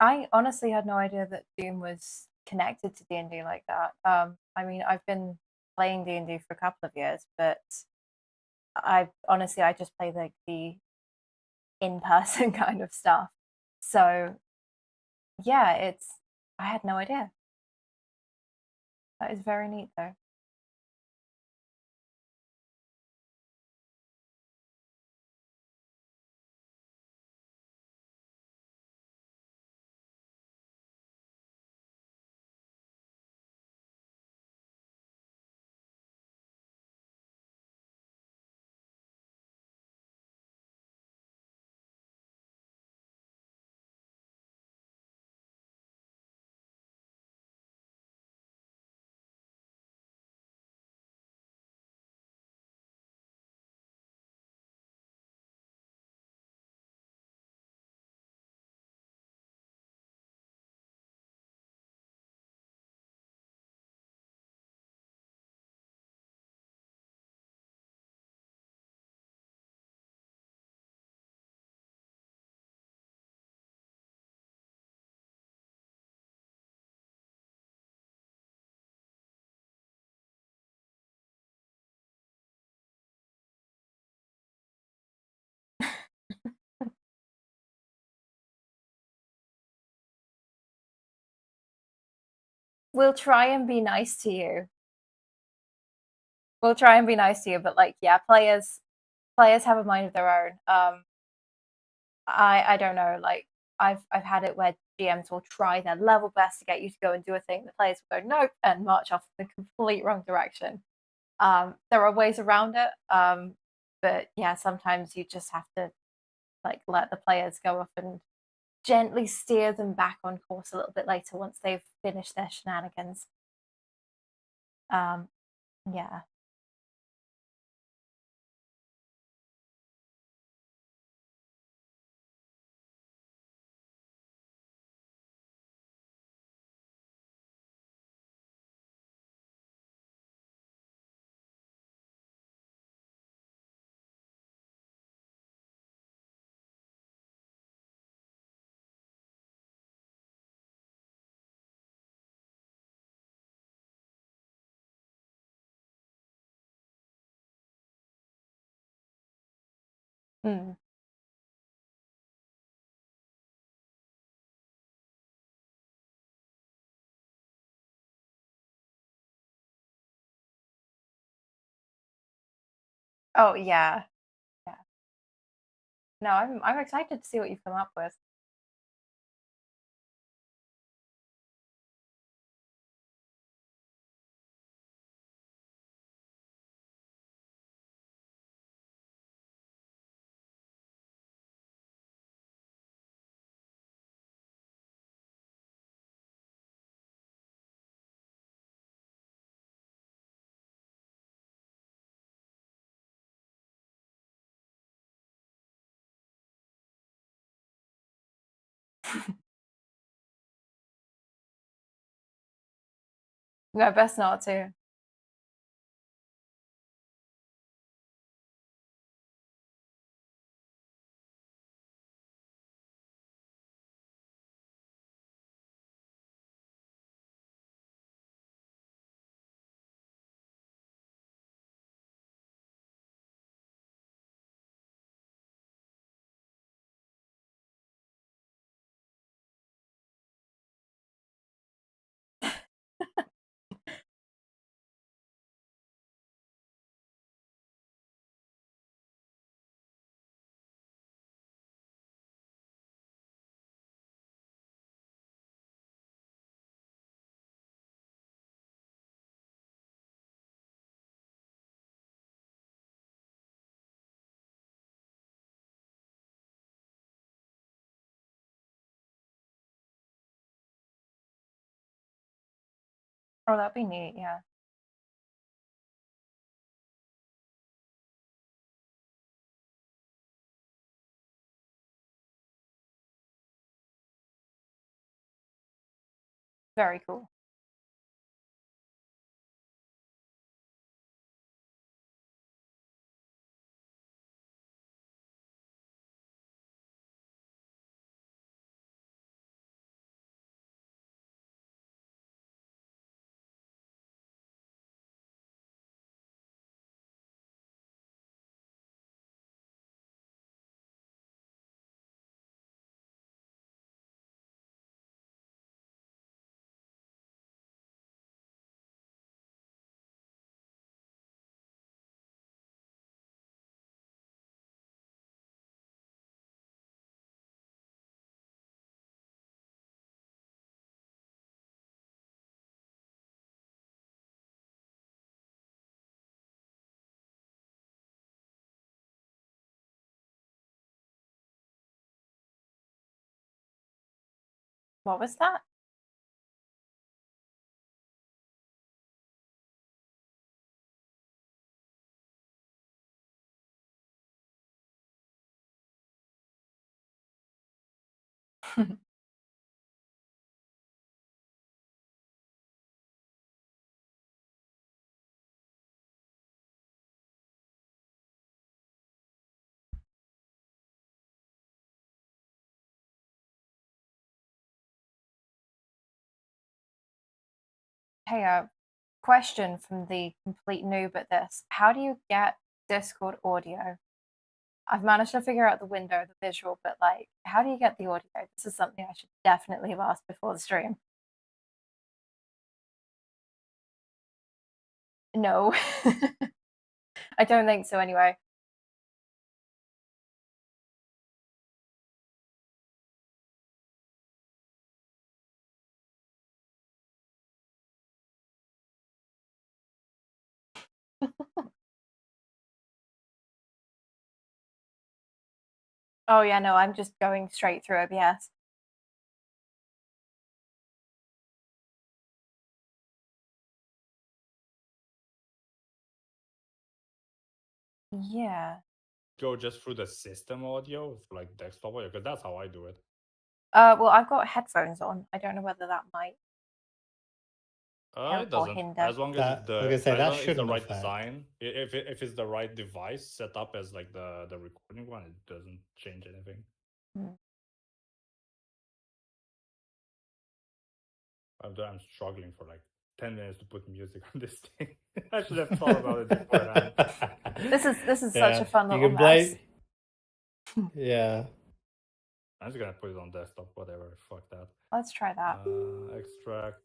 I honestly had no idea that Doom was connected to D&D like that. I mean, I've been playing D&D for a couple of years, but I just play like the in-person kind of stuff. So yeah, I had no idea. That is very neat though. We'll try and be nice to you. We'll try and be nice to you, but like, yeah, players have a mind of their own. I don't know, like I've had it where GMs will try their level best to get you to go and do a thing. The players will go nope and march off in the complete wrong direction. There are ways around it, but yeah, sometimes you just have to like let the players go off and gently steer them back on course a little bit later once they've finished their shenanigans. Um, yeah. Mm. Oh yeah. Yeah. No, I'm excited to see what you've come up with. No, best not to. Oh, that'd be neat, yeah. Very cool. What was that? Hey, question from the complete noob at this. How do you get Discord audio? I've managed to figure out the window, the visual, but like, how do you get the audio? This is something I should definitely have asked before the stream. No, I don't think so anyway. Oh yeah, no, I'm just going straight through OBS. Yeah. Go just through the system audio, like desktop audio, because that's how I do it. Well, I've got headphones on. I don't know whether that might help It or doesn't. hinder. As long as it's I was gonna say, that it's the shouldn't right affect. design. If it's the right device set up as like the recording one, it doesn't change anything. I'm struggling for like 10 minutes to put music on this thing. I should have thought about it beforehand. This is Yeah, such a fun you little can mess. Yeah. I'm just gonna put it on desktop, whatever. Fuck that. Let's try that. Extract.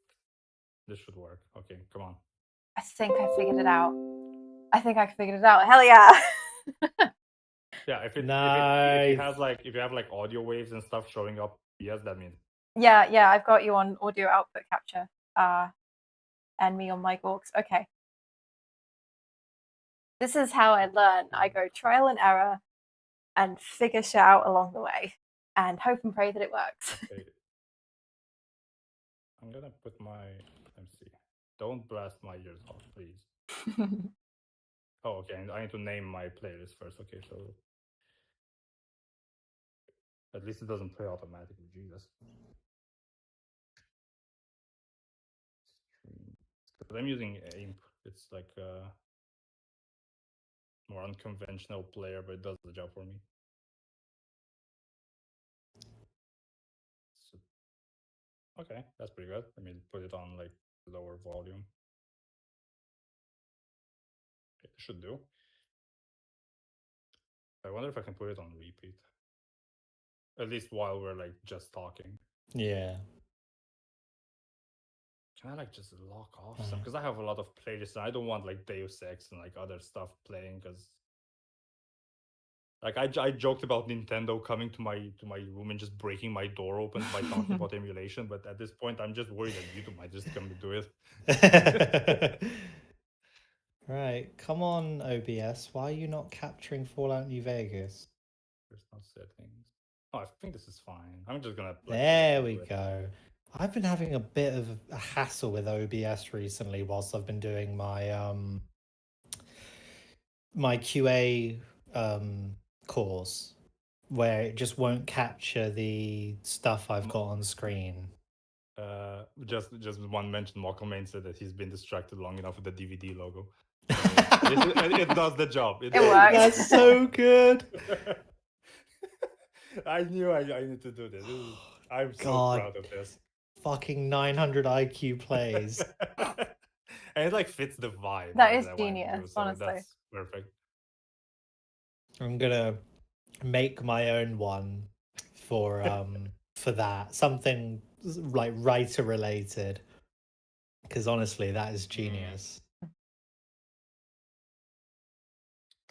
This should work. Okay, come on. I think I figured it out. I think I figured it out. Hell yeah! Yeah, if Nice. if you have like audio waves and stuff showing up, yes, that means. Yeah, I've got you on audio output capture. And me on my Gorks. Okay. This is how I learn. I go trial and error and figure shit out along the way and hope and pray that it works. Okay. I'm gonna put my, let me see. Don't blast my ears off, please. Oh, okay. I need to name my playlist first. Okay, so at least it doesn't play automatically. Jesus. But I'm using AIM. It's like a more unconventional player, but it does the job for me. So, okay, that's pretty good. I mean, put it on like lower volume. It should do. I wonder if I can put it on repeat. At least while we're like just talking. Yeah. Can I like just lock off some? Because I have a lot of playlists and I don't want like Deus Ex and like other stuff playing. Because like I joked about Nintendo coming to my room and just breaking my door open by talking about emulation. But at this point, I'm just worried that YouTube might just come to do it. Right, come on, OBS. Why are you not capturing Fallout New Vegas? There's no settings. Oh, I think this is fine. I'm just gonna. Like, there we go. I've been having a bit of a hassle with OBS recently whilst I've been doing my my QA course, where it just won't capture the stuff I've got on screen. Just one mention. Malcolm said that he's been distracted long enough with the DVD logo. So it does the job. It works. That's so good. I knew I need to do this. I'm so proud of this. Fucking 900 IQ plays. And it like fits the vibe. That is genius, so honestly. that's perfect. I'm gonna make my own one for that, something like writer related, because honestly that is genius.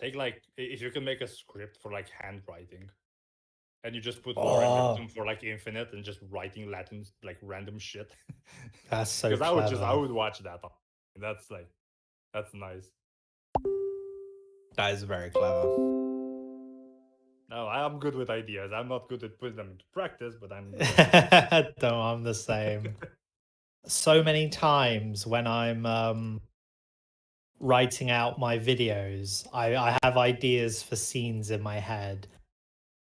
Take like, if you can make a script for like handwriting and you just put logarithm for like infinite and just writing Latin like random shit. That's so because clever. I would watch that. That's nice. That is very clever. No, I'm good with ideas. I'm not good at putting them into practice, but I'm good at No, I'm the same. So many times when I'm writing out my videos, I have ideas for scenes in my head,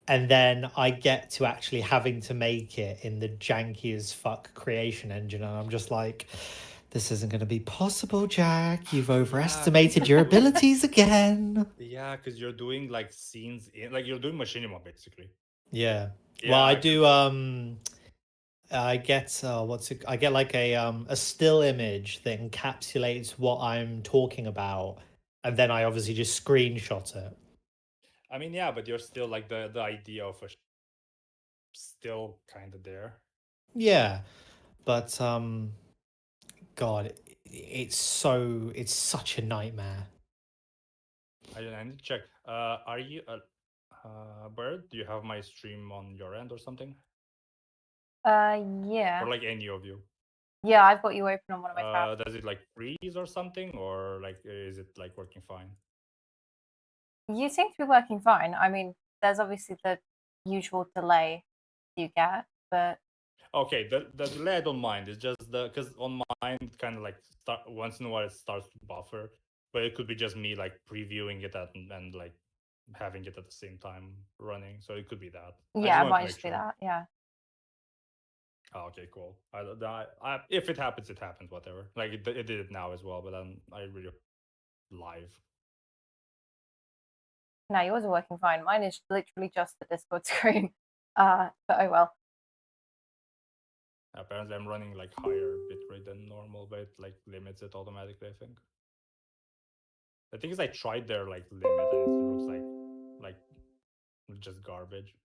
and then I get to actually having to make it in the janky as fuck creation engine, and I'm just like, this isn't going to be possible, Jack. You've overestimated your abilities again. Yeah, because you're doing like scenes in like you're doing machinima basically. Yeah. Yeah, Well, I do I get I get like a still image that encapsulates what I'm talking about, and then I obviously just screenshot it. I mean, yeah, but you're still like the idea of a still kind of there. Yeah. But God, it's such a nightmare. I need to check. Are you Bird? Do you have my stream on your end or something? Yeah. Or like any of you? Yeah, I've got you open on one of my tabs. Does it like freeze or something, or like is it like working fine? You seem to be working fine. I mean, there's obviously the usual delay you get, but Okay, the delay I don't mind. It's just because on mine kind of like once in a while it starts to buffer, but it could be just me like previewing it and like having it at the same time running. So it could be that. I just yeah, it wanted to might make just be sure. that. Yeah. Oh, okay, cool. If it happens, it happens. Whatever. Like it did it now as well, but then I really live. No, yours are working fine. Mine is literally just the Discord screen. But oh well. Apparently, I'm running like higher bitrate than normal, but it like limits it automatically. I think. The thing is, I tried their like limit, and it looks like just garbage.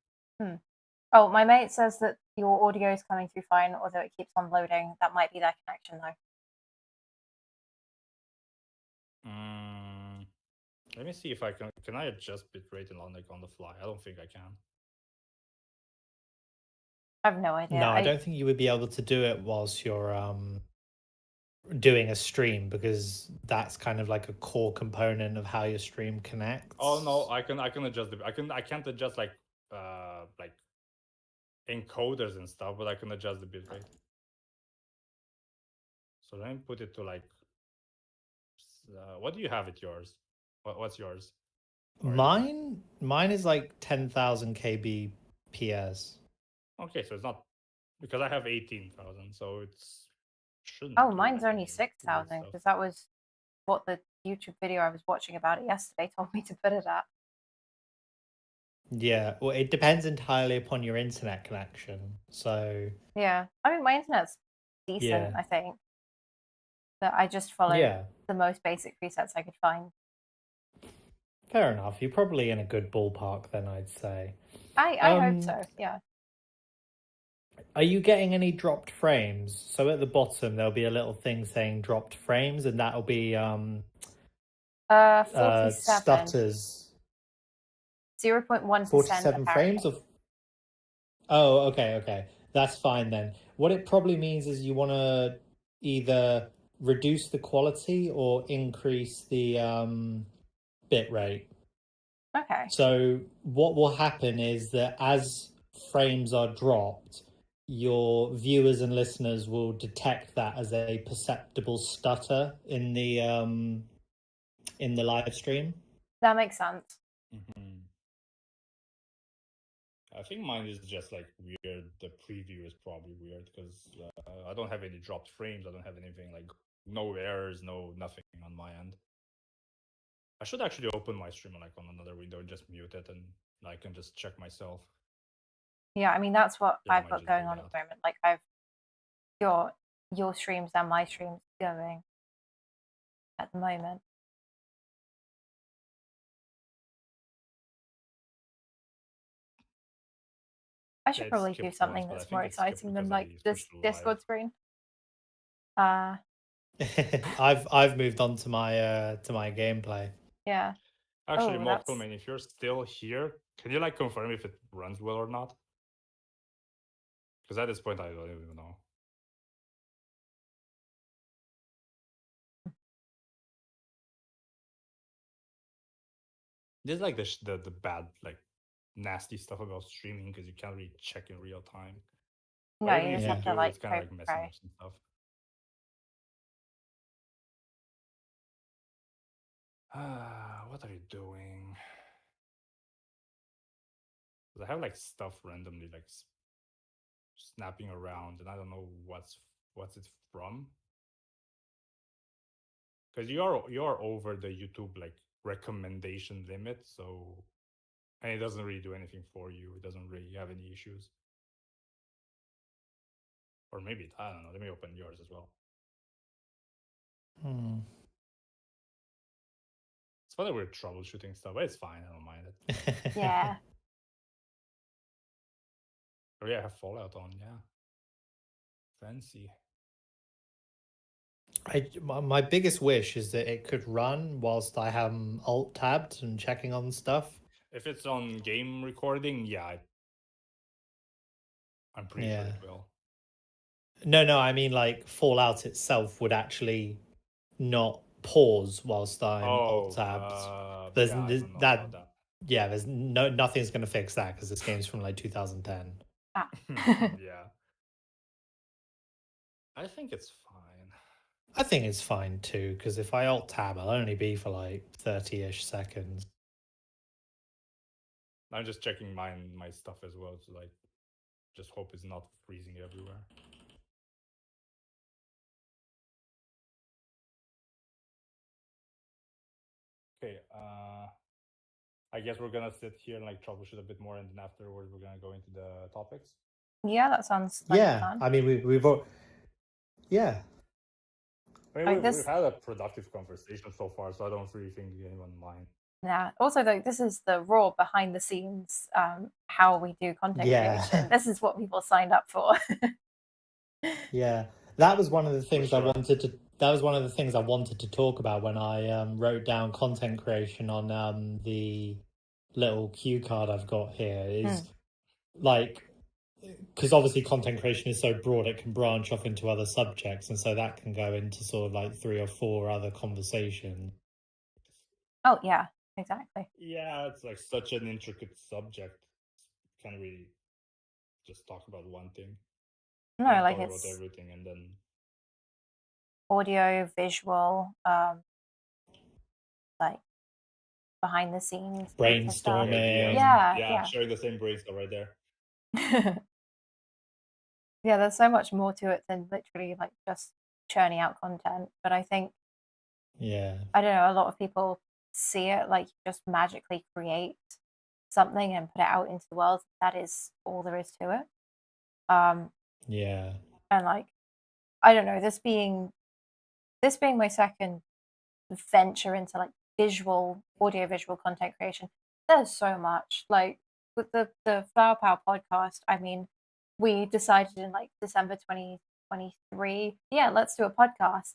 Oh, my mate says that your audio is coming through fine, although it keeps on loading. That might be their connection, though. Let me see if I can. Can I adjust bitrate on like on the fly? I don't think I can. I have no idea. No, I don't think you would be able to do it whilst you're doing a stream, because that's kind of like a core component of how your stream connects. Oh no, I can adjust the. I can't adjust like encoders and stuff, but I can adjust the bitrate. So let me put it to like. What do you have at yours? What's yours? Mine is like 10,000 kbps. Okay, so it's not because I have 18,000, so it's shouldn't. Oh, do, mine's like, only any 6,000 weird because stuff. that was what the YouTube video I was watching about it yesterday told me to put it at. Yeah, well, it depends entirely upon your internet connection. So Yeah, I mean, my internet's decent, yeah, I think. But I just followed yeah, the most basic presets I could find. fair enough. You're probably in a good ballpark then, I'd say. I hope so. Yeah. Are you getting any dropped frames? So at the bottom there'll be a little thing saying dropped frames, and that'll be 47. stutters. 0.1% 47 frames apparently. of. Oh, okay. That's fine then. What it probably means is you want to either reduce the quality or increase the bit rate. Okay. So what will happen is that as frames are dropped, your viewers and listeners will detect that as a perceptible stutter in the live stream. That makes sense. I think mine is just like weird. The preview is probably weird because I don't have any dropped frames. I don't have anything like no errors, no nothing on my end. I should actually open my stream like on another window and just mute it, and I can just check myself. Yeah, I mean that's what Yeah, I I've might got just going do on at that. the moment. Like I've your streams and my streams going at the moment. I should Yeah, it probably do skipped something once, but I that's more think it skipped exciting than because like I this switched to live. Discord screen. I've moved on to my gameplay. Yeah. Actually, Oh, multiple that's man, if you're still here, can you like confirm if it runs well or not? Because at this point, I don't even know. This is like the bad like nasty stuff about streaming because you can't really check in real time. No, Or even you if just you have to do, like it's kind of hope like and pray. messing up some stuff. What are you doing? 'Cause I have like stuff randomly like snapping around, and I don't know what's it from. Because you're over the YouTube like recommendation limit, so and it doesn't really do anything for you. It doesn't really have any issues. Or maybe I don't know. Let me open yours as well. It's funny we're troubleshooting stuff, but it's fine. I don't mind it. Yeah. Oh yeah, I have Fallout on. Yeah, fancy. My biggest wish is that it could run whilst I am alt tabbed and checking on stuff. If it's on game recording, yeah, I'm pretty sure it will. No, I mean like Fallout itself would actually not pause whilst I'm alt tabbed. There's yeah, I don't know that, about that. yeah, there's nothing's going to fix that because this game's from like 2010. Yeah. I think it's fine. I think it's fine too, because if I alt tab, I'll only be for like 30-ish seconds. I'm just checking my stuff as well to like just hope it's not freezing everywhere. Okay, I guess we're gonna sit here and like troubleshoot a bit more, and then afterwards we're gonna go into the topics. Yeah, that sounds like fun. I mean we've all, yeah. I mean, we've had a productive conversation so far, so I don't really think anyone mind. Yeah. Also, though, this is the raw behind the scenes, how we do content creation. This is what people signed up for. Yeah, that was one of the things I wanted to. That was one of the things I wanted to talk about when I wrote down content creation on the little cue card I've got here. Is like, because obviously content creation is so broad, it can branch off into other subjects, and so that can go into sort of like 3 or 4 other conversations. Oh yeah, exactly. Yeah, it's like such an intricate subject. Can't really just talk about one thing. No, like talk it's about everything, and then audio, visual, like behind the scenes, brainstorming. Yeah. Sharing the same brainstorm right there. Yeah, there's so much more to it than literally like just churning out content. But I think, I don't know, a lot of people see it like you just magically create something and put it out into the world. That is all there is to it. And like, I don't know, this being my second venture into like audio visual content creation, there's so much. Like with the Flower Power podcast, I mean, we decided in like December 2023, yeah, let's do a podcast.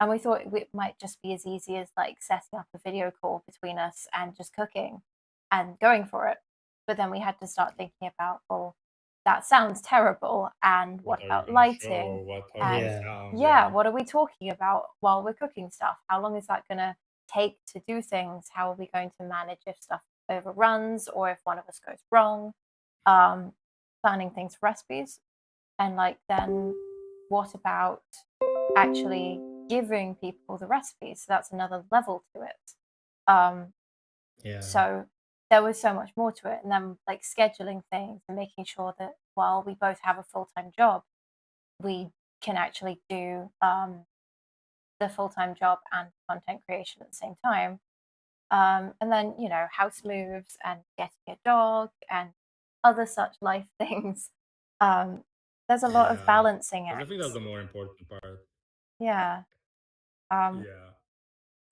And we thought it might just be as easy as like setting up a video call between us and just cooking and going for it. But then we had to start thinking about, well, that sounds terrible. And what about lighting? What are we talking about while we're cooking stuff? How long is that going to take to do things? How are we going to manage if stuff overruns or if one of us goes wrong? Planning things for recipes. And like, then what about actually giving people the recipes? So that's another level to it. So there was so much more to it. And then like scheduling things and making sure that while we both have a full-time job, we can actually do the full-time job and content creation at the same time. And then, you know, house moves and getting a dog and other such life things. There's a lot of balancing acts. I think that's the more important part. Yeah.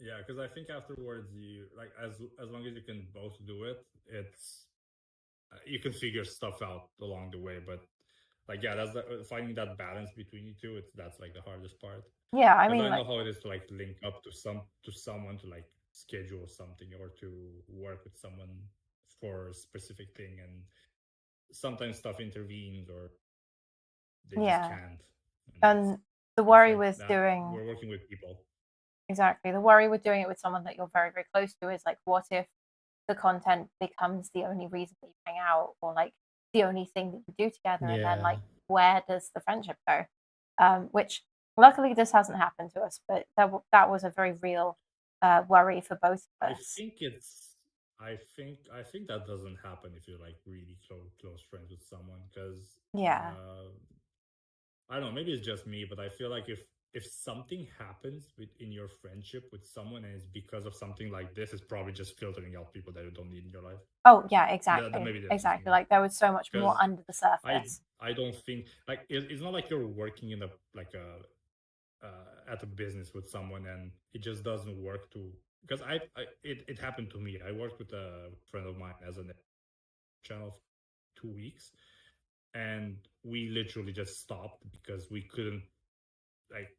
Yeah, because I think afterwards you like as long as you can both do it, it's you can figure stuff out along the way. But like that's finding that balance between you two. That's like the hardest part. Yeah, I mean, I know how it is to like link up to someone to like schedule something or to work with someone for a specific thing, and sometimes stuff intervenes or they just can't. And the worry with we're working with people. Exactly. The worry with doing it with someone that you're very, very close to is like, what if the content becomes the only reason that you hang out, or like the only thing that you do together, and then like where does the friendship go? Which luckily this hasn't happened to us, but that was a very real worry for both of us. I think that doesn't happen if you're like really close friends with someone, because Yeah. I don't know, maybe it's just me, but I feel like if something happens in your friendship with someone and it's because of something like this, it's probably just filtering out people that you don't need in your life. Oh yeah, exactly. Maybe that's just Exactly. me. Like there was so much more 'Cause under the surface. I don't think like it's not like you're working in a like a at a business with someone and it just doesn't work to, because it happened to me. I worked with a friend of mine as a channel for 2 weeks, and we literally just stopped because we couldn't, like,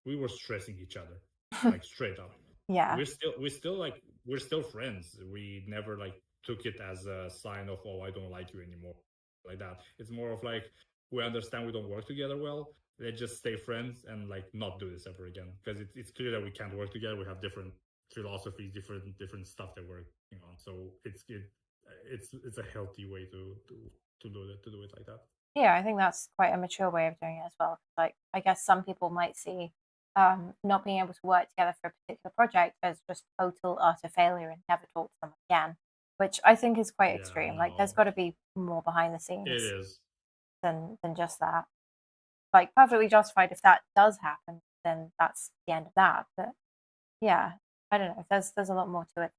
we were stressing each other, like straight up. Yeah. We're still friends. We never like took it as a sign of, oh, I don't like you anymore, like that. It's more of like, we understand we don't work together well. Let's just stay friends and like not do this ever again, because it's clear that we can't work together. We have different philosophies, different stuff that we're working on. So it's a healthy way to do it like that. Yeah, I think that's quite a mature way of doing it as well. Like, I guess some people might see not being able to work together for a particular project as just total utter failure and never talk to them again, which I think is quite Yeah, extreme. Like, no, there's got to be more behind the it scenes is. than just that. Like, perfectly justified if that does happen, then that's the end of that. But yeah, I don't know. There's a lot more to it.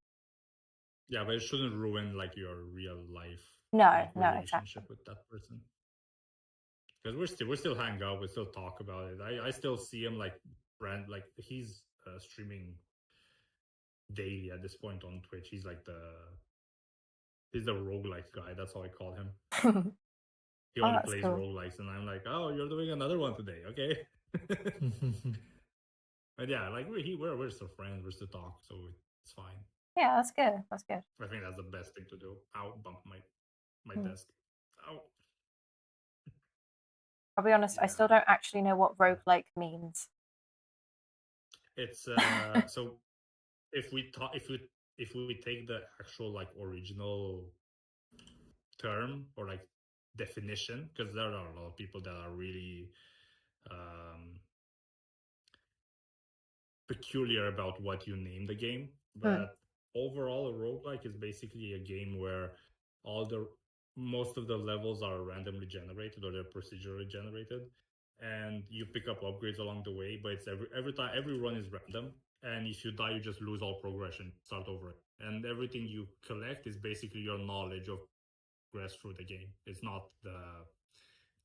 Yeah, but it shouldn't ruin like your real life No, like, no, relationship exactly. with that person. Because we still hang out, we still talk about it. I still see him like friend, like he's streaming daily at this point on Twitch. He's the roguelike guy. That's how I call him. He Oh, only that's plays cool. roguelikes, and I'm like, oh, you're doing another one today, okay? But yeah, like we're still friends. We're still talk, so it's fine. Yeah, that's good. That's good. I think that's the best thing to do. Ow, bump my Hmm. desk. Ow. I'll be honest, I still Yeah. don't actually know what roguelike means. It's so if we take the actual like original term or like definition, because there are a lot of people that are really peculiar about what you name the game, but overall a roguelike is basically a game where most of the levels are randomly generated or they're procedurally generated, and you pick up upgrades along the way, but it's every run is random, and if you die you just lose all progression, start over, and everything you collect is basically your knowledge of progress through the game. It's not the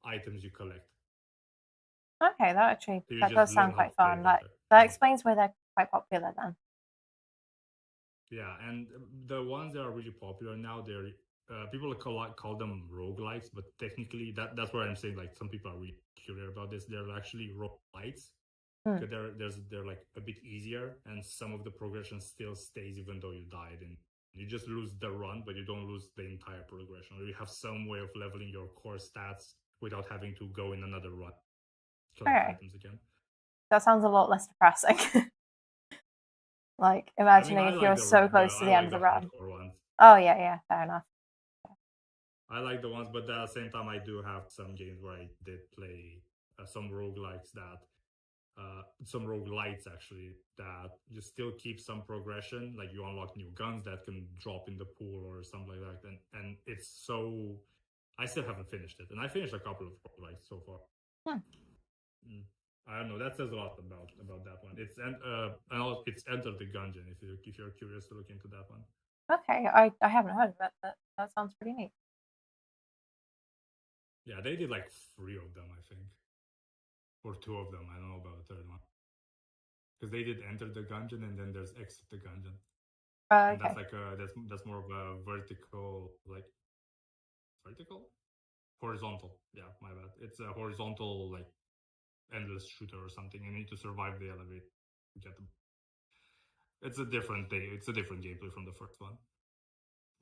items you collect. Okay, So you that just does learn sound how to quite play fun. Like better. that explains why they're quite popular then. Yeah, and the ones that are really popular now, they're people call them roguelites, but technically that's where I'm saying like some people are really curious about this. They're actually roguelites because they're like a bit easier, and some of the progression still stays even though you died, and you just lose the run, but you don't lose the entire progression. Or you have some way of leveling your core stats without having to go in another run, collect Okay, items again. that sounds a lot less depressing. Like I mean, imagining if you're so close to the end of the run. hardcore ones. Oh yeah, fair enough. I like the ones, but at the same time, I do have some games where I did play some roguelikes some roguelites actually, that you still keep some progression. Like you unlock new guns that can drop in the pool or something like that. And it's so, I still haven't finished it. And I finished a couple of roguelikes so far. I don't know. That says a lot about that one. It's Enter the Gungeon. If you're curious to look into that one. Okay, I haven't heard of it, but that sounds pretty neat. Yeah, they did like 3 of them, I think, or 2 of them. I don't know about the third one, because they did Enter the Gungeon and then there's Exit the Gungeon. And that's Okay. like that's more of a horizontal. Yeah, my bad. It's a horizontal like endless shooter or something. You need to survive the elevator to get them. It's a different gameplay from the first one.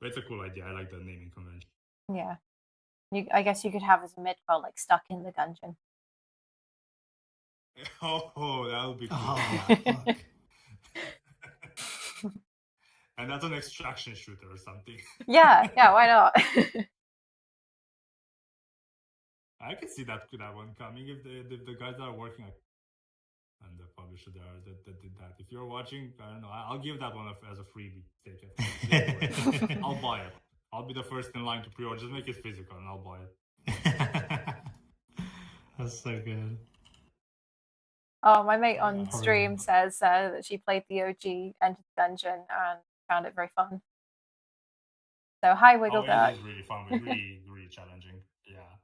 But it's a cool idea. I like the naming convention. Yeah. I guess you could have as a mid-roll like stuck in the gungeon. Oh, that would be cool. Oh, fuck. And that's an extraction shooter or something. Yeah, why not? I can see that one coming if the guys that are working and the publisher there that did that. If you're watching, I don't know. I'll give that one as a freebie. Take it. I'll buy it. I'll be the first in line to pre-order. Just make it physical, and I'll buy it. That's so good. Oh, my mate on Yeah. stream says that she played the OG Enter the Dungeon and found it very fun. So hi, Wiggle Duck. It is really fun. Really, really challenging. Yeah.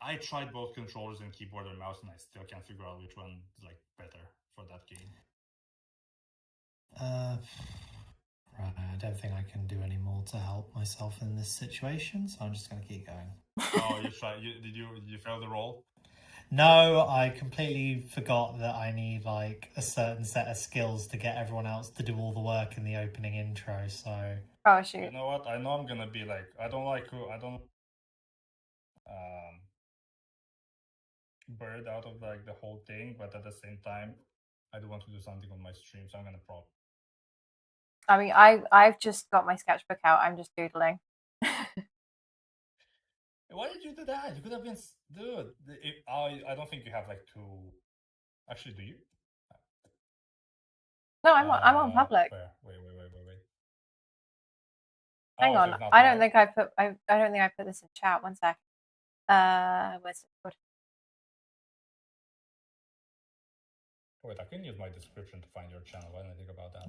I tried both controllers and keyboard and mouse, and I still can't figure out which one is like better for that game. Right, I don't think I can do any more to help myself in this situation, so I'm just going to keep going. Oh, you tried? Did you fail the roll? No, I completely forgot that I need like a certain set of skills to get everyone else to do all the work in the opening intro. So. Oh shoot! You know what? I know I'm gonna be like I don't bird out of like the whole thing, but at the same time, I do want to do something on my stream, so I'm gonna prop. I mean, I've just got my sketchbook out. I'm just doodling. Why did you do that? You could have been, dude. I don't think you have like two. Actually, do you? No, I'm on public. Wait. Hang on. I don't think I put this in chat. One sec. Where's it? Wait, I can use my description to find your channel. Why didn't I think about that?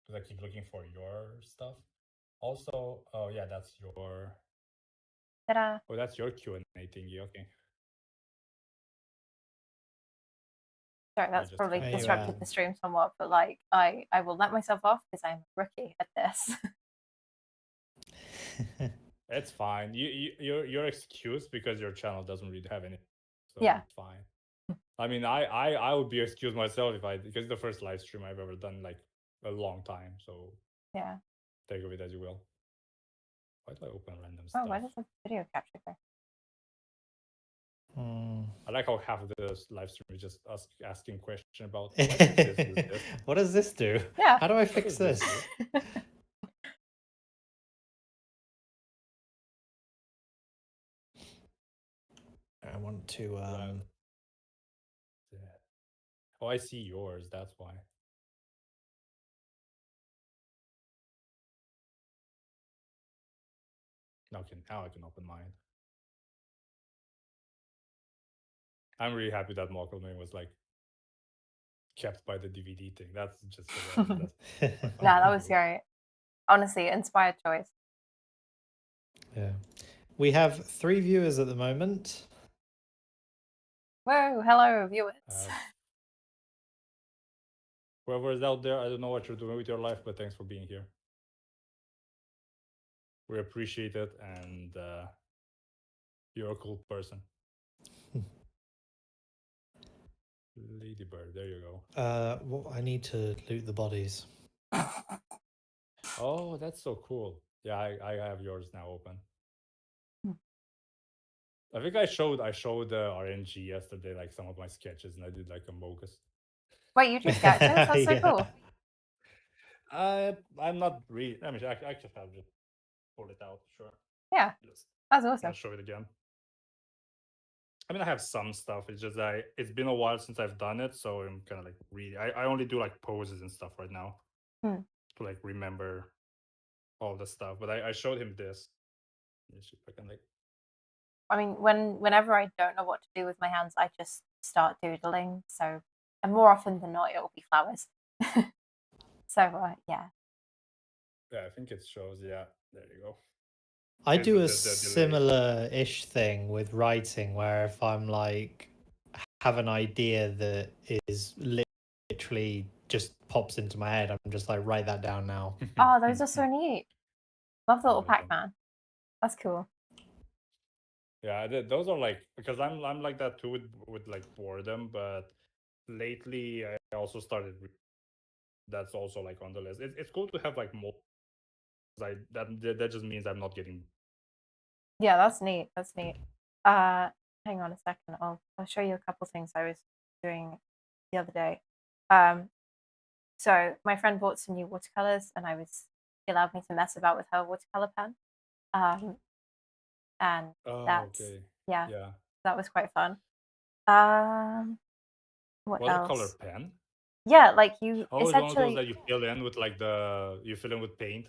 Because I keep looking for your stuff. Also, oh yeah, that's your. Ta-da. Oh, that's your Q&A thingy. Okay. Sorry, that's probably disrupted the stream somewhat, but like I will let myself off because I'm a rookie at this. It's fine. Your excuse because your channel doesn't really have any. So yeah. It's fine. I mean, I would be excused myself because it's the first live stream I've ever done like a long time. So yeah. Take of it as you will. Why do I open random stuff? Oh, why does the video capture go? I like how half of this live stream is just us asking questions about what does this? What does this do? Yeah. How do I fix this? I want to Oh, I see yours, that's why. Now I can open mine. I'm really happy that Mockelman was like kept by the DVD thing. That's just nah, that was great. Honestly, inspired choice. Yeah. We have 3 viewers at the moment. Whoa, hello, viewers. Whoever is out there, I don't know what you're doing with your life, but thanks for being here. We appreciate it, and you're a cool person. Ladybird, there you go. Well, I need to loot the bodies. Oh, that's so cool. Yeah, I have yours now open. I think I showed RNG yesterday, like some of my sketches, and I did like a Mogus. Wait, you do sketches? That's so cool. I'm not really. I mean, I just have to pull it out. Sure. Yeah, that's awesome. I'll show it again. I mean, I have some stuff. It's just it's been a while since I've done it, so I'm kind of like really. I only do like poses and stuff right now to like remember all the stuff. But I showed him this. Let's see if I can like. I mean, whenever I don't know what to do with my hands, I just start doodling. So, and more often than not, it will be flowers. So yeah. Yeah, I think it shows. Yeah, there you go. I do a similar-ish thing with writing, where if I'm like have an idea that is literally just pops into my head, I'm just like, write that down now. Oh, those are so neat. Love the little Pac-Man. That's cool. Yeah, those are like, because I'm like that too with like boredom, but lately I also started. That's also like on the list. It's cool to have like more. That just means I'm not getting. Yeah, that's neat. That's neat. Hang on a second. I'll show you a couple things I was doing the other day. So my friend bought some new watercolors, and she allowed me to mess about with her watercolor pen. And Oh, that's okay. yeah, Yeah. that was quite fun. What Watercolor else? pen? Yeah, like you Oh, it's one of those essentially that you fill in with like you fill in with paint.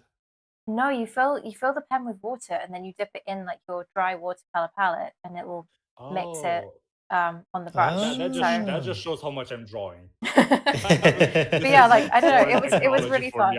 no, you fill the pen with water, and then you dip it in like your dry watercolor palette, and it will mix it Oh, on the brush. that So just shows how much I'm drawing. but This yeah, is like I don't know, foreign it was technology really for me.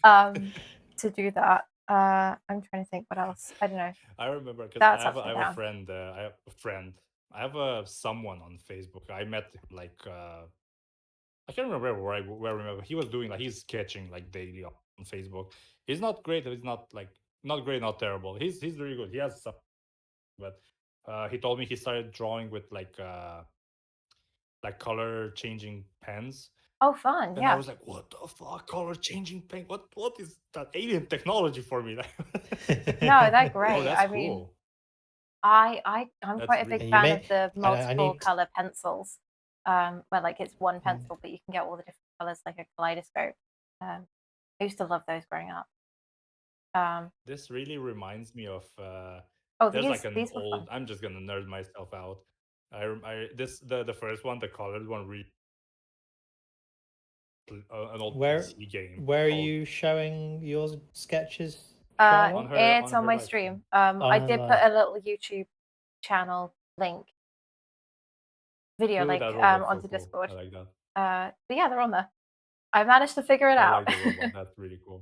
fun to do that. I'm trying to think what else. I don't know. I remember because That's I upside have down. a friend. I have a friend. I have someone on Facebook. I met him like I can't remember where I remember. He was doing like he's sketching like daily on Facebook. He's not great. He's not like not great, not terrible. He's really good. He has some, but he told me he started drawing with like color changing pens. Oh, fun! And I Yeah. was like, "What the fuck? Color changing pen? What is that alien technology for me?" No, they're Oh, great. that's I mean, cool. I'm That's quite a really big You fan may. of the I multiple need. color pencils, where like it's one Mm. pencil, but you can get all the different colors like a kaleidoscope. I used to love those growing up. This really reminds me of Oh, there's like an these were old. fun. I'm just gonna nerd myself out. The first one, the colored one, really an old Where PC game. where are called- you showing your sketches, Charlotte? It's on my live stream. stream. I did live. put a little YouTube channel link, video Dude, link, that robot's so onto cool. Discord. I like that. But yeah, they're on there. I managed to figure it I out. like the robot. That's really cool.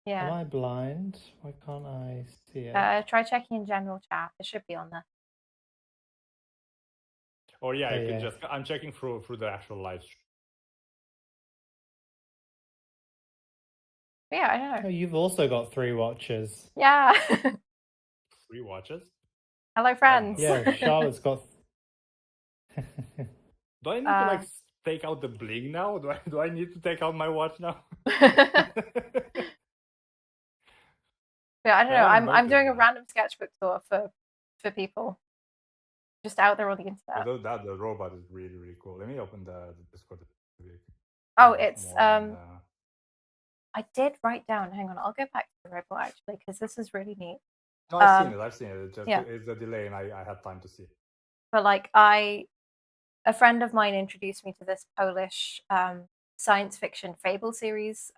Am Yeah. I blind? Why can't I see it? Try checking in general chat. It should be on there. Or yeah, There you you can go. just. I'm checking through the actual live stream. But yeah, I don't Oh, know. you've also got 3 watchers. Yeah. 3 watches. Hello, friends. Yeah, Charlotte's got. Do I need to like take out the bling now? Do I need to take out my watch now? Yeah, I don't I know. haven't I'm doing a noticed that. random sketchbook tour for people just out there on the internet. Although the robot is really really cool. Let me open the Discord. Oh, it's More on, I did write down. Hang on, I'll go back to the robot actually because this is really neat. No, I've seen it. I've seen it. It's just yeah. it's a delay, and I had time to see it. But like a friend of mine introduced me to this Polish science fiction fable series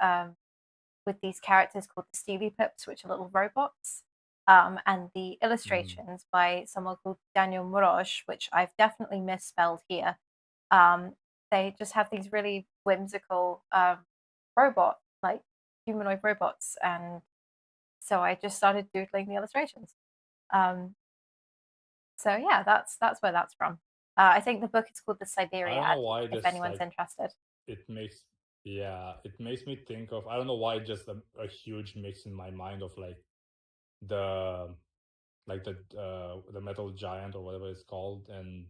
with these characters called the Steely Pips, which are little robots. And the illustrations by someone called Daniel Moroz, which I've definitely misspelled here. They just have these really whimsical robot, like humanoid robots, and so I just started doodling the illustrations. So yeah, that's where that's from. I think the book is called The I don't know Siberiad, why if this anyone's like interested. it makes me think of I don't know why just a huge mix in my mind of like the metal giant or whatever it's called and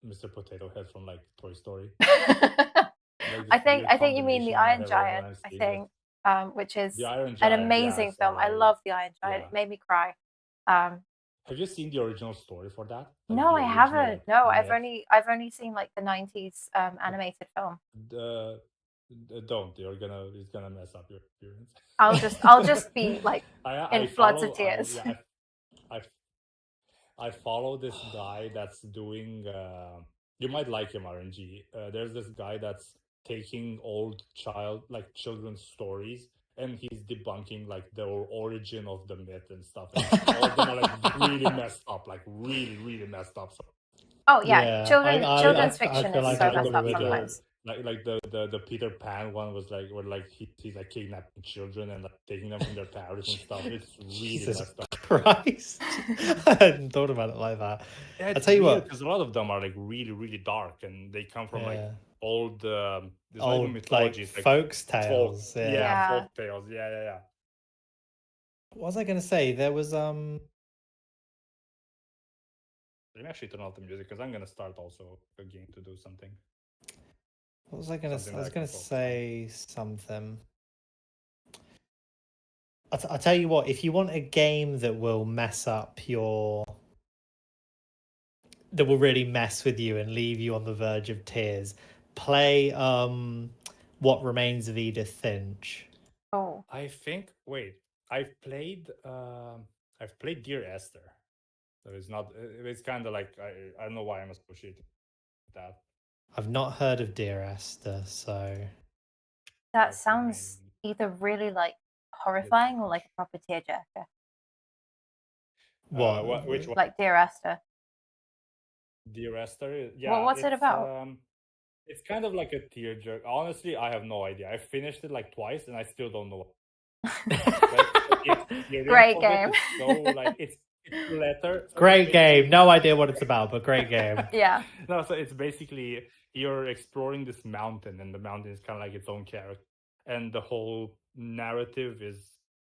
Mr. Potato Head from like Toy Story. Like, I think you mean the combination in my Iron head Giant. when I'm I seeing think, which is The Iron an Giant, amazing yes, film. I alright. love the Iron Giant. Yeah. It made me cry. Have you seen the original story for that? Like, No, the I original, haven't. like, No, myth? I've only seen like the 90s animated film. Don't. It's gonna mess up your experience. I'll just be like I in floods follow, of tears. I follow this guy that's doing. You might like him, RNG. There's this guy that's taking children's stories, and he's debunking like the origin of the myth and stuff. And all of them are like really messed up, like really messed up. So, Oh yeah, children's I fiction feel is like so I messed probably up would sometimes. like the Peter Pan one was like where like he's like kidnapping children and like taking them from their parents and stuff. It's really Jesus messed up. Christ. I hadn't thought about it like that. Yeah, I'll tell you what, because a lot of them are like really dark and they come from like old there's old mythology, like folks tales. folk tales. Yeah. What was I gonna say? There was Let me actually turn off the music because I'm gonna start also a game to do something. What was I gonna say? I was gonna say something. I'll tell you what, if you want a game that will really mess with you and leave you on the verge of tears, play What Remains of Edith Finch. Oh, I think. Wait, I've played. I've played Dear Esther. So it's not. It's kind of like I don't know why I'm associating with that. I've not heard of Dear Esther, so that What sounds Remains- either really like horrifying or like a proper tearjerker. what? Which one? Like Dear Esther. Dear Esther. Yeah. What's it about? It's kind of like a tearjerker. Honestly, I have no idea. I finished it like twice, and I still don't know. But the experience Great of it game. is so like it's a letter. So Great it's game. No idea what it's about, but great game. Yeah. No, so it's basically you're exploring this mountain, and the mountain is kind of like its own character, and the whole narrative is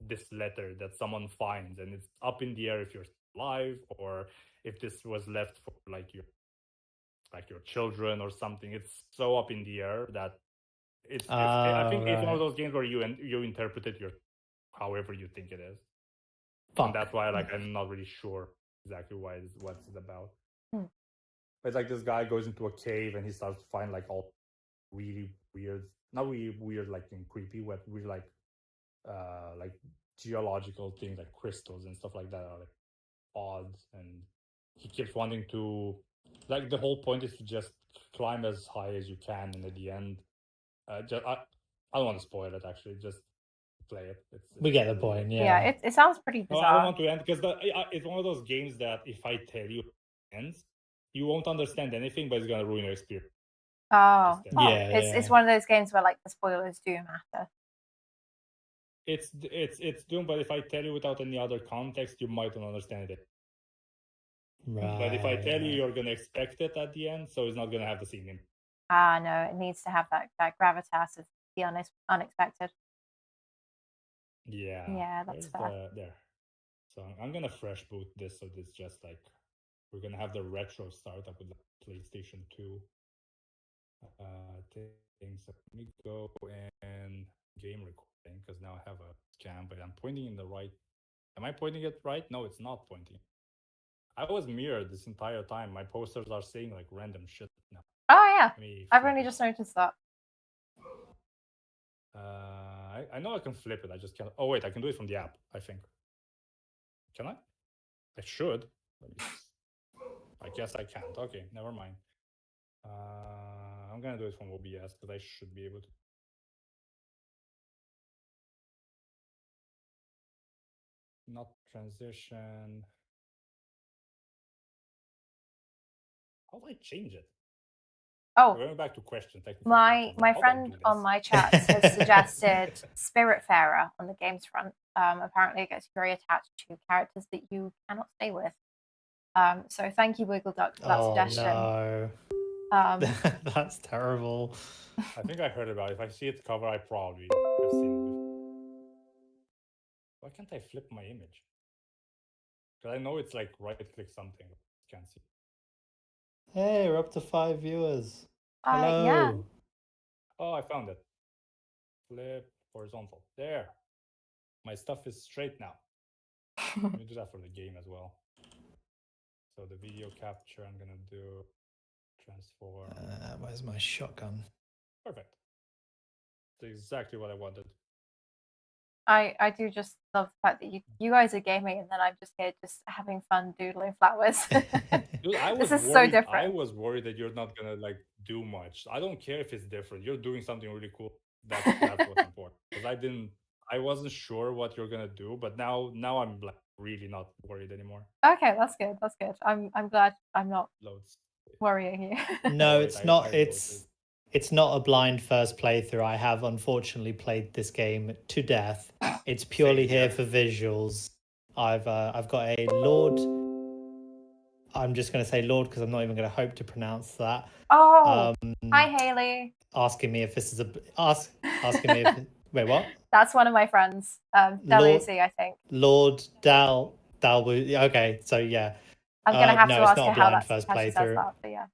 this letter that someone finds, and it's up in the air if you're alive or if this was left for like your children or something. It's so up in the air that I think it's one right. of those games where you interpret it however you think it is. Fuck. And that's why I'm not really sure exactly what's it about. Hmm. But it's like this guy goes into a cave and he starts to find like all really weird, not really weird like in creepy, but weird like geological things like crystals and stuff like that are like odd, and he keeps wanting to like the whole point is to just climb as high as you can, and at the end, I don't want to spoil it. Actually, just play it. We get the really point, good. yeah. It sounds pretty No, bizarre. I don't want to end because it's one of those games that if I tell you it ends, you won't understand anything, but it's gonna ruin your experience. Oh, Just Yeah, it's one of those games where like the spoilers do matter. It's Doom, but if I tell you without any other context, you might not understand it. Right. But if I tell you, you're gonna expect it at the end, so it's not gonna have the same impact. No, it needs to have that gravitas of the unexpected. Yeah. Yeah, that's fair. There. So I'm gonna fresh boot this, so it's just like we're gonna have the retro startup with the PlayStation 2 things. So let me go and game recording because now I have a cam, but I'm pointing in the right. Am I pointing it right? No, it's not pointing. I was mirrored this entire time. My posters are saying like random shit now. Oh yeah, I've flip only it. just noticed that. I know I can flip it. I just can't. Oh wait, I can do it from the app. I think. Can I? I should. I guess I can't. Okay, never mind. I'm gonna do it from OBS because I should be able to. Not transition. How do I change it? Oh, We're going back to questions. my friend on my chat has suggested Spiritfarer on the games front. Apparently, it gets very attached to characters that you cannot stay with. So thank you, Wiggle Duck, for that suggestion. No. That's terrible. I think I heard about it. If I see its cover, I probably have seen it before. Why can't I flip my image? Because I know it's like right-click something. Can't see. Hey, we're up to 5 viewers. Hello. Yeah. Oh, I found it. Flip horizontal. There. My stuff is straight now. Let me do that for the game as well. So the video capture, I'm gonna do transform. Where's my shotgun? Perfect. That's exactly what I wanted. I do just love the fact that you guys are gaming and then I'm just here just having fun doodling flowers. Dude, This is so different. I was worried that you're not gonna like do much. I don't care if it's different. You're doing something really cool. That's what's important. Because I wasn't sure what you're gonna do, but now I'm like really not worried anymore. Okay, that's good. That's good. I'm glad I'm not Loads. worrying you. No, Wait, it's not. I It's not a blind first playthrough. I have unfortunately played this game to death. It's purely here for visuals. I've got a Lord. I'm just going to say Lord because I'm not even going to hope to pronounce that. Oh, hi Haley. Asking me if this is asking me if wait what? That's one of my friends, Dalusi, I think. Lord Dalwu. Okay, so yeah. I'm gonna have to ask her how that's first playthrough. That, but yeah.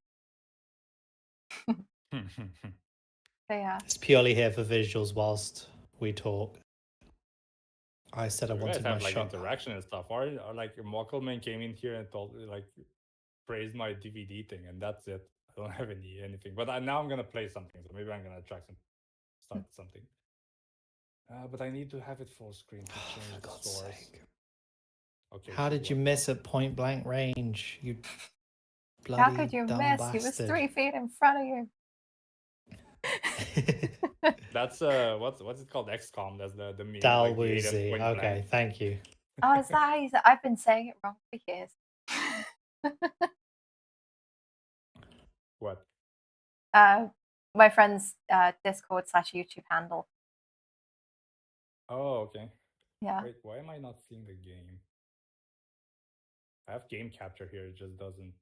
But yeah. It's purely here for visuals whilst we talk. I said I wanted my like shot. interaction and stuff. Or like Mockelman came in here and told like praised my DVD thing, and that's it. I don't have anything. But now I'm gonna play something, so maybe I'm gonna track some start something. But I need to have it full screen to change For the God's source. sake. Okay. How she's did you working. miss at point blank range? You bloody How could you dumb miss? bastard. He was 3 feet in front of you. That's what's it called? XCOM. That's the meme. Dal Like the aid at Woozy. point Okay, blank. thank you. Oh, is that how you say? I've been saying it wrong for years. What? My friend's Discord/YouTube handle. Oh, okay. Yeah. Wait, why am I not seeing the game? I have game capture here. It just doesn't.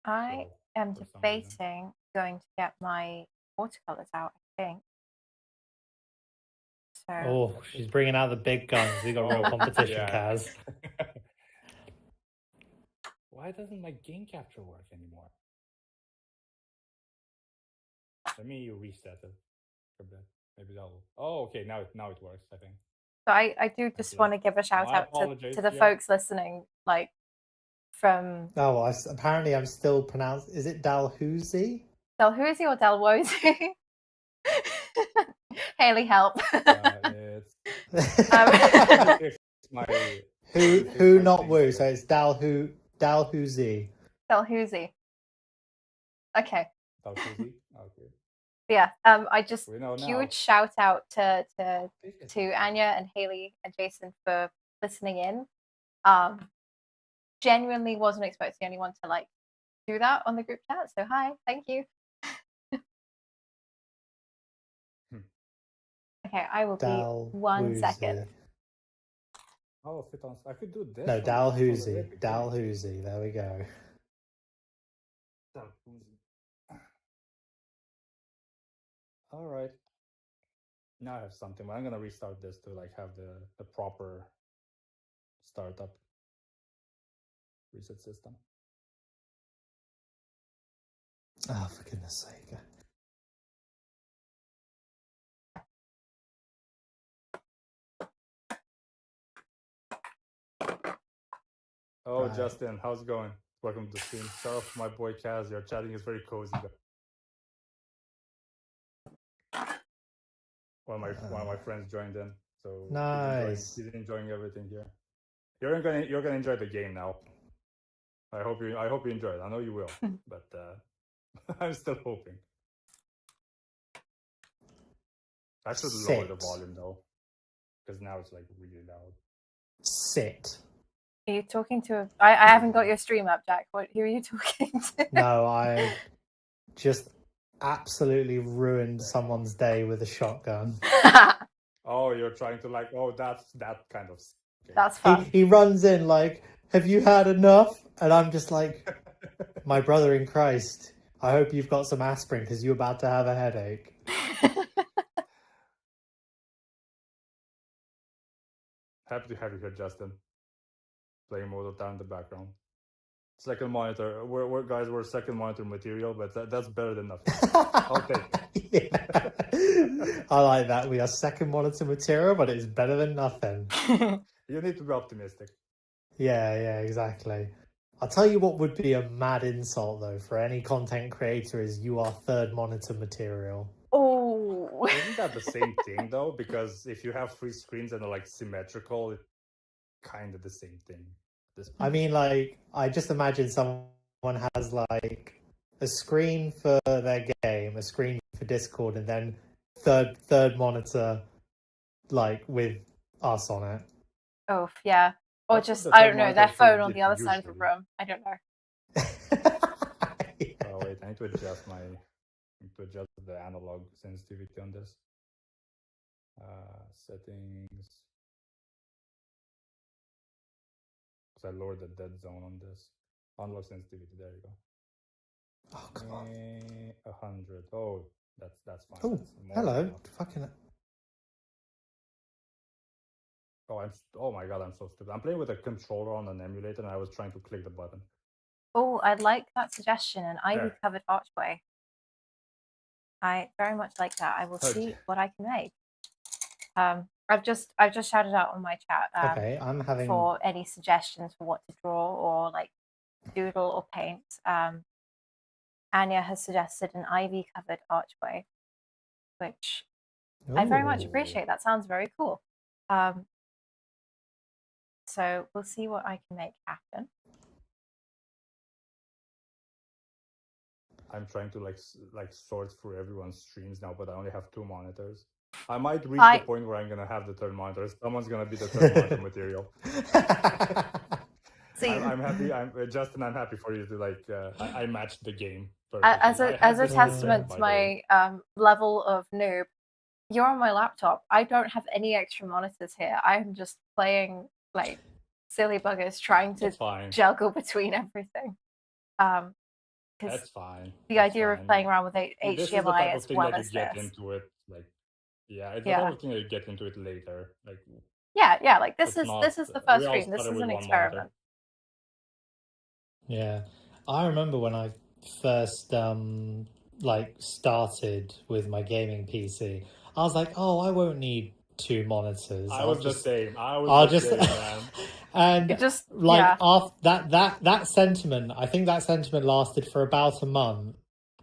I show am for some reason. debating going to get my watercolors out, I think. So Oh, she's bringing out the big guns. We got real Oh, competition, yeah. Kaz. Why doesn't my game capture work anymore? Let me reset it for a bit. Maybe that'll. Oh, okay. Now it works. I think. So I do just Okay. want to give a shout My out apologies, to the yeah. folks listening, like from Oh, apparently I'm still pronounced. Is it Dalhousie? Dalhousie or Dalwosey? Haley, help. It's my who my not thing woo? here. So it's Dalhousie. Dalhousie. Okay. Dalhousie? Okay. But yeah. I just We know now. huge shout out to Anya and Haley and Jason for listening in. Genuinely wasn't expecting anyone to like do that on the group chat. So hi, thank you. Okay, I will be 1 second. Oh, fit on. I could do this. No, on the Dalhousie. very beginning. Dalhousie. There we go. Dalhousie. All right. Now I have something, but I'm gonna restart this to like have the proper startup reset system. Oh, for goodness sake. Oh, Right. Justin, how's it going? Welcome to the stream. Shout out to my boy Kaz. Your chatting is very cozy. One of my friends joined in, so Nice. he's enjoying everything here. You're gonna enjoy the game now. I hope you enjoy it. I know you will, but I'm still hoping. I should lower the Sit. volume though, because now it's like really loud. Sit. Are you talking to? I haven't got your stream up, Jack. Who are you talking to? No, I just absolutely ruined someone's day with a shotgun. Oh, you're trying to like, oh, that's that kind of. Okay. That's fun. He runs in like, have you had enough? And I'm just like, my brother in Christ, I hope you've got some aspirin because you're about to have a headache. Happy to have you here, Justin. Playing Mortal Kombat in the background. Second monitor. We're second monitor material, but that's better than nothing. I'll take it. Yeah. I like that. We are second monitor material, but it's better than nothing. You need to be optimistic. Yeah, exactly. I'll tell you what would be a mad insult though for any content creator is you are third monitor material. Oh. Isn't that the same thing though? Because if you have 3 screens and they're like symmetrical, it's kind of the same thing. I mean, like, I just imagine someone has like a screen for their game, a screen for Discord, and then third monitor, like with us on it. Oh yeah. Or That's just what the I third don't know, monitor their for phone on did the other side of the usually. room. I don't know. Oh wait, I need to adjust the analog sensitivity on this. Settings. Because I lowered the dead zone on this. Analog sensitivity. There you go. Oh come on! 100. Oh, that's fine. Oh, That's more hello! than enough. Fucking. Oh my god, I'm so stupid. I'm playing with a controller on an emulator, and I was trying to click the button. Oh, I'd like that suggestion, an ivy There. covered archway. I very much like that. I will see what I can make. I've just shouted out on my chat Okay, I'm having. for any suggestions for what to draw or like doodle or paint. Anya has suggested an ivy covered archway, which I very much Ooh. appreciate that. Sounds very cool. So we'll see what I can make happen. I'm trying to like sort through everyone's streams now, but I only have 2 monitors. I might reach the point where I'm gonna have the third monitor. Someone's gonna be the third monitor material. See, I'm happy. Justin. I'm happy for you to like. I matched the game as perfectly. a testament to my level of noob, you're on my laptop. I don't have any extra monitors here. I'm just playing like silly buggers, trying to juggle between everything. That's fine. The idea of playing around with HDMI this is the type of as thing well that as you get this. into it, like, it's the type of thing that you get into it later, like. Yeah. Like this is not, the first stream. This is an experiment. Yeah, I remember when I first like started with my gaming PC. I was like, oh, I won't need 2 monitors. I was the same. And just like after that sentiment, I think that sentiment lasted for about a month,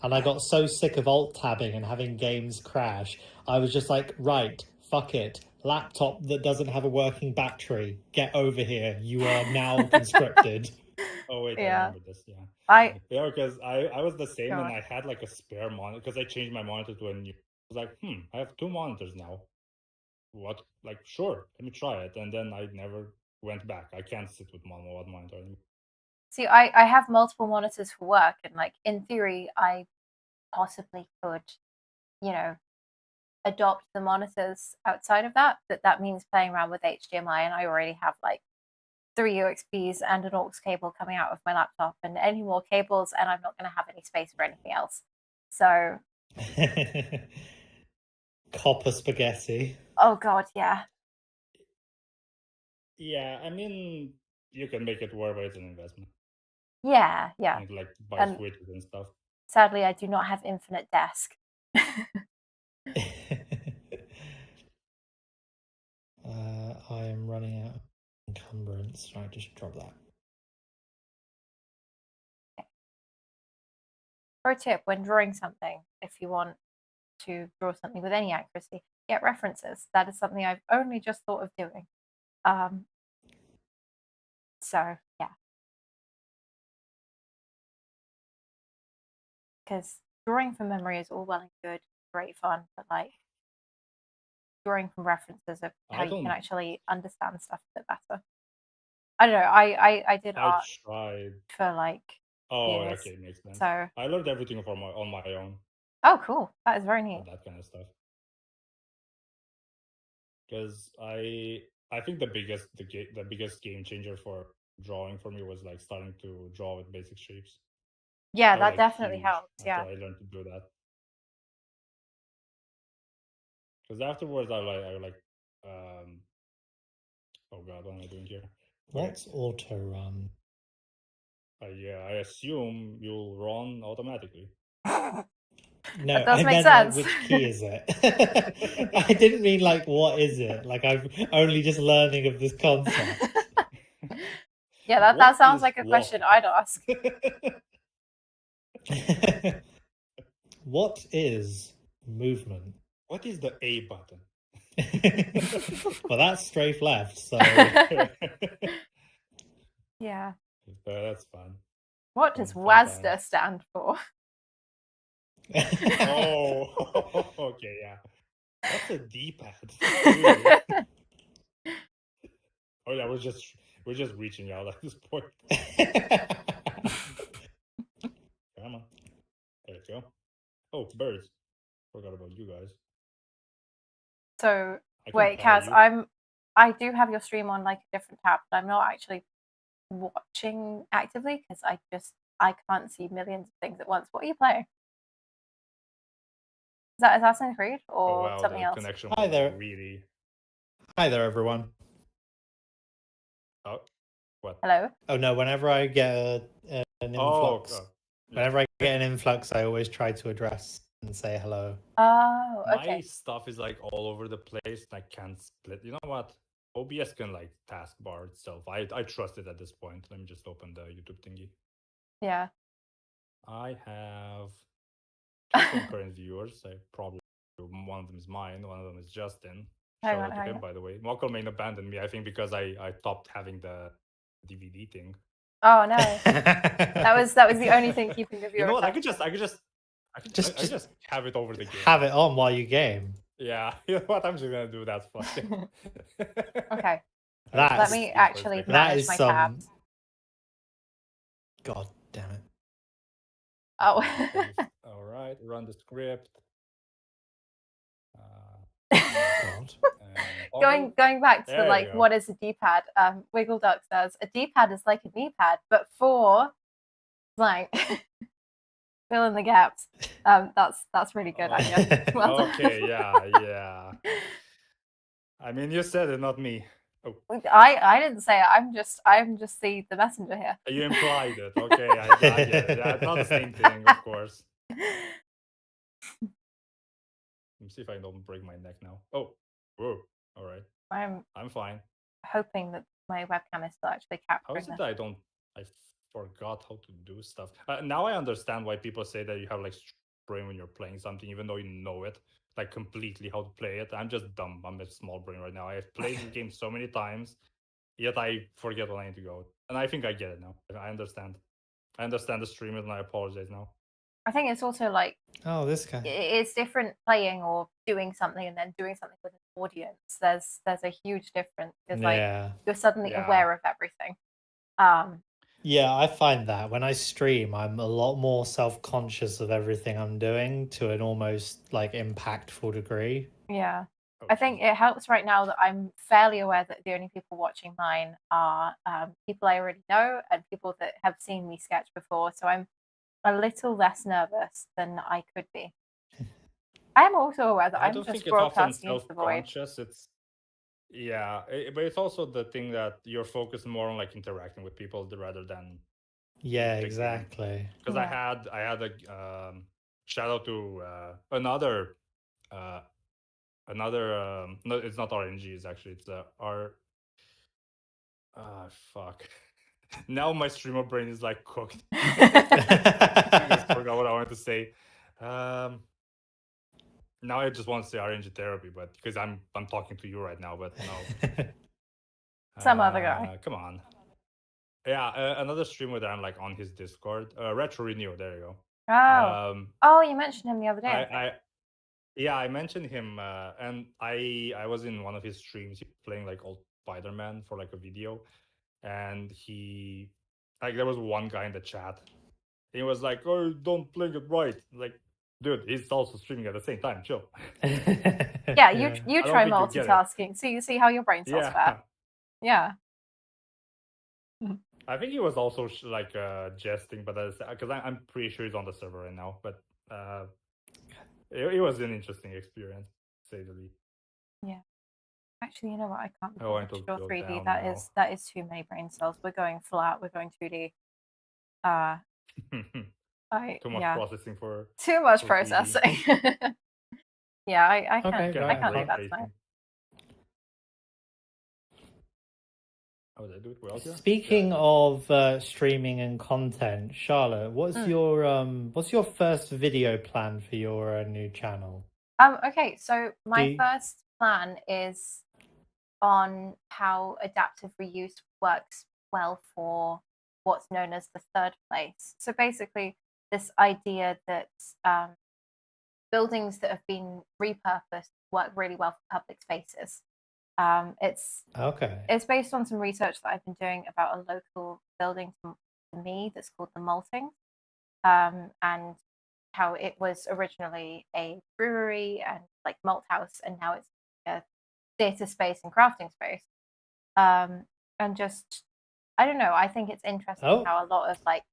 and I got so sick of alt tabbing and having games crash. I was just like, right, fuck it. Laptop that doesn't have a working battery, get over here. You are now conscripted. Oh wait, I remember this. Yeah, because I was the same, God. and I had like a spare monitor because I changed my monitor to a new. I was like, I have 2 monitors now. What? Like, sure, let me try it, and then I never went back. I can't sit with one monitor anymore. See, I have multiple monitors for work, and like in theory, I possibly could, adopt the monitors outside of that. But that means playing around with HDMI, and I already have like 3 UXBs and an aux cable coming out of my laptop, and any more cables, and I'm not going to have any space for anything else. So, copper spaghetti. Oh God, yeah. Yeah, I mean, you can make it work, but it's an investment. Yeah. And like buy switches and stuff. Sadly, I do not have infinite desk. I am running out of encumbrance. Right, just drop that. Pro tip: when drawing something, if you want to draw something with any accuracy, get references. That is something I've only just thought of doing. So yeah, because drawing from memory is all well and good, great fun, but like drawing from references of how you can actually understand stuff a bit better. I don't know. I did art for like years. Okay, makes sense. So I learned everything on my own. Oh, cool! That is very neat. That kind of stuff. Because I think the biggest game changer for drawing for me was like starting to draw with basic shapes. Yeah, that definitely helps. Yeah, I learned to do that. Because afterwards, I like oh god, what am I doing here? What's auto run? Yeah, I assume you'll run automatically. No, that does I make meant, sense. Like, which key is it? I didn't mean like what is it? Like I'm only just learning of this concept. Yeah, that sounds like a question I'd ask. What is movement? What is the A button? Well, that's strafe left, so yeah. That's fun. What does WASD stand for? Oh, okay, yeah. What's a D-pad? Oh yeah, we're just reaching out at this point. Come on, there you go. Oh, birds! Forgot about you guys. So wait, Kaz, I do have your stream on like a different tab, but I'm not actually watching actively because I can't see millions of things at once. What are you playing? Is that Assassin's Creed or something else? Hi there. Really. Hi there, everyone. Oh, what? Hello. Oh no! Whenever I get an influx, whenever I get an influx, I always try to address and say hello. Oh, okay. My stuff is like all over the place. I can't split. You know what? OBS can like taskbar itself. I trust it at this point. Let me just open the YouTube thingy. Yeah. I have 2 concurrent viewers. I probably One of them is mine. One of them is Justin. Hang Shout on, out to hang him, on. by the way. Malcolm abandoned me, I think, because I stopped having the DVD thing. Oh no, that was the only thing keeping the viewer. You know what? I could attention. just have it over the game. Have it on while you game. Yeah, you know what? I'm just gonna do that. Fuck it. Okay. That's- Let me actually manage my tabs. God damn it. Oh. All right, run the script. God. Going back to There you like go. what is a D-pad? Wiggle Duck says a D-pad is like a knee-pad, but for blank. Fill in the gaps. That's really good, Anya. Well done. Okay, yeah. I mean, you said it, not me. Oh, I didn't say it. I'm just the messenger here. you implied it. Okay, I get it. Yeah, it's not the same thing, of course. Let me see if I don't break my neck now. Oh, whoa. All right. I'm fine. Hoping that my webcam is still actually How capturing is it this. that I forgot how to do stuff? Now I understand why people say that you have like brain when you're playing something, even though you know it like completely how to play it. I'm just dumb. I'm a small brain right now. I've played this game so many times, yet I forget when I need to go. And I think I get it now. I understand. I understand the streamers, and I apologize now. I think it's also like this guy. it's different playing or doing something and then doing something with an audience. There's a huge difference. It's like you're suddenly aware of everything. Yeah, I find that when I stream, I'm a lot more self-conscious of everything I'm doing to an almost like impactful degree. Yeah. I think it helps right now that I'm fairly aware that the only people watching mine are people I already know and people that have seen me sketch before. So I'm a little less nervous than I could be. I am also aware that I'm just broadcasting into the void. It's but it's also the thing that you're focused more on like interacting with people rather than exactly. Because I had a shout out to another no, it's not RNG, it's actually it's R fuck. Now my streamer brain is like cooked. I just forgot what I wanted to say. Now I just want to say RNG therapy, but because I'm talking to you right now, but no. Some other guy. Come on. Yeah, another streamer that I'm like on his Discord. Retro Renew, there you go. Oh, you mentioned him the other day. I mentioned him, and I was in one of his streams playing like old Spider-Man for like a video, and he like there was one guy in the chat. He was like, "Oh, don't play it right." Like, dude, he's also streaming at the same time. Chill. Yeah, you try multitasking. See how your brain cells fat. Yeah. I think he was also like jesting, but because I'm pretty sure he's on the server right now. But it was an interesting experience, to say the least. Yeah. Actually, you know what? I can't be want to draw go 3D. down That is too many brain cells. We're going flat. We're going 2D. Too much processing for too much processing. Yeah, I can't do that tonight. Oh, did I do it well here? Speaking of streaming and content, Charlotte, what's your first video plan for your new channel? Okay, so my first plan is on how adaptive reuse works well for what's known as the third place. So basically, this idea that buildings that have been repurposed work really well for public spaces. It's based on some research that I've been doing about a local building to me that's called the Malting, and how it was originally a brewery and like malt house, and now it's a theatre space and crafting space. And just I don't know. I think it's interesting how a lot of like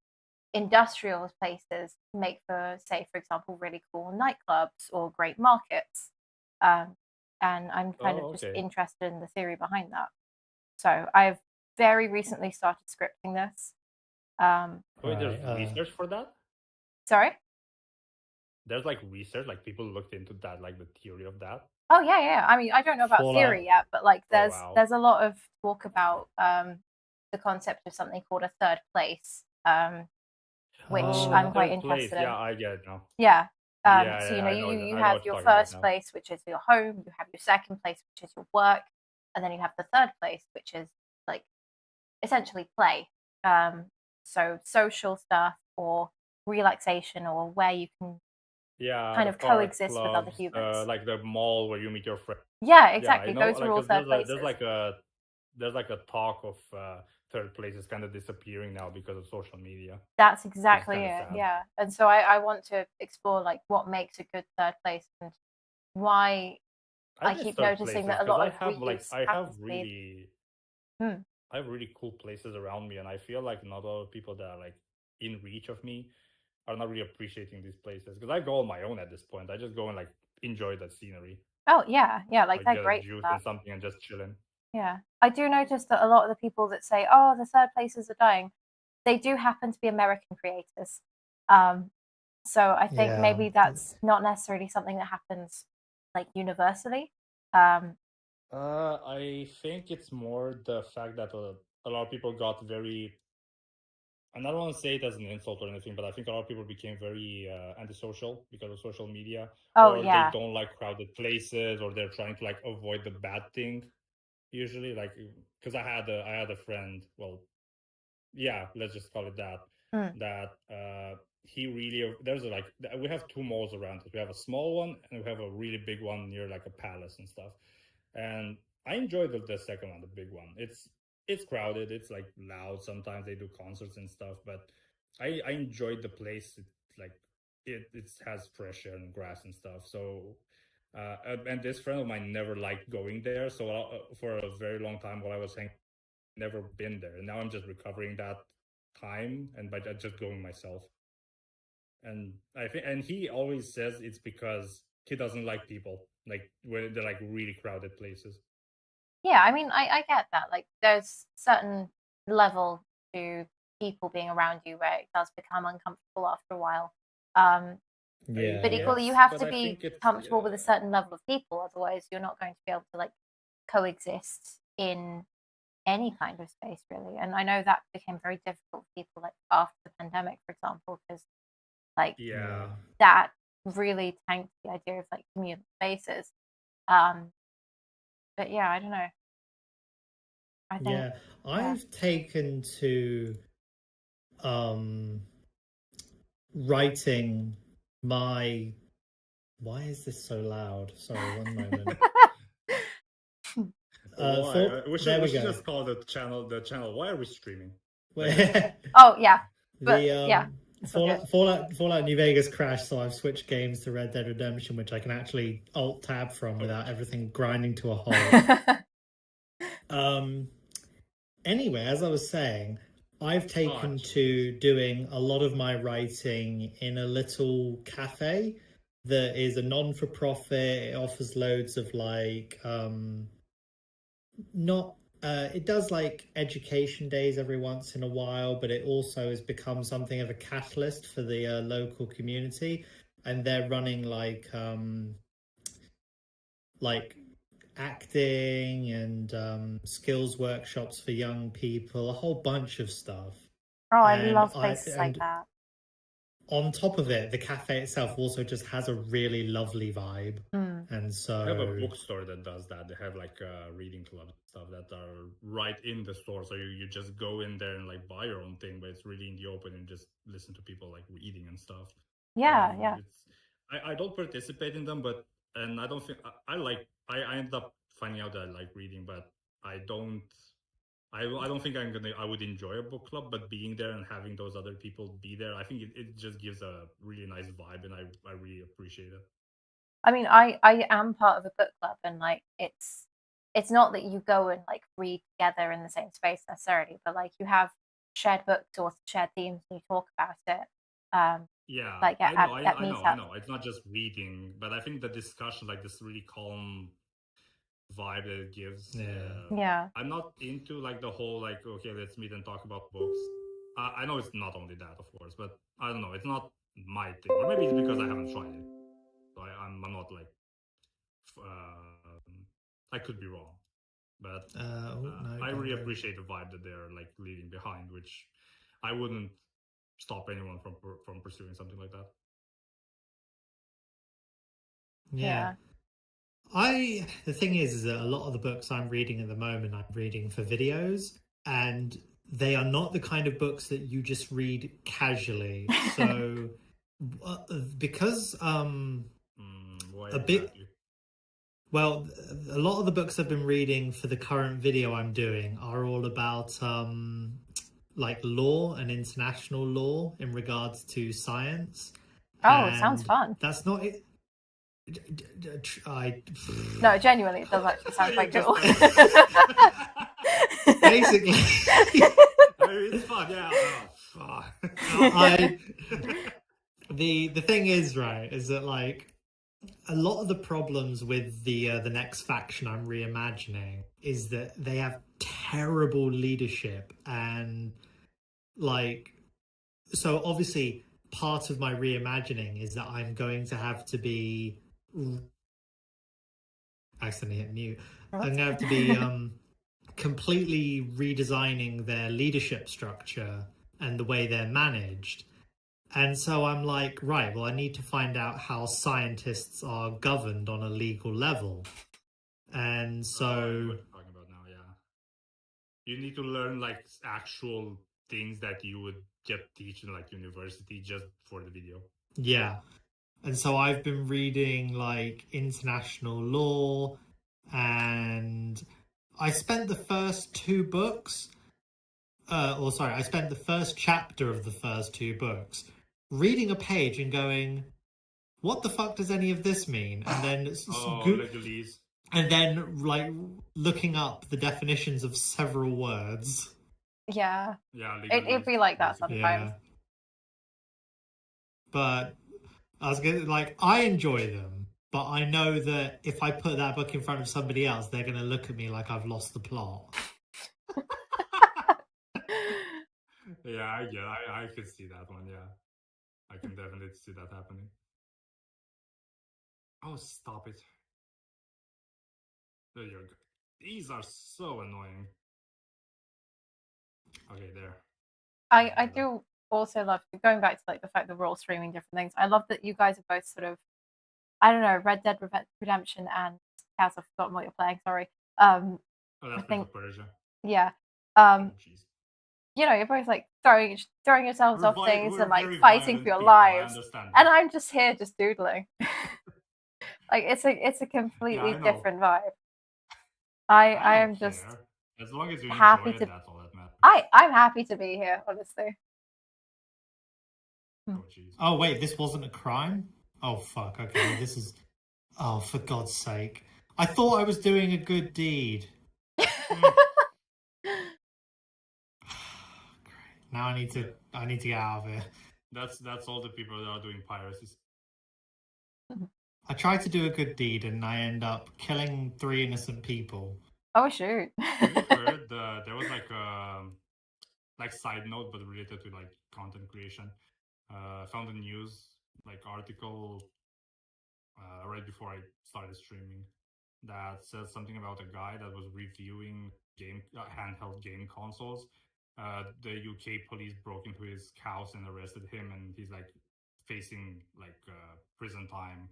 industrial places make for, say, for example, really cool nightclubs or great markets. And I'm kind of just interested in the theory behind that. So I've very recently started scripting this. Wait, there's research for that? Sorry? There's like research, like people looked into that, like the theory of that. Oh yeah. I mean, I don't know about theory yet, but like there's a lot of talk about the concept of something called a third place, which I'm quite interested in. Yeah, I get it now. Yeah. So you know, I know, you I know have what your you're talking about first now. place, which is your home. You have your second place, which is your work, and then you have the third place, which is like essentially play. So social stuff or relaxation, or where you can Yeah, kind the of park, coexist with other clubs, humans. like the mall where you meet your friends. Yeah, Yeah, I exactly. know. Those are Like, all 'cause third places. there's like a talk of third places kind of disappearing now because of social media. That's Which is exactly kind of it. sad. Yeah. And so I want to explore like what makes a good third place and why I I miss keep third noticing places that a because lot of reuse I have happens to be. really Hmm. I have really cool places around me, and I feel like not a lot of people that are like in reach of me are not really appreciating these places because I go on my own at this point. I just go and like enjoy the scenery, Oh yeah, like like they're get a great for juice that. and something and just chilling. Yeah. I do notice that a lot of the people that say, "Oh, the third places are dying," they do happen to be American creators. So I think Yeah. maybe that's not necessarily something that happens like universally. Um, I think it's more the fact that a lot of people got very. And I don't want to say it as an insult or anything, but I think a lot of people became very antisocial because of social media, oh or they yeah. don't like crowded places, or they're trying to like avoid the bad thing. Usually, like because I had a friend. Well, yeah, let's just call it that. Mm. That he really there's like we have two malls around us. We have a small one and we have a really big one near like a palace and stuff. And I enjoy the second one, the big one. It's crowded. It's like loud. Sometimes they do concerts and stuff, but I enjoyed the place. Like it has fresh air and grass and stuff. So and this friend of mine never liked going there. So for a very long time while I was hanging, never been there. And now I'm just recovering that time and by just going myself. And I think, and he always says it's because he doesn't like people, like where they're like really crowded places. Yeah, I mean, I get that. Like, there's certain level to people being around you where it does become uncomfortable after a while. Um, Yeah. but equally, you Yes, have but to I be think it's comfortable with a certain level of people. Otherwise, you're not going to be able to like coexist in any kind of space, really. And I know that became very difficult for people like after the pandemic, for example, because like yeah. that really tanked the idea of like communal spaces. Um, but yeah, I don't know. I think Yeah. I've taken to um writing my why is this so loud? Sorry, one moment. Why? There we We should go. just call the channel. Why are we streaming? Oh yeah, but The yeah, it's all good. Fallout New Vegas crashed, so I've switched games to Red Dead Redemption, which I can actually alt tab from without everything grinding to a halt. Anyway, as I was saying, I've taken to doing a lot of my writing in a little cafe that is a non-for-profit. It offers loads of like not it does like education days every once in a while, but it also has become something of a catalyst for the local community, and they're running like acting and skills workshops for young people, a whole bunch of stuff. Oh, I And love places like that. on top of it, the cafe itself also just has a really lovely vibe. Mm. And so I have a bookstore that does that. They have like reading club stuff that are right in the store. So you just go in there and like buy your own thing, but it's really in the open and just listen to people like reading and stuff. Yeah, And yeah. I don't participate in them, but and I don't think I ended up finding out that I like reading, but I don't think I would enjoy a book club, but being there and having those other people be there, I think it just gives a really nice vibe, and I really appreciate it. I mean, I am part of a book club, and like it's not that you go and like read together in the same space necessarily, but like you have shared books or shared themes and you talk about it. Yeah, Like I know, at I meetups. know. It's not just reading, but I think the discussion, like this really calm vibe that it gives. Yeah. I'm not into like the whole like okay, let's meet and talk about books. I know it's not only that, of course, but I don't know. It's not my thing, or maybe it's because I haven't tried it. So I'm not like I could be wrong, but no, I don't really go. appreciate the vibe that they're like leaving behind, which I wouldn't stop anyone from pursuing something like that. Yeah. The thing is that a lot of the books I'm reading at the moment, I'm reading for videos, and they are not the kind of books that you just read casually. So, because Why a bit, exactly? well, a lot of the books I've been reading for the current video I'm doing are all about like law and international law in regards to science. Oh, sounds And fun. that's not it. No, genuinely, it does actually sound quite Just cool. Basically, I mean, it's fun, yeah. Fuck. The thing is, right, is that like a lot of the problems with the next faction I'm reimagining is that they have terrible leadership, and like, so obviously part of my reimagining is that I'm going to have to be accidentally hit mute. I'm going to have to be completely redesigning their leadership structure and the way they're managed. And so I'm like, right, well, I need to find out how scientists are governed on a legal level. And What so, you're talking about now, yeah. You need to learn like actual things that you would get teach in like university just for the video. yeah. And so I've been reading like international law, and I spent the first two books, I spent the first chapter of the first two books reading a page and going, what the fuck does any of this mean? And then Legalese. and then like looking up the definitions of several words. Yeah. Yeah, It'd be like that basically. sometimes. Yeah. But I was gonna like, I enjoy them, but I know that if I put that book in front of somebody else, they're gonna look at me like I've lost the plot. Yeah, I can see that one, yeah. I can definitely see that happening. Oh, stop it. There you go. These are so annoying. Okay, there. I do also love, going back to like the fact that we're all streaming different things. I love that you guys are both sort of, I don't know, Red Dead Redemption and Chaos. I've forgotten what you're playing. Sorry. Oh, that's I think, Persia. yeah. Oh, jeez. You know, you're both like throwing yourselves off things and like very fighting for your violent people, I lives, understand and that. I'm just here just doodling. Like it's a completely Yeah, I know. different vibe. I don't am just care. As long as you happy enjoy it, to. that's all that matters. I'm happy to be here, honestly. Oh, jeez. Oh wait, this wasn't a crime? Oh fuck, okay, this is, oh, for God's sake. I thought I was doing a good deed. Now I need to get out of here. That's all the people that are doing piracies. I tried to do a good deed and I end up killing 3 innocent people. Oh shoot. To be fair, there was like side note but related to like content creation. I found a news like article right before I started streaming that said something about a guy that was reviewing handheld game consoles. The UK police broke into his house and arrested him, and he's like facing like prison time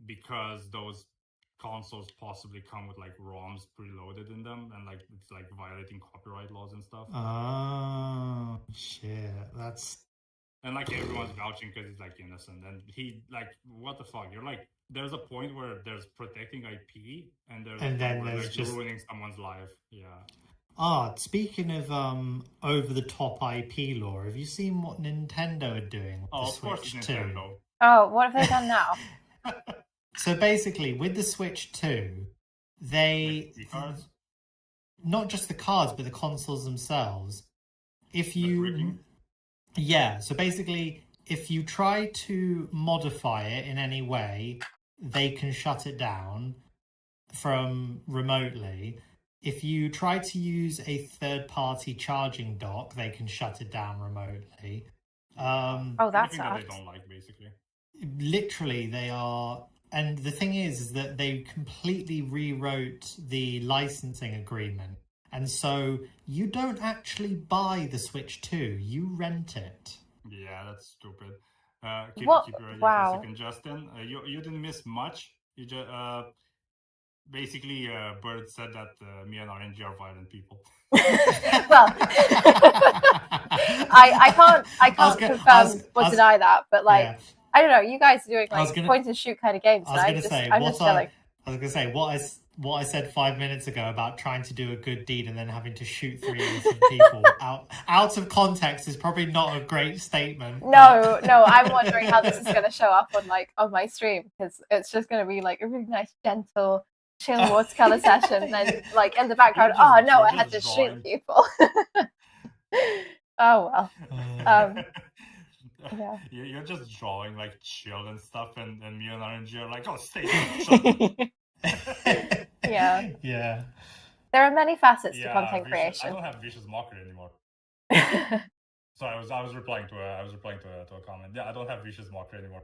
because those consoles possibly come with like ROMs preloaded in them, and like it's like violating copyright laws and stuff. Oh shit, that's. And like everyone's vouching because he's like innocent, and he like, what the fuck? You're like, there's a point where there's protecting IP, and then there's like just ruining someone's life. Yeah. Speaking of over the top IP law, have you seen what Nintendo are doing with the Switch 2? Nintendo. Oh, what have they done now? So basically, with the Switch 2, they the cards? Not just the cards, but the consoles themselves. If you so basically, if you try to modify it in any way, they can shut it down from remotely. If you try to use a third-party charging dock, they can shut it down remotely. That's that they don't like, basically. Literally, they are. And the thing is that they completely rewrote the licensing agreement. And so you don't actually buy the Switch 2, you rent it. Yeah, that's stupid. Keep What? you ready Wow. for a second, Justin. You didn't miss much. You just basically, Bird said that me and RNG are violent people. Well, I can't confirm or deny that, but like, Yeah. I don't know. You guys are doing like gonna- point and shoot kind of games. I was and going to say, I'm just chilling. I was going to say what I said 5 minutes ago about trying to do a good deed and then having to shoot 3 innocent people out of context is probably not a great statement. No, I'm wondering how this is going to show up on my stream, because it's just going to be like a really nice, gentle, chill watercolor session, and then like in the background, You're oh no, I just had to drawing. shoot people. Oh well. Yeah. You're just drawing like chill and stuff, and me and RNG are like, oh, stay down. Yeah. Yeah. There are many facets to Yeah, content I creation. don't have vicious mockery anymore. So I was replying to a comment. Yeah, I don't have vicious mockery anymore.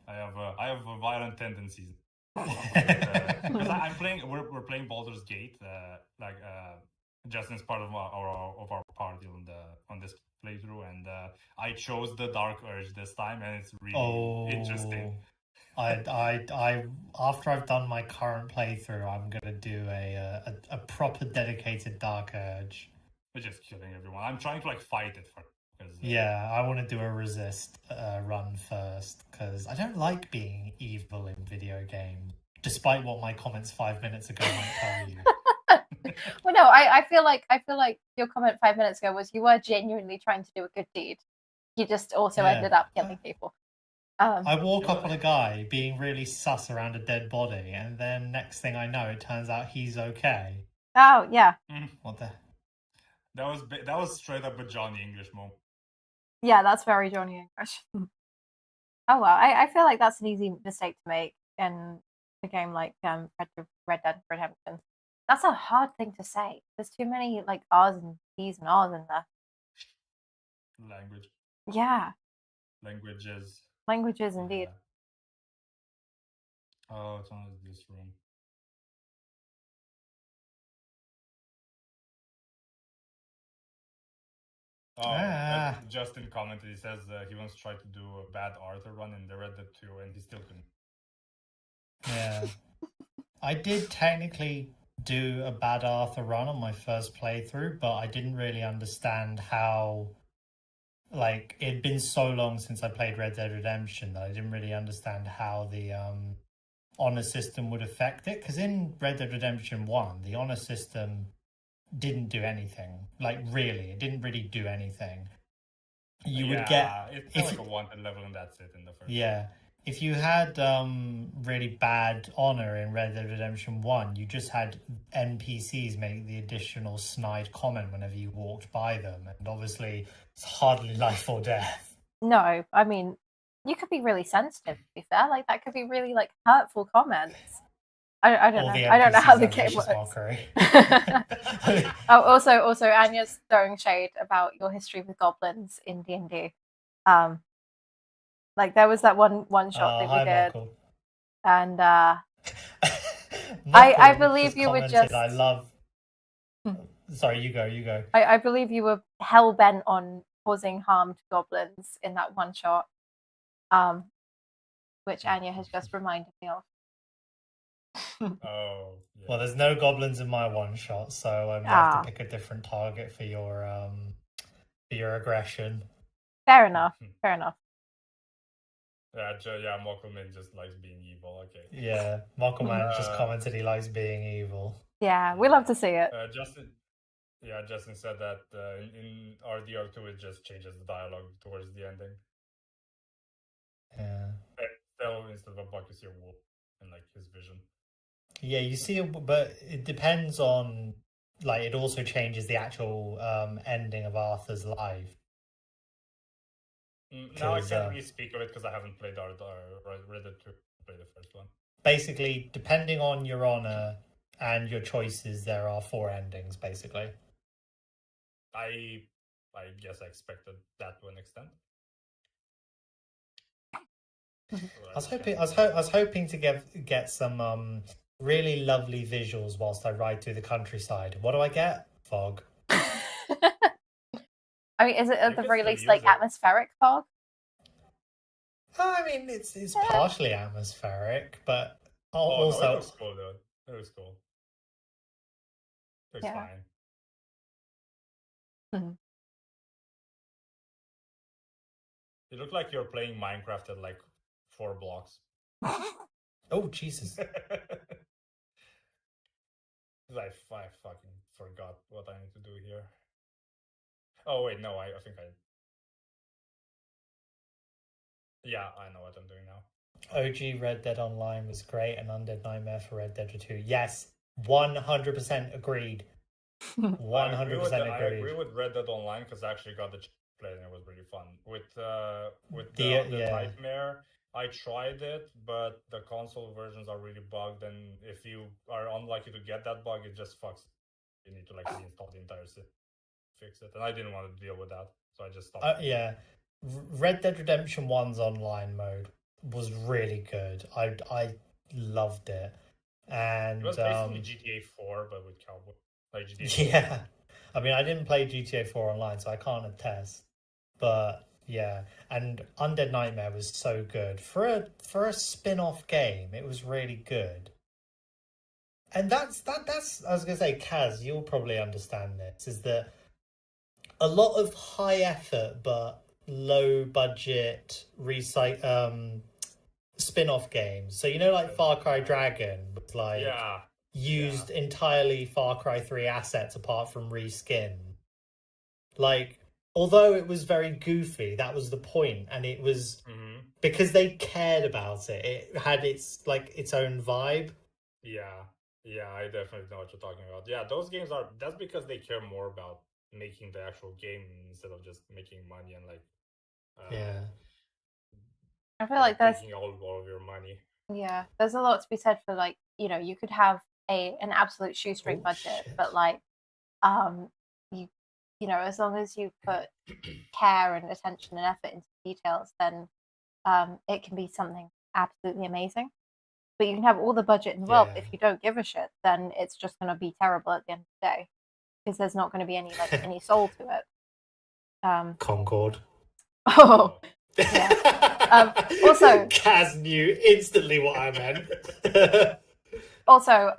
I have violent tendencies. Because I'm playing. We're playing Baldur's Gate. Justin's part of our party on this playthrough, and I chose the Dark Urge this time, and it's really interesting. I after I've done my current playthrough, I'm gonna do a proper dedicated Dark Urge. We're just killing everyone. I'm trying to like fight it first. Yeah, I want to do a resist run first, because I don't like being evil in video games, despite what my comments 5 minutes ago might tell you. Well, no, I feel like your comment 5 minutes ago was you were genuinely trying to do a good deed. You just also ended up killing people. I walk up on a guy being really sus around a dead body, and then next thing I know, it turns out he's okay. Oh yeah. What the? That was straight up a Johnny English moment. Yeah, that's very Johnny English. Oh well, I feel like that's an easy mistake to make in a game like Red Dead Redemption. That's a hard thing to say. There's too many like R's and P's and R's in there. Language. Yeah. Languages. Languages, indeed. Yeah. Oh, it's only this room. Oh, Justin commented. He says he wants to try to do a bad Arthur run in the Red Dead 2, and he still couldn't. Yeah. I did technically do a bad Arthur run on my first playthrough, but I didn't really understand how, like, it'd been so long since I played Red Dead Redemption that I didn't really understand how the honor system would affect it, because in Red Dead Redemption 1, the honor system didn't do anything. Like, really, it didn't really do anything. You would get... It's like a wanted level, and that's it in the first one. If you had really bad honor in Red Dead Redemption 1, you just had NPCs make the additional snide comment whenever you walked by them. And obviously, it's hardly life or death. No, I mean, you could be really sensitive, to be fair. Like, that could be really, like, hurtful comments. I don't know. I don't know how the game works. Oh, also, Anya's throwing shade about your history with goblins in D&D. Like, there was that one shot that we did, Michael. and I believe you were just. I love. Sorry, you go. I believe you were hell bent on causing harm to goblins in that one shot, which Anya has just reminded me of. Oh. Yeah. Well, there's no goblins in my one shot, so I'm gonna have to pick a different target for your aggression. Fair enough. Yeah, Mockleman just likes being evil. Okay. Yeah, Mockleman just commented he likes being evil. Yeah, we love to see it. Justin said that in RDR2 it just changes the dialogue towards the ending. Yeah. Still, instead of a buck, you see a wolf in like his vision. Yeah, you see, but it depends on, like, it also changes the actual ending of Arthur's life. No, I can't really speak of it because I haven't played Red Dead 2. Play the first one. Basically, depending on your honor and your choices, there are 4 endings. Basically, I guess I expected that to an extent. I was hoping to get some really lovely visuals whilst I ride through the countryside. What do I get? Fog. I mean, is it at the very least like atmospheric fog? I mean, it's partially atmospheric, but also no, it looks cool though. It looks cool. It's fine. Mhm. You look like you're playing Minecraft at like 4 blocks. Oh Jesus! I fucking forgot what I need to do here. Oh wait, no, I think I. Yeah, I know what I'm doing now. OG Red Dead Online was great, and Undead Nightmare for Red Dead 2. Yes, 100% agreed. 100% I agreed. agree with Red Dead Online because I actually got the play and it was really fun. With the Undead Nightmare, I tried it, but the console versions are really bugged, and if you are unlucky to get that bug, it just fucks. You need to like reinstall the entire system, fix it, and I didn't want to deal with that, so I just stopped. Yeah, Red Dead Redemption 1's online mode was really good. I loved it, and it was basically GTA 4 but with cowboy. Like GTA yeah, I mean I didn't play GTA 4 online, so I can't attest. But yeah, and Undead Nightmare was so good for a spin-off game. It was really good. And that's I was gonna say, Kaz, you'll probably understand this, is that a lot of high effort but low budget spin-off games. So like Far Cry Dragon was like used entirely Far Cry 3 assets apart from reskin. Like, although it was very goofy, that was the point, and it was because they cared about it. It had its own vibe. Yeah, I definitely know what you're talking about. Yeah, those games that's because they care more about making the actual game instead of just making money and like I feel like there's taking all of your money. Yeah, there's a lot to be said for like, you could have an absolute shoestring budget, but like as long as you put care and attention and effort into details, then it can be something absolutely amazing. But you can have all the budget in the world, but if you don't give a shit, then it's just going to be terrible at the end of the day because there's not going to be any soul to it. Concord. Oh, yeah. Also, Kaz knew instantly what I meant. Also,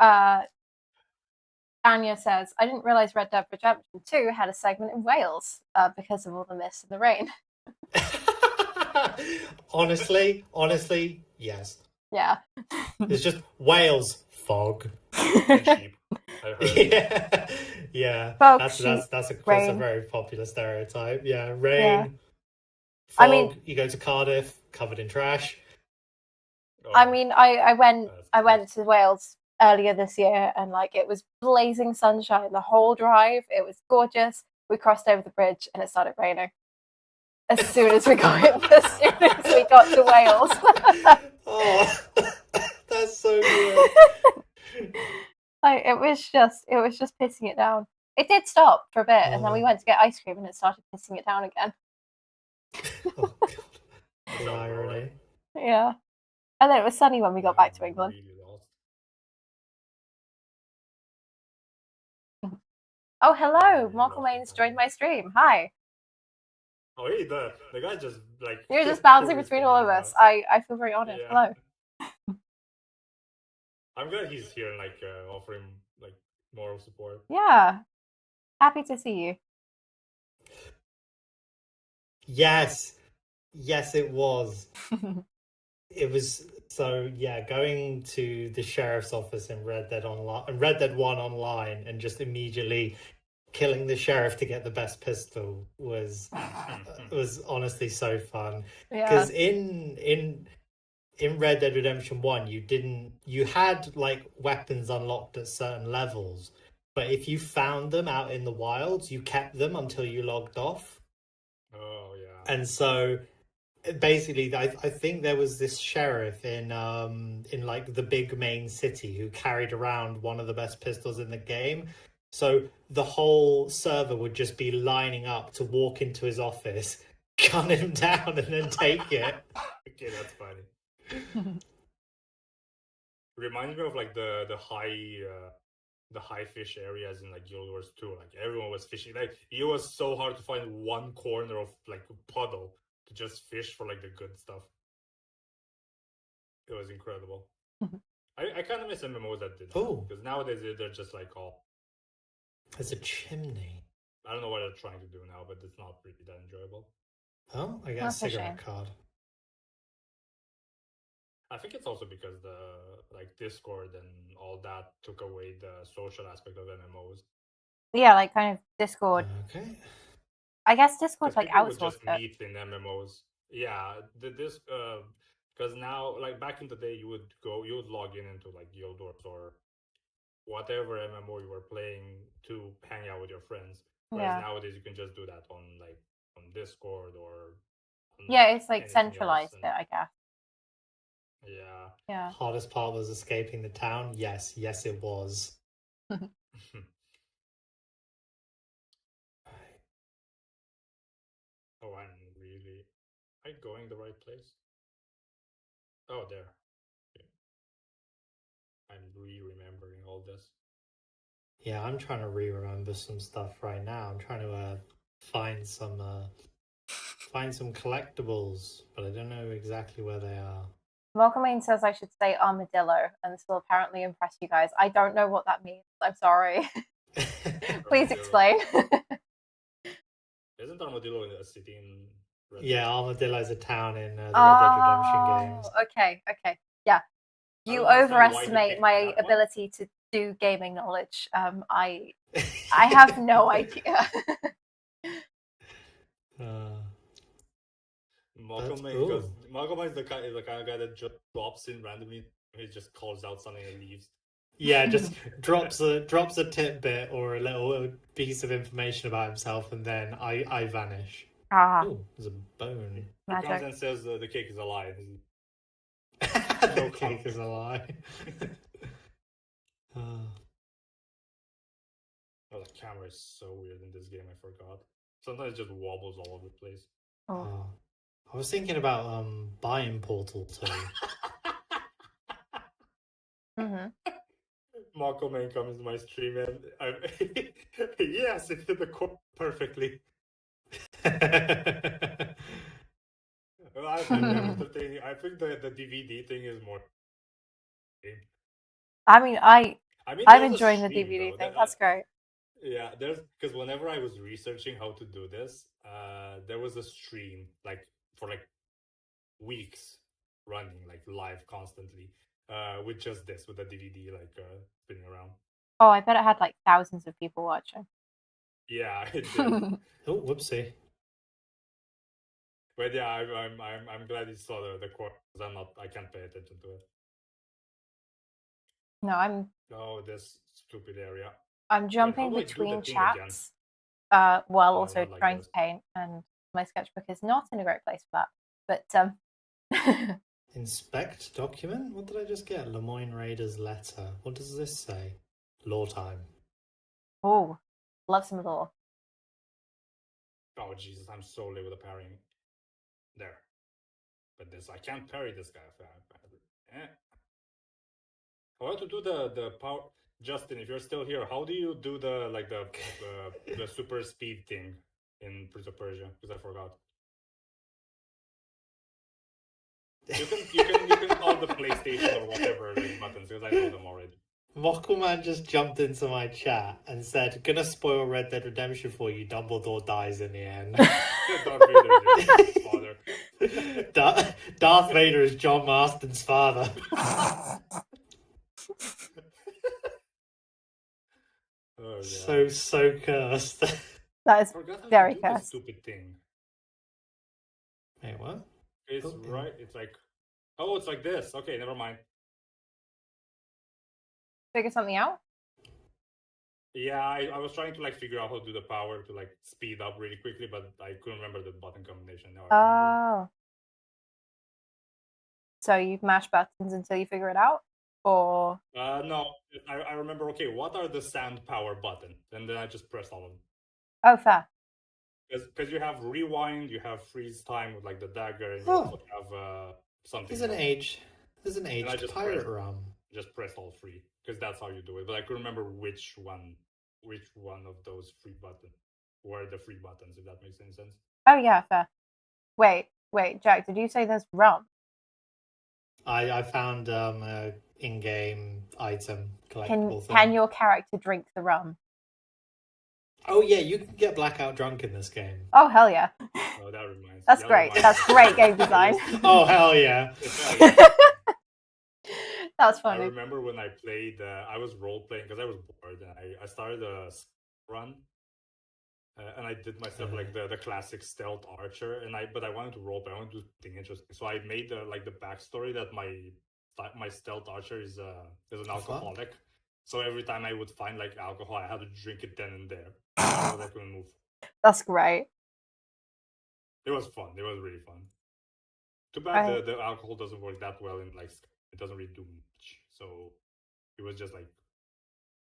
Anya says, I didn't realize Red Dead Redemption 2 had a segment in Wales because of all the mist and the rain. honestly, yes. Yeah. It's just Wales fog. And sheep. I heard. Yeah. Fog, That's a very popular stereotype. Yeah, rain. Yeah. Fog, I mean, you go to Cardiff, covered in trash. Oh, I mean, I went to Wales earlier this year, and like it was blazing sunshine the whole drive. It was gorgeous. We crossed over the bridge, and it started raining as soon as we got to Wales. Oh, that's so good. Like it was just pissing it down. It did stop for a bit, and then we went to get ice cream, and it started pissing it down again. Oh god, the irony. Yeah, and then it was sunny when we got back to England. Really lost. Oh, hello, Mocklemaine's joined my stream. Hi. Oh, hey, the guy just like You're just bouncing between all of us. I feel very honored. Yeah. Hello. I'm glad he's here and like offering like moral support. Yeah, happy to see you. Yes, it was. It was so going to the sheriff's office in Red Dead 1 online, and just immediately killing the sheriff to get the best pistol was honestly so fun. Because in Red Dead Redemption 1 you had like weapons unlocked at certain levels, but if you found them out in the wilds, you kept them until you logged off. Oh yeah. And so basically, I think there was this sheriff in like the big main city who carried around one of the best pistols in the game. So the whole server would just be lining up to walk into his office, gun him down, and then take it. Okay, that's funny. Reminds me of like the high fish areas in like Guild Wars 2. Like everyone was fishing. Like it was so hard to find one corner of like a puddle to just fish for like the good stuff. It was incredible. Mhm. I kind of miss MMOs that did that. Oh. Because nowadays they're just like all. There's a chimney. I don't know what they're trying to do now, but it's not really that enjoyable. Oh, I got That's a a cigarette shame. card. I think it's also because the like Discord and all that took away the social aspect of MMOs. Yeah, like kind of Discord. Okay. I guess Discord Because like people would outsourced just it. meet in MMOs. Yeah, this because now like back in the day you would log into like Guild Wars or whatever MMO you were playing to hang out with your friends. Whereas Yeah. nowadays you can just do that on Discord or on Yeah, it's like anything else, centralized and it, I guess. yeah. Yeah. Hardest part was escaping the town. Yes, it was. Oh, I'm really. Am I going the right place? Oh, there. Okay. I'm remembering all this. Yeah, I'm trying to remember some stuff right now. I'm trying to find some collectibles, but I don't know exactly where they are. Malcolmine says I should say armadillo, and this will apparently impress you guys. I don't know what that means. I'm sorry. Please Armadillo. explain. Isn't Armadillo a city in Red Yeah, Dead? Armadillo's a town in the Red Dead Redemption games. Okay. Yeah. You don't understand why he overestimate picked my that one. ability to do gaming knowledge. I have no idea. Malcolm That's goes. cool. Malcolm is the kind of guy that just drops in randomly. He just calls out something and leaves. Yeah, just drops a tidbit or a little piece of information about himself, and then I vanish. Oh, there's a bone. He comes Magic. and says the cake is a lie. The cake is a lie. Oh, the camera is so weird in this game. I forgot. Sometimes it just wobbles all over the place. Oh. I was thinking about buying Portal 2. Marco Man comes to my stream and yes, it hit the core perfectly. I think the DVD thing is more. I mean, I'm enjoying the DVD thing. That's great. Yeah, because whenever I was researching how to do this, there was a stream for weeks running live constantly, with just this with the DVD spinning around. Oh, I bet it had thousands of people watching. Yeah, it did. Oh, whoopsie. But yeah, I'm glad you saw the quote because I can't pay attention to it. No, Oh, this stupid area. I'm jumping between chats while also trying to paint, and my sketchbook is not in a great place for that. But Inspect document? What did I just get? Lemoyne Raiders letter. What does this say? Law time. Oh, love some law. Oh Jesus, I'm so late with the parrying. There. But I can't parry this guy. How to do the power? Justin, if you're still here, how do you do the super speed thing in Prince of Persia? Because I forgot. You can call the PlayStation or whatever buttons because I know them already. Mockleman just jumped into my chat and said, "Gonna spoil Red Dead Redemption for you. Dumbledore dies in the end." Darth Vader is John Marston's father. Oh, so cursed. That is very cursed. Stupid thing. Wait, what? It's right. It's it's like this. Okay, never mind. Figure something out? Yeah, I was trying to figure out how to do the power to speed up really quickly, but I couldn't remember the button combination. Oh. So you mash buttons until you figure it out? Or no, I remember. Okay, what are the sand power buttons? And then I just pressed all of them. Oh, fair. Because you have rewind, you have freeze time with the dagger, and you also have something. There's an age pirate rum. Just press all three because that's how you do it. But I could remember which one of those free buttons were the free buttons, if that makes any sense. Oh yeah, fair. Wait, Jack, did you say there's rum? I found a in-game item collectible thing. Can your character drink the rum? Oh yeah, you can get blackout drunk in this game. Oh hell yeah! Oh, that reminds. That's that great. reminds That's me. great game design. Oh hell yeah! That's I funny. remember when I played. I was role playing because I was bored, and I started a run, and I did myself like the classic stealth archer, but I wanted to role play. I wanted to do something interesting, so I made the backstory that my stealth archer is an alcoholic. So every time I would find like alcohol, I had to drink it then and there. So I couldn't move. That's great. It was fun. It was really fun. Too bad the alcohol doesn't work that well in like it doesn't really do much. So it was just like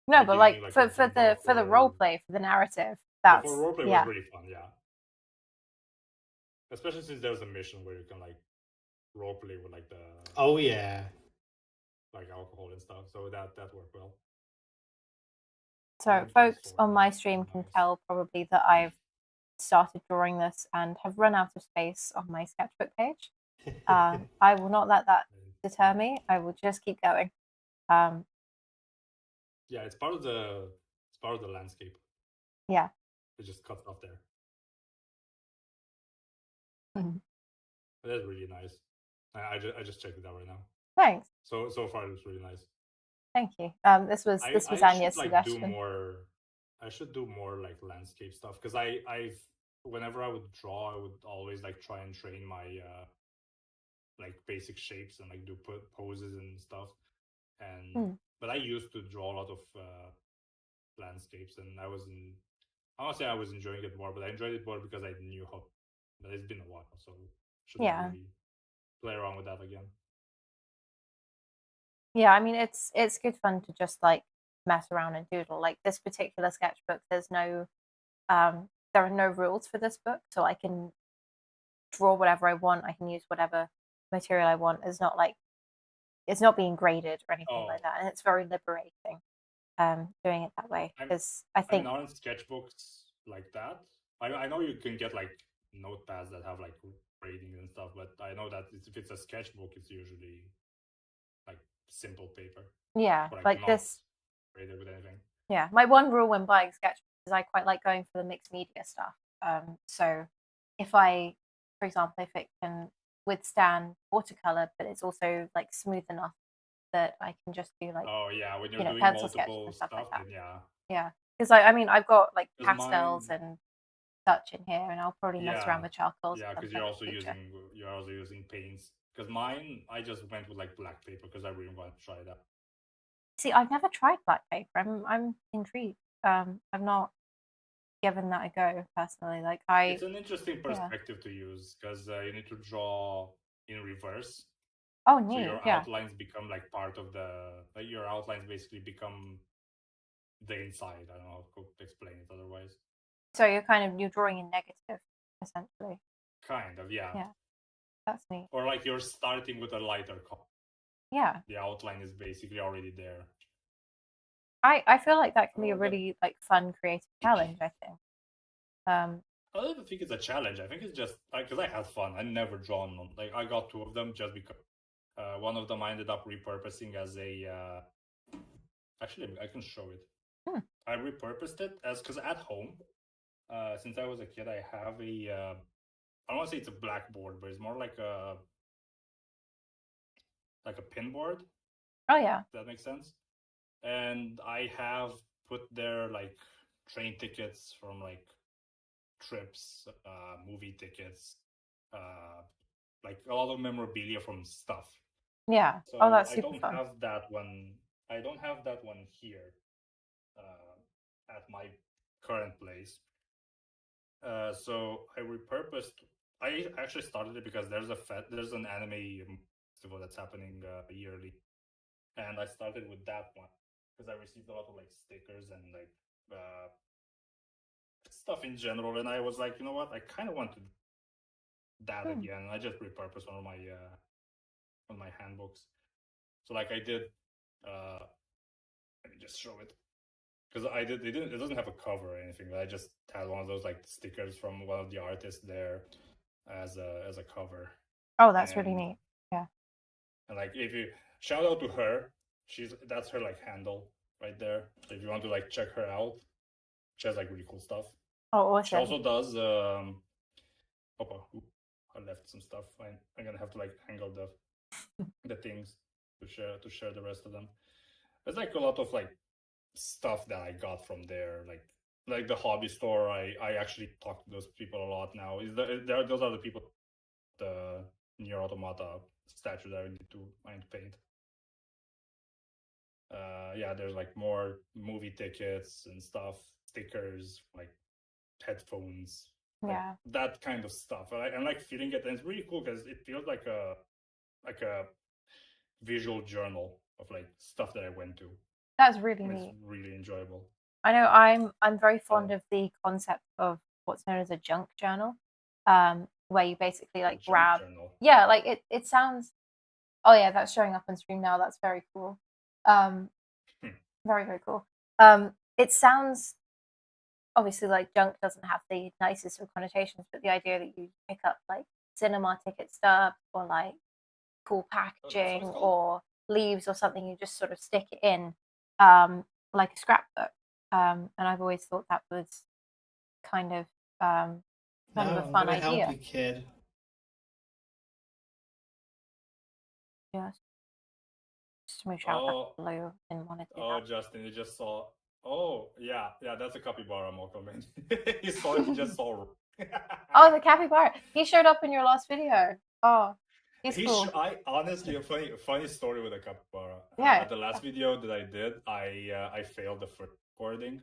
no, but like for the role play, for the narrative, that's for role play was really fun. Yeah, especially since there's a mission where you can like role play with like the like alcohol and stuff. So that worked well. So folks on my stream can tell probably that I've started drawing this and have run out of space on my sketchbook page. I will not let that deter me. I will just keep going. Yeah, it's part of the landscape. Yeah. It just cuts off there. Mm-hmm. That's really nice. I just checked it out right now. Thanks. So far it looks really nice. Thank you. This was Anya's suggestion. I should do more like landscape stuff because whenever I would draw, I would always like try and train my like basic shapes and like do poses and stuff. And but I used to draw a lot of landscapes, and I was enjoying it more. But I enjoyed it more because I knew how. But it's been a while, so should really play around with that again. Yeah, I mean it's good fun to just like mess around and doodle. Like this particular sketchbook, there's no there are no rules for this book, so I can draw whatever I want. I can use whatever material I want. It's not like it's not being graded or anything like that, and it's very liberating doing it that way because I think on sketchbooks like that, I know you can get like notepads that have like grading and stuff, but I know that if it's a sketchbook, it's usually like simple paper. Yeah, like this graded with anything. Yeah, my one rule when buying sketchbooks is I quite like going for the mixed media stuff. So if for example, if it can withstand watercolor, but it's also like smooth enough that I can just do like when you're doing pencil sketches multiple and stuff stuff, like that. then Yeah, because I mean I've got like pastels and such in here, and I'll probably mess around with charcoals. Yeah, because you're also using paints. Because mine, I just went with like black paper because I really wanted to try that. See, I've never tried black paper. I'm intrigued. I've not given that a go personally. Like it's an interesting perspective to use because you need to draw in reverse. Oh, neat. So your outlines become like part of your outlines basically become the inside. I don't know how to explain it otherwise. So you're drawing in negative, essentially. Kind of, yeah. Yeah, that's neat. Or like you're starting with a lighter color. Yeah. The outline is basically already there. I feel like that can be a really like fun creative challenge, I think. I don't even think it's a challenge. I think it's just because I had fun. I never drawn them. Like I got 2 of them just because one of them I ended up repurposing as a. Actually, I can show it. I repurposed it because at home, since I was a kid, I have a. I don't want to say it's a blackboard, but it's more like a pin board. Oh yeah. If that makes sense. And I have put there like train tickets from like trips, movie tickets, like a lot of memorabilia from stuff. Yeah. So that's super fun. I don't have that one here at my current place. So I repurposed. I actually started it because there's an anime festival that's happening yearly, and I started with that one because I received a lot of like stickers and like stuff in general, and I was like, you know what, I kind of want to do that again. I just repurposed one of my handbooks. So like I did, let me just show it because it doesn't have a cover or anything. But I just had one of those like stickers from one of the artists there as a cover. Oh, that's really neat. Yeah. And like, if you shout out to her, that's her like handle right there. So if you want to like check her out, she has like really cool stuff. Oh, awesome. She also does. I left some stuff. I'm gonna have to like angle the things to share the rest of them. There's like a lot of like stuff that I got from there, like the hobby store. I actually talk to those people a lot now. Those are the people, the Nier Automata statue that I need to paint. Yeah, there's like more movie tickets and stuff, stickers, like headphones, like that kind of stuff. And like feeling it, and it's really cool because it feels like a visual journal of like stuff that I went to. That's really neat. It's really enjoyable. I know I'm very fond of the concept of what's known as a junk journal, where you basically like grab. Yeah, like it sounds. Oh yeah, that's showing up on stream now. That's very cool. Very, very cool. It sounds obviously like junk doesn't have the nicest of connotations, but the idea that you pick up like cinema ticket stubs or like cool packaging or leaves or something, you just sort of stick it in like a scrapbook. And I've always thought that was kind of a fun idea. Help you, kid. Yes. Just to make sure I blue in one of that. Justin, you just saw. Oh yeah, that's a capybara, Moko, man. He just saw. Oh, the capybara. He showed up in your last video. Oh, he's cool. I honestly, a funny story with a capybara. Yeah. The last video that I did, I failed the first recording.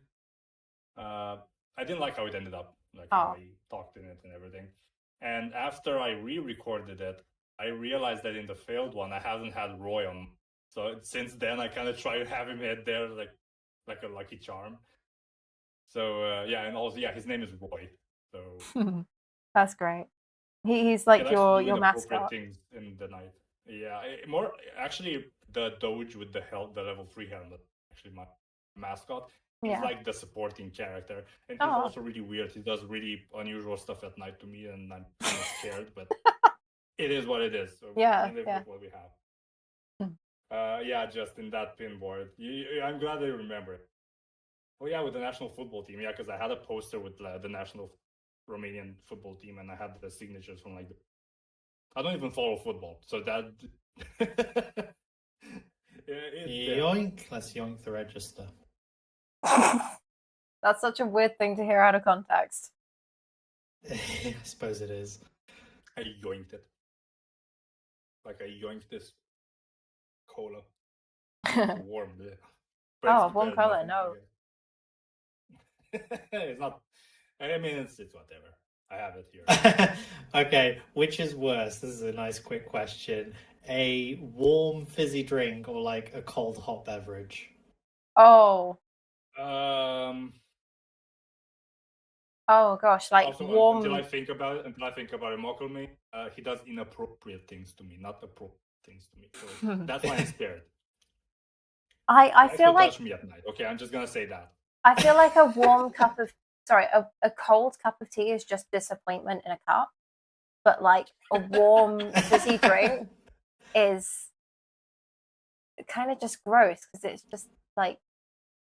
I didn't like how it ended up, like how I talked in it and everything. And after I re-recorded it, I realized that in the failed one, I haven't had Roy on. So since then, I kind of try to have him head there, like a lucky charm. So yeah, and also his name is Roy. So that's great. He's like your mascot. Things in the night. Yeah, more actually the Doge with the level 3 helmet. Actually, my mascot. He's like the supporting character, and he's also really weird. He does really unusual stuff at night to me, and I'm kind of scared. But it is what it is. So we live with what we have. Just in that pinboard. I'm glad I remember it. Oh yeah, with the national football team. Yeah, because I had a poster with the national Romanian football team, and I had the signatures from like. I don't even follow football, so that. Yoink! Let's yoink the register. That's such a weird thing to hear out of context. I suppose it is. I yoinked it. Like I yoinked this cola. Warm. Warm cola. No. It's not. I mean, it's whatever. I have it here. Okay, which is worse? This is a nice quick question. A warm fizzy drink or like a cold hot beverage? Oh. Oh gosh, like also, warm. Until I think about it, Mokelme, he does inappropriate things to me, not appropriate things to me. So that's why I'm scared. I feel like touch me at night. Okay, I'm just gonna say that. I feel like a warm cup of a cold cup of tea is just disappointment in a cup, but like a warm fizzy drink is kind of just gross because it's just like,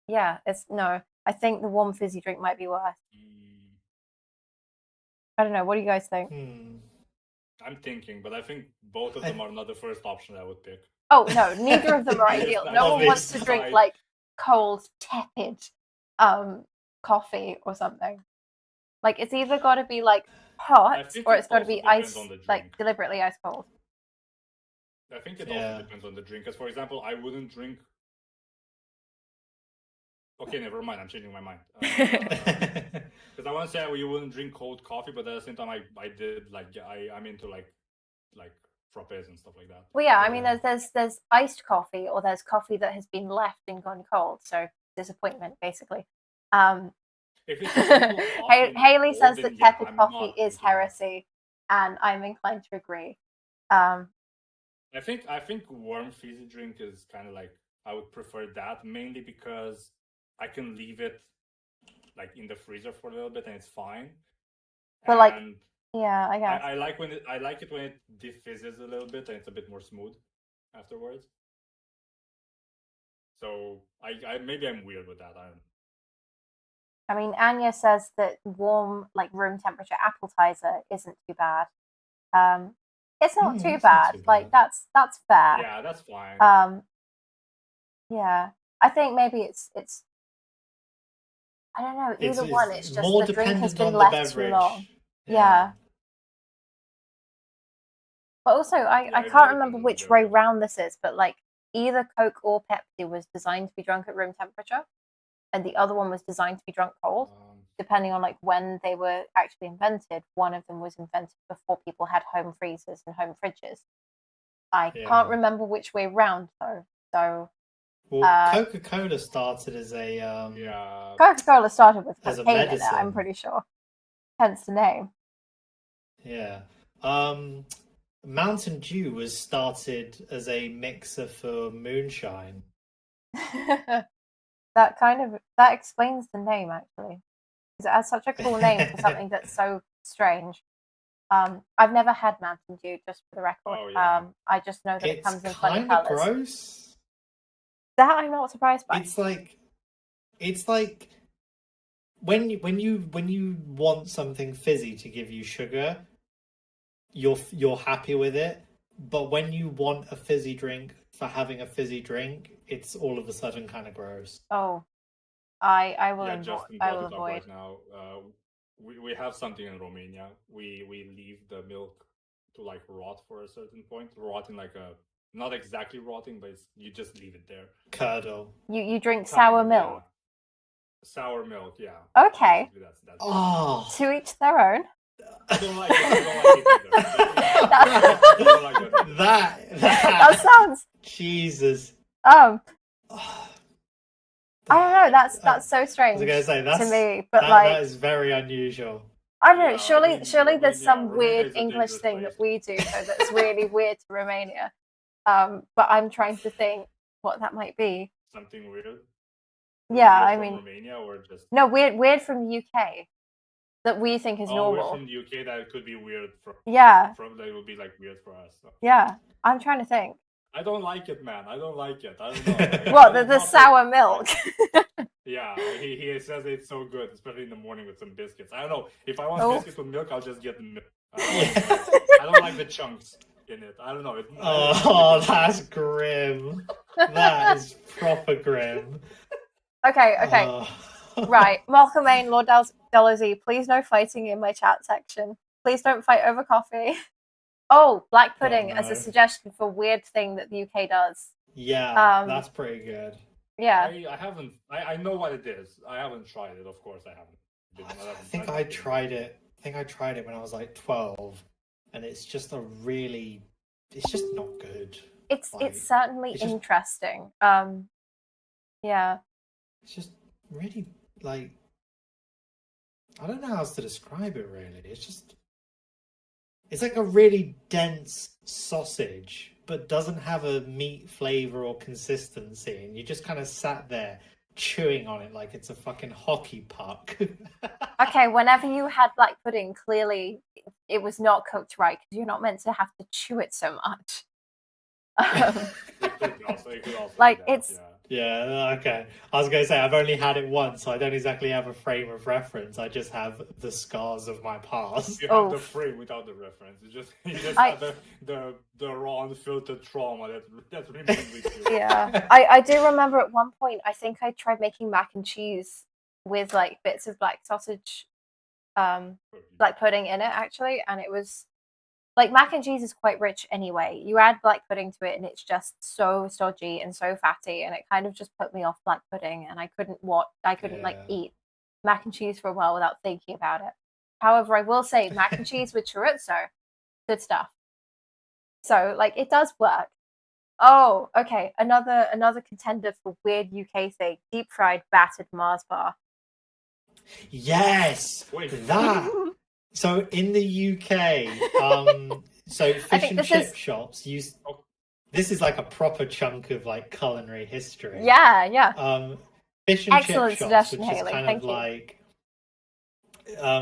it's no. I think the warm fizzy drink might be worse. I don't know. What do you guys think? I'm thinking, but I think both of them are not the first option I would pick. Oh no, neither of them are ideal. No one wants to drink like cold, tepid coffee or something. Like it's either got to be like hot or it's got to be ice, like deliberately ice cold. I think it also depends on the drink. Because for example, I wouldn't drink. Okay, never mind. I'm changing my mind. Because I want to say you wouldn't drink cold coffee, but at the same time, I did like I'm into like frappes and stuff like that. Well, yeah, I mean, there's iced coffee or there's coffee that has been left and gone cold. So disappointment, basically. Haley says that tepid coffee is heresy, and I'm inclined to agree. I think warm fizzy drink is kind of like I would prefer that mainly because I can leave it like in the freezer for a little bit and it's fine. But like, yeah, I guess I like it when it defizzes a little bit and it's a bit more smooth. afterwards. So I maybe I'm weird with that. I don't know. I mean, Anya says that warm, like room temperature appetizer isn't too bad. It's not too that's not bad. too Like bad. that's fair. Yeah, that's fine. Yeah. I think maybe it's I don't know, either one, it's just more the drink has dependent been on the left too beverage. long. Yeah. But also I Yeah, can't even remember depending on which the way beverage. round this is, but like either Coke or Pepsi was designed to be drunk at room temperature, and the other one was designed to be drunk cold. Depending on like when they were actually invented, one of them was invented before people had home freezers and home fridges. I can't remember which way round though. So well, Coca-Cola started as a yeah. Coca-Cola started with as a cocaine in it, medicine. I'm pretty sure. Hence the name. Yeah. Mountain Dew was started as a mixer for moonshine. that explains the name actually. Because it has such a cool name for something that's so strange. I've never had Mountain Dew, just for the record. Oh, yeah. I just know that it comes in funny kind of colours. gross. That I'm not surprised by. It's like when you want something fizzy to give you sugar, you're happy with it. But when you want a fizzy drink for having a fizzy drink, it's all of a sudden kind of gross. Oh, I will Yeah, avoid. Justin I brought will it up avoid. right now. We have something in Romania. We leave the milk to like rot for a certain point. Rotting like a not exactly rotting, but you just leave it there. Curdle. You drink sour milk. Yeah. Sour milk, yeah. Okay. That's To each their own. I don't like it. I don't like it either. That sounds. Jesus. I don't know. That's so strange I was gonna say, to me, but that is very unusual. I don't know. Yeah, surely, I mean, surely there's some Romania weird is a English dangerous thing place. that we do that's really weird to Romania. But I'm trying to think what that might be. Something weird. Yeah, Weird I from mean, Romania or just no, weird from the UK that we think is weird normal. from the UK that could be weird from Yeah, that would be like weird for us. So. yeah. I'm trying to think. I don't like it, man. I don't like it. I don't know. Like, What the sour milk? Yeah, he says it's so good, especially in the morning with some biscuits. I don't know. If I want biscuits with milk, I'll just get the milk. I don't like the chunks in it. I don't know. Oh, that's grim. That is proper grim. Okay. Right. Malcolm Main, Lord Dalhousie, please no fighting in my chat section. Please don't fight over coffee. Oh, black pudding as a suggestion for weird thing that the UK does. Yeah, that's pretty good. Yeah. I haven't. I know what it is. I haven't tried it. Of course, I haven't. I think I tried it. I think I tried it when I was like 12, and it's just it's just not good. It's certainly interesting. Yeah. It's just really like I don't know how else to describe it. Really, it's like a really dense sausage, but doesn't have a meat flavor or consistency, and you just kind of sat there chewing on it like it's a fucking hockey puck. Okay, whenever you had black pudding, clearly it was not cooked right because you're not meant to have to chew it so much. It could also like that, it's. Yeah, okay. I was going to say, I've only had it once, so I don't exactly have a frame of reference. I just have the scars of my past. You have the frame without the reference. You just have the raw, unfiltered trauma that remains with you. Yeah, I do remember at one point, I think I tried making mac and cheese with like bits of black sausage, black pudding in it actually, and it was like mac and cheese is quite rich anyway. You add black pudding to it, and it's just so stodgy and so fatty, and it kind of just put me off black pudding, and I couldn't like eat mac and cheese for a while without thinking about it. However, I will say mac and cheese with chorizo, good stuff. So like it does work. Oh, okay. Another contender for weird UK thing: deep fried battered Mars bar. Yes, that. So in the UK, so fish and chip shops use. This is like a proper chunk of like culinary history. Yeah. Fish and chip shops, which is kind of like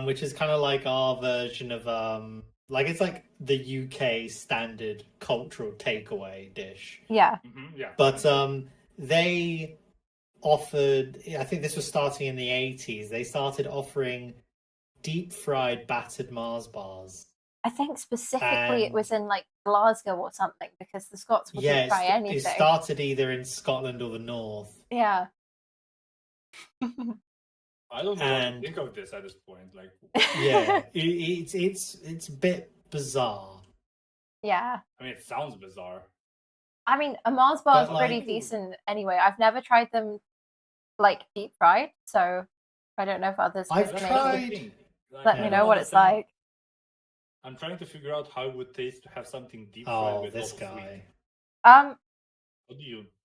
which is kind of like our version of like it's like the UK standard cultural takeaway dish. Yeah. Yeah. But they offered, I think this was starting in the 80s, they started offering deep fried battered Mars bars. I think specifically it And was in like Glasgow or something because the Scots will yeah, deep fry it anything. started either in Scotland or the north. Yeah. I don't know what to think of this at this point. Like, yeah, it's a bit bizarre. Yeah. I mean, it sounds bizarre. I mean, a Mars bar is But, pretty like- decent anyway. I've never tried them like deep fried, so I don't know if others I've could That's the tried- thing. Like, let I me don't know what it's understand. like. I'm trying to figure out how it would taste to have something deep fried Oh, with this also guy. sweet. Um,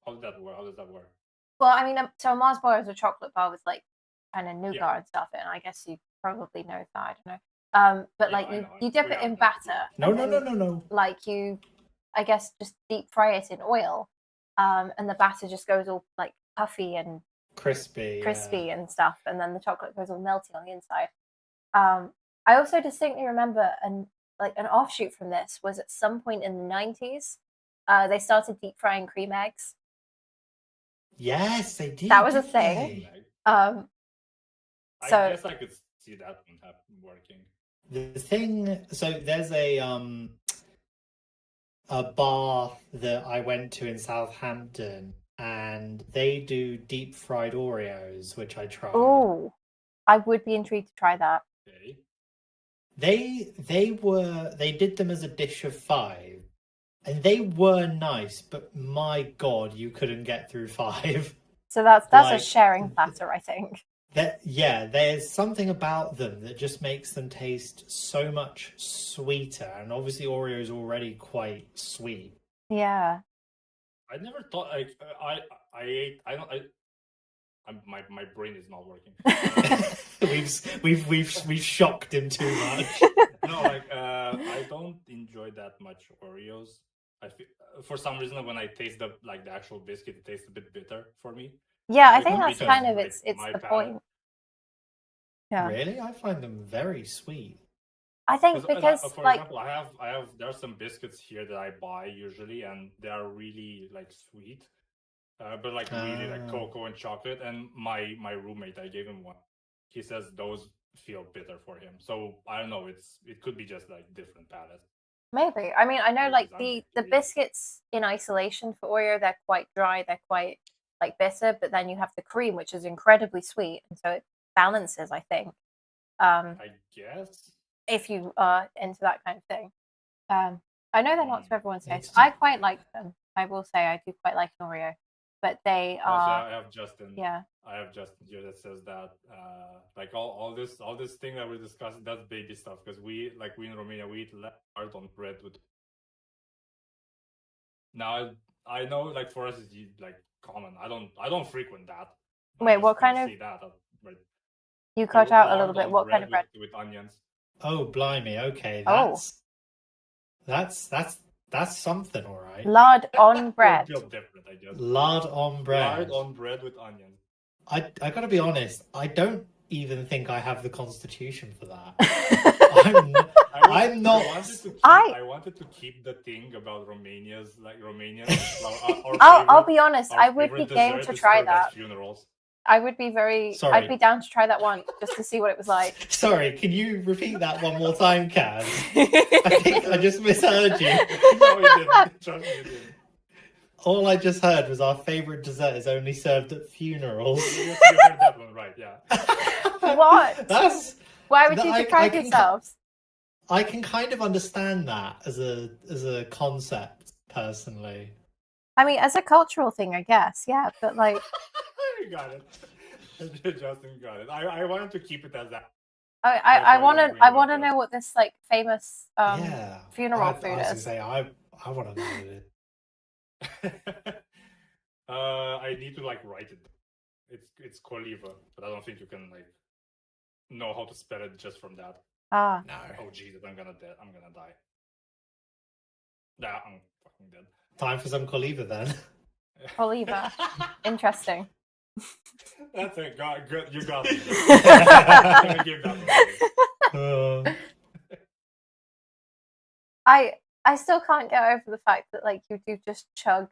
How does that work? How does that work? well, I mean, so a Mars bar is a chocolate bar with like kind of nougat Yeah. and stuff in. I guess you probably know that. I don't know. But Yeah, like I know. you dip We it in have that. batter. No, and no, then, no, no, no. Like you, I guess, just deep fry it in oil, and the batter just goes all like puffy and Crispy. and stuff, and then the chocolate goes all melty on the inside. I also distinctly remember an offshoot from this was at some point in the 90s. They started deep frying cream eggs. Yes, they did. That was a didn't thing. they? So I guess I could see that one working. The thing, so there's a bar that I went to in Southampton, and they do deep fried Oreos, which I tried. oh, I would be intrigued to try that. Okay. They did them as a dish of 5, and they were nice, but my God, you couldn't get through 5. So that's Like- a sharing platter, I think. There's something about them that just makes them taste so much sweeter, and obviously Oreo is already quite sweet. Yeah. I never thought like I ate. I don't. My brain is not working. we've shocked him too much. No, like I don't enjoy that much Oreos. I feel, for some reason when I taste the actual biscuit, it tastes a bit bitter for me. Yeah, I It think could be that's just, kind of like, it's my the palate. point. Yeah. Really, I find them very sweet. I think because for like example, I have there are some biscuits here that I buy usually, and they are really like sweet, but like really like Ah. cocoa and chocolate. And my roommate, I gave him one. He says those feel bitter for him. So I don't know. It could be just like different palates. maybe. I mean, I know Maybe like design the bacteria. biscuits in isolation for Oreo, they're quite dry, they're quite like bitter, but then you have the cream, which is incredibly sweet, and so it balances, I think. I guess. If you are into that kind of thing. I know they're not to everyone's taste. It's- I quite like them. I will say I do quite like an Oreo, but they Also, are I have Justin. yeah. I have Justin here that says that like all this thing that we're discussing, that's baby stuff, because we in Romania we eat lard on bread with. Now I know like for us it's like common. I don't frequent that. Wait, I what just kind don't of- see that right? You cut out a Lard little bit. on What kind of bread? with onions? Oh, blimey! Okay, Oh. that's something, all right. Lard on bread. Feel different, I guess. Lard on bread. Lard on bread with onions. I gotta be honest. I don't even think I have the constitution for that. I'm not- I wanted to keep the thing about Romania's Romanian. I'll be honest. I would be game to try that. Funerals. I would be very. Sorry. I'd be down to try that one just to see what it was like. Sorry, can you repeat that one more time, Kaz? I think I just misheard you. No, you didn't. Trust me, you didn't. All I just heard was our favorite dessert is only served at funerals. You heard that one right, yeah. What? That's. Why would No, you I deprive can- yourselves? I can kind of understand that as a concept, personally. I mean, as a cultural thing, I guess. Yeah, but like, You got it. Justin got it. I wanted to keep it as that. I That's why want I to. agree I with want to you. know what this like famous Yeah. funeral I food was gonna is. say I want to know what it is. I need to write it. It's Coliva, but I don't think you can know how to spell it just from that. Ah, No. Oh Jesus, I'm gonna die. Yeah, I'm fucking dead. Time for some Coliva then. Coliva. Interesting. That's it. Good. You got me. I'm gonna give that one. I still can't get over the fact that like you do just chug,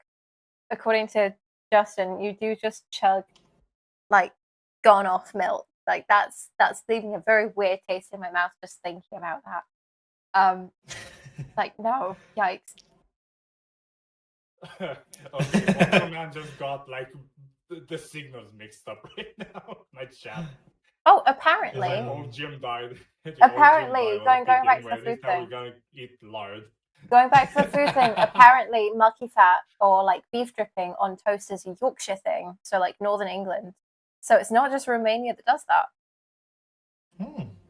according to Justin, you do just chug like gone off milk. Like that's leaving a very weird taste in my mouth just thinking about that. Like no, yikes. Okay, one man just got like the signals mixed up right now. My chat. Oh, apparently. Like, oh, Jim died. Apparently, going back to the food now thing. we're gonna eat lard. Going back to the food thing, apparently mucky fat or like beef dripping on toast is a Yorkshire thing. So like Northern England. So it's not just Romania that does that.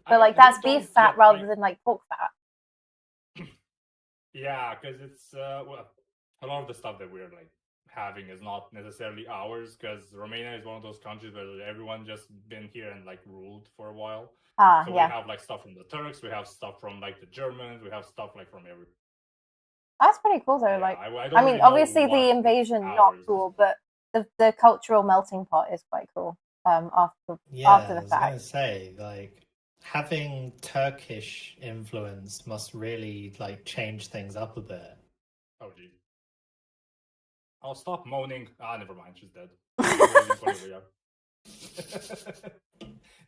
But like that's beef fat rather than like pork fat. Yeah, because it's well, a lot of the stuff that we're like having is not necessarily ours. Because Romania is one of those countries where everyone just been here and like ruled for a while. So Yeah. we have like stuff from the Turks, we have stuff from like the Germans, we have stuff like from everywhere. That's pretty cool though. Yeah, like I I mean, really obviously know the what invasion is not ours. cool, but the cultural melting pot is quite cool. After the I was fact. gonna say, like, having Turkish influence must really like change things up a bit. Oh geez. I'll stop moaning. Never mind, she's dead.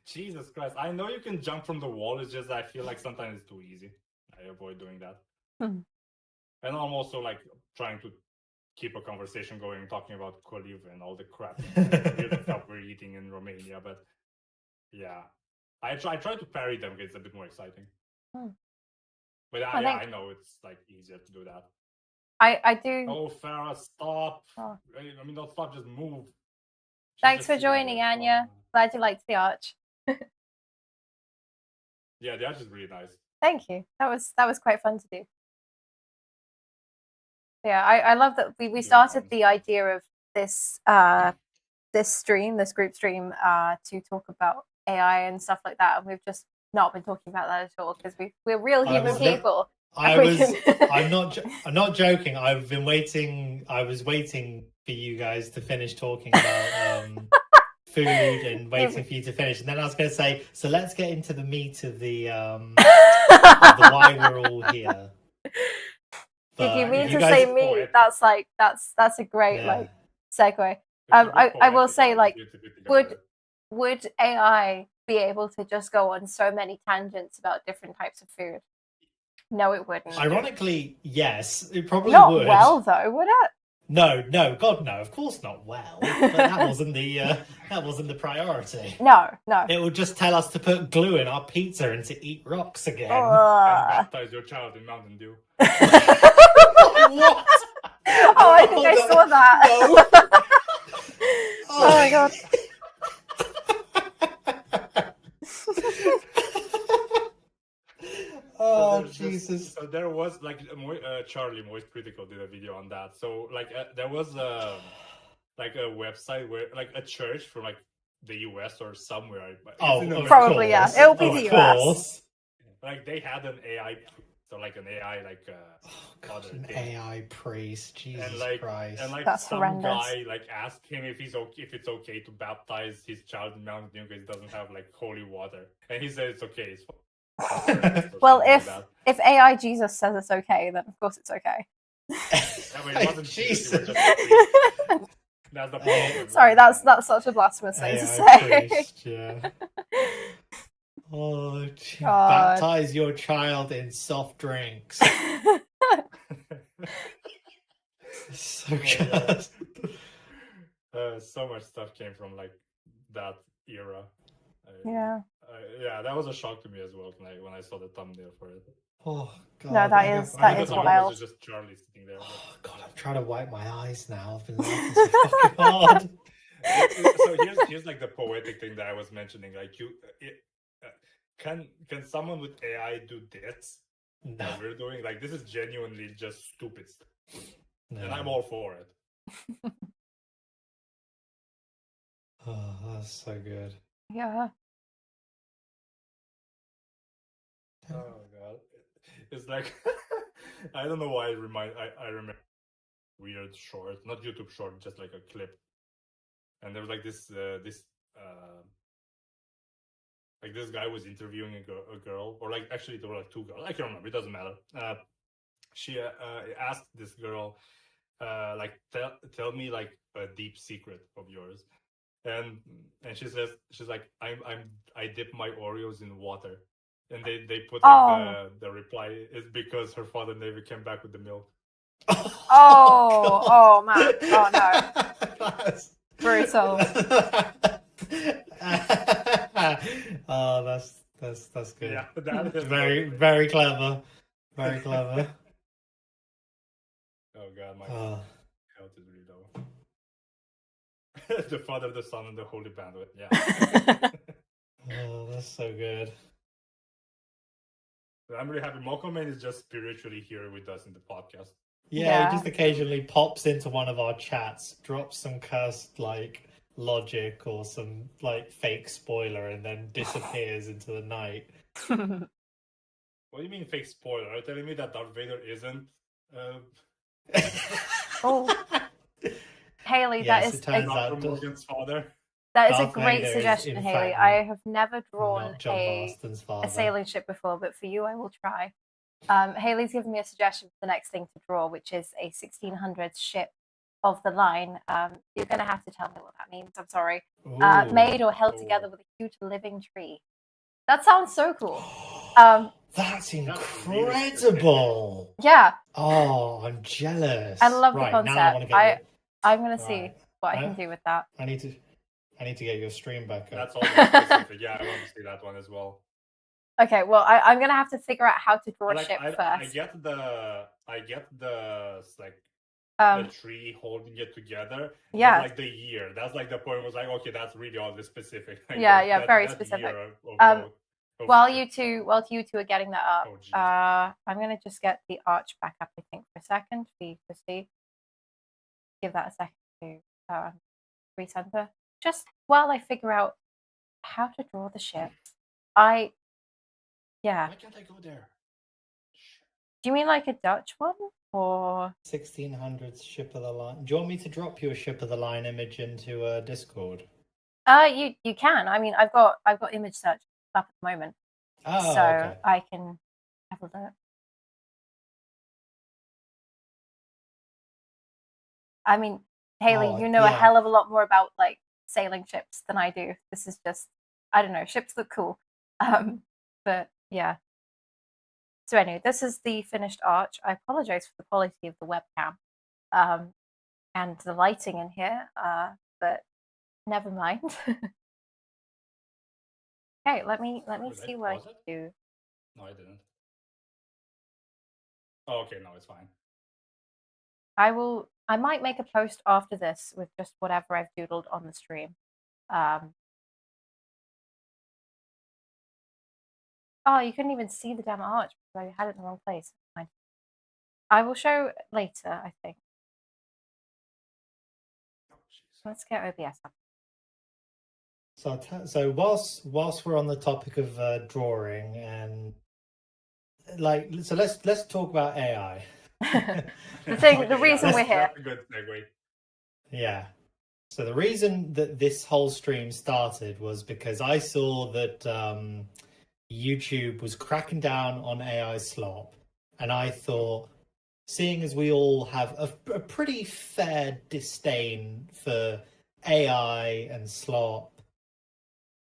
Jesus Christ. I know you can jump from the wall, it's just I feel like sometimes it's too easy. I avoid doing that. And I'm also like trying to keep a conversation going, talking about collab and all the crap weird stuff we're eating in Romania, but yeah. I try to parry them because it's a bit more exciting. But I know it's like easier to do that. I do. Oh, Farah, stop! Oh. I mean, don't stop. Just move. Thanks for joining, Anya. Glad you liked the arch. Yeah, the arch is really nice. Thank you. That was quite fun to do. Yeah, I love that we started the idea of this this group stream to talk about AI and stuff like that, and we've just not been talking about that at all because we're real human people. I'm not joking. I've been waiting. I was waiting for you guys to finish talking about food and waiting for you to finish, and then I was going to say, so let's get into the meat of the why we're all here. Did you mean to say meat? That's a great like segue. I will say like would AI be able to just go on so many tangents about different types of food? No, it wouldn't. Ironically, yes, it probably not would. Not well though, would it? No, God, no. Of course not well. But that wasn't the priority. No. It would just tell us to put glue in our pizza and to eat rocks again. And baptize your child in Mountain Dew. What? Oh, I think I saw that. No. Oh my god. Oh Jesus! So there was like Charlie Moist Critical did a video on that. So like there was like a website where like a church from like the US or somewhere. Probably yeah. It'll be the US. Like they had an AI, so like an AI like an AI priest, Jesus Christ, and like that's some horrendous. Guy like asked him if it's okay to baptize his child in Mountain Dew because he doesn't have like holy water, and he said it's okay. It's fine. Well, if AI Jesus says it's okay, then of course it's okay. I mean, it wasn't Jesus. That's the problem. Sorry, that's such a blasphemous thing to say. Priest, yeah. Oh, baptize your child in soft drinks. So good. So much stuff came from like that era. Yeah. Yeah, that was a shock to me as well when I saw the thumbnail for it. Oh god. No, that is wild. It was just Charlie sitting there. Oh god, I'm trying to wipe my eyes now. I've been laughing so fucking hard. So here's like the poetic thing that I was mentioning. Like can someone with AI do this? No. That we're doing? Like this is genuinely just stupid stuff. No. And I'm all for it. Oh, that's so good. Yeah. Oh god. It's like I don't know why I remember weird short, not YouTube short, just like a clip. and there was like this like this guy was interviewing a girl, or like actually there were like two girls. I can't remember. It doesn't matter. She asked this girl, like tell me like a deep secret of yours, and she's like I dip my Oreos in water, and they put like the reply is because her father never came back with the milk. Oh man! Oh no! That's Brutal. Oh, that's good. Yeah, that is Very clever. Very clever. Oh god, my Oh. health is really low. The Father, the Son, and the Holy Bandwidth. Yeah. Oh, that's so good. I'm really happy. Mokoman is just spiritually here with us in the podcast. Yeah, he just occasionally pops into one of our chats, drops some cursed like logic or some like fake spoiler, and then disappears into the night. What do you mean fake spoiler? Are you telling me that Darth Vader isn't? Oh, Haley, Yes, Dr. Morgan's father. That is Darth a great Vader is, suggestion, in Haley. fact, I have never drawn not John Marston's father. a sailing ship before, but for you, I will try. Haley's given me a suggestion for the next thing to draw, which is a 1600s ship of the line. You're going to have to tell me what that means. I'm sorry. Made or held together with a huge living tree. That sounds so cool. That's incredible. Yeah. Oh, I'm jealous. I love the Now concept. I'm going to see what I can do with that. I need to get your stream back up. That's all specific. Yeah, I want to see that one as well. Okay, well, I'm gonna have to figure out how to draw a ship first. I get the like the tree holding it together. Yeah. But, like the year. That's like the point was like, okay, that's really oddly specific. Like, yeah, very specific. While you two are getting that up, I'm gonna just get the arch back up, I think, for a second for you to see. Give that a second to recenter. Just while I figure out how to draw the ship. Yeah. Why can't I go there? Do you mean like a Dutch one or 1600s ship of the line? Do you want me to drop you a ship of the line image into Discord? You can. I mean, I've got image search up at the moment, so okay. I can have a look. I mean, Haley, you know a hell of a lot more about like sailing ships than I do. This is just, I don't know, ships look cool. But yeah. So anyway, this is the finished arch. I apologize for the quality of the webcam and the lighting in here, but never mind. Okay, let me see what I can do. No, I didn't. Oh, okay, no, it's fine. I might make a post after this with just whatever I've doodled on the stream. Oh, you couldn't even see the damn arch because I had it in the wrong place. Fine. I will show later, I think. Let's get OBS up. So whilst we're on the topic of drawing and let's talk about AI. The reason we're here. That's a good segue. Yeah. So the reason that this whole stream started was because I saw that YouTube was cracking down on AI slop, and I thought, seeing as we all have a pretty fair disdain for AI and slop,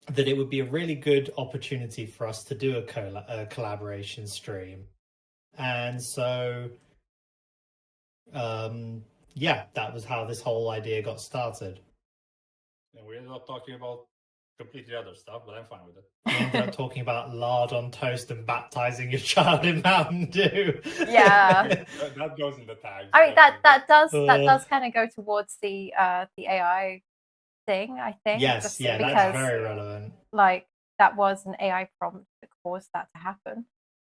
that it would be a really good opportunity for us to do a collaboration stream. And so that was how this whole idea got started. And we ended up talking about completely other stuff, but I'm fine with it. We ended up talking about lard on toast and baptizing your child in Mountain Dew. Yeah. That goes in the tag. I mean that does kind of go towards the AI thing, I think. Yes, because, that's very relevant. Like that was an AI prompt that caused that to happen.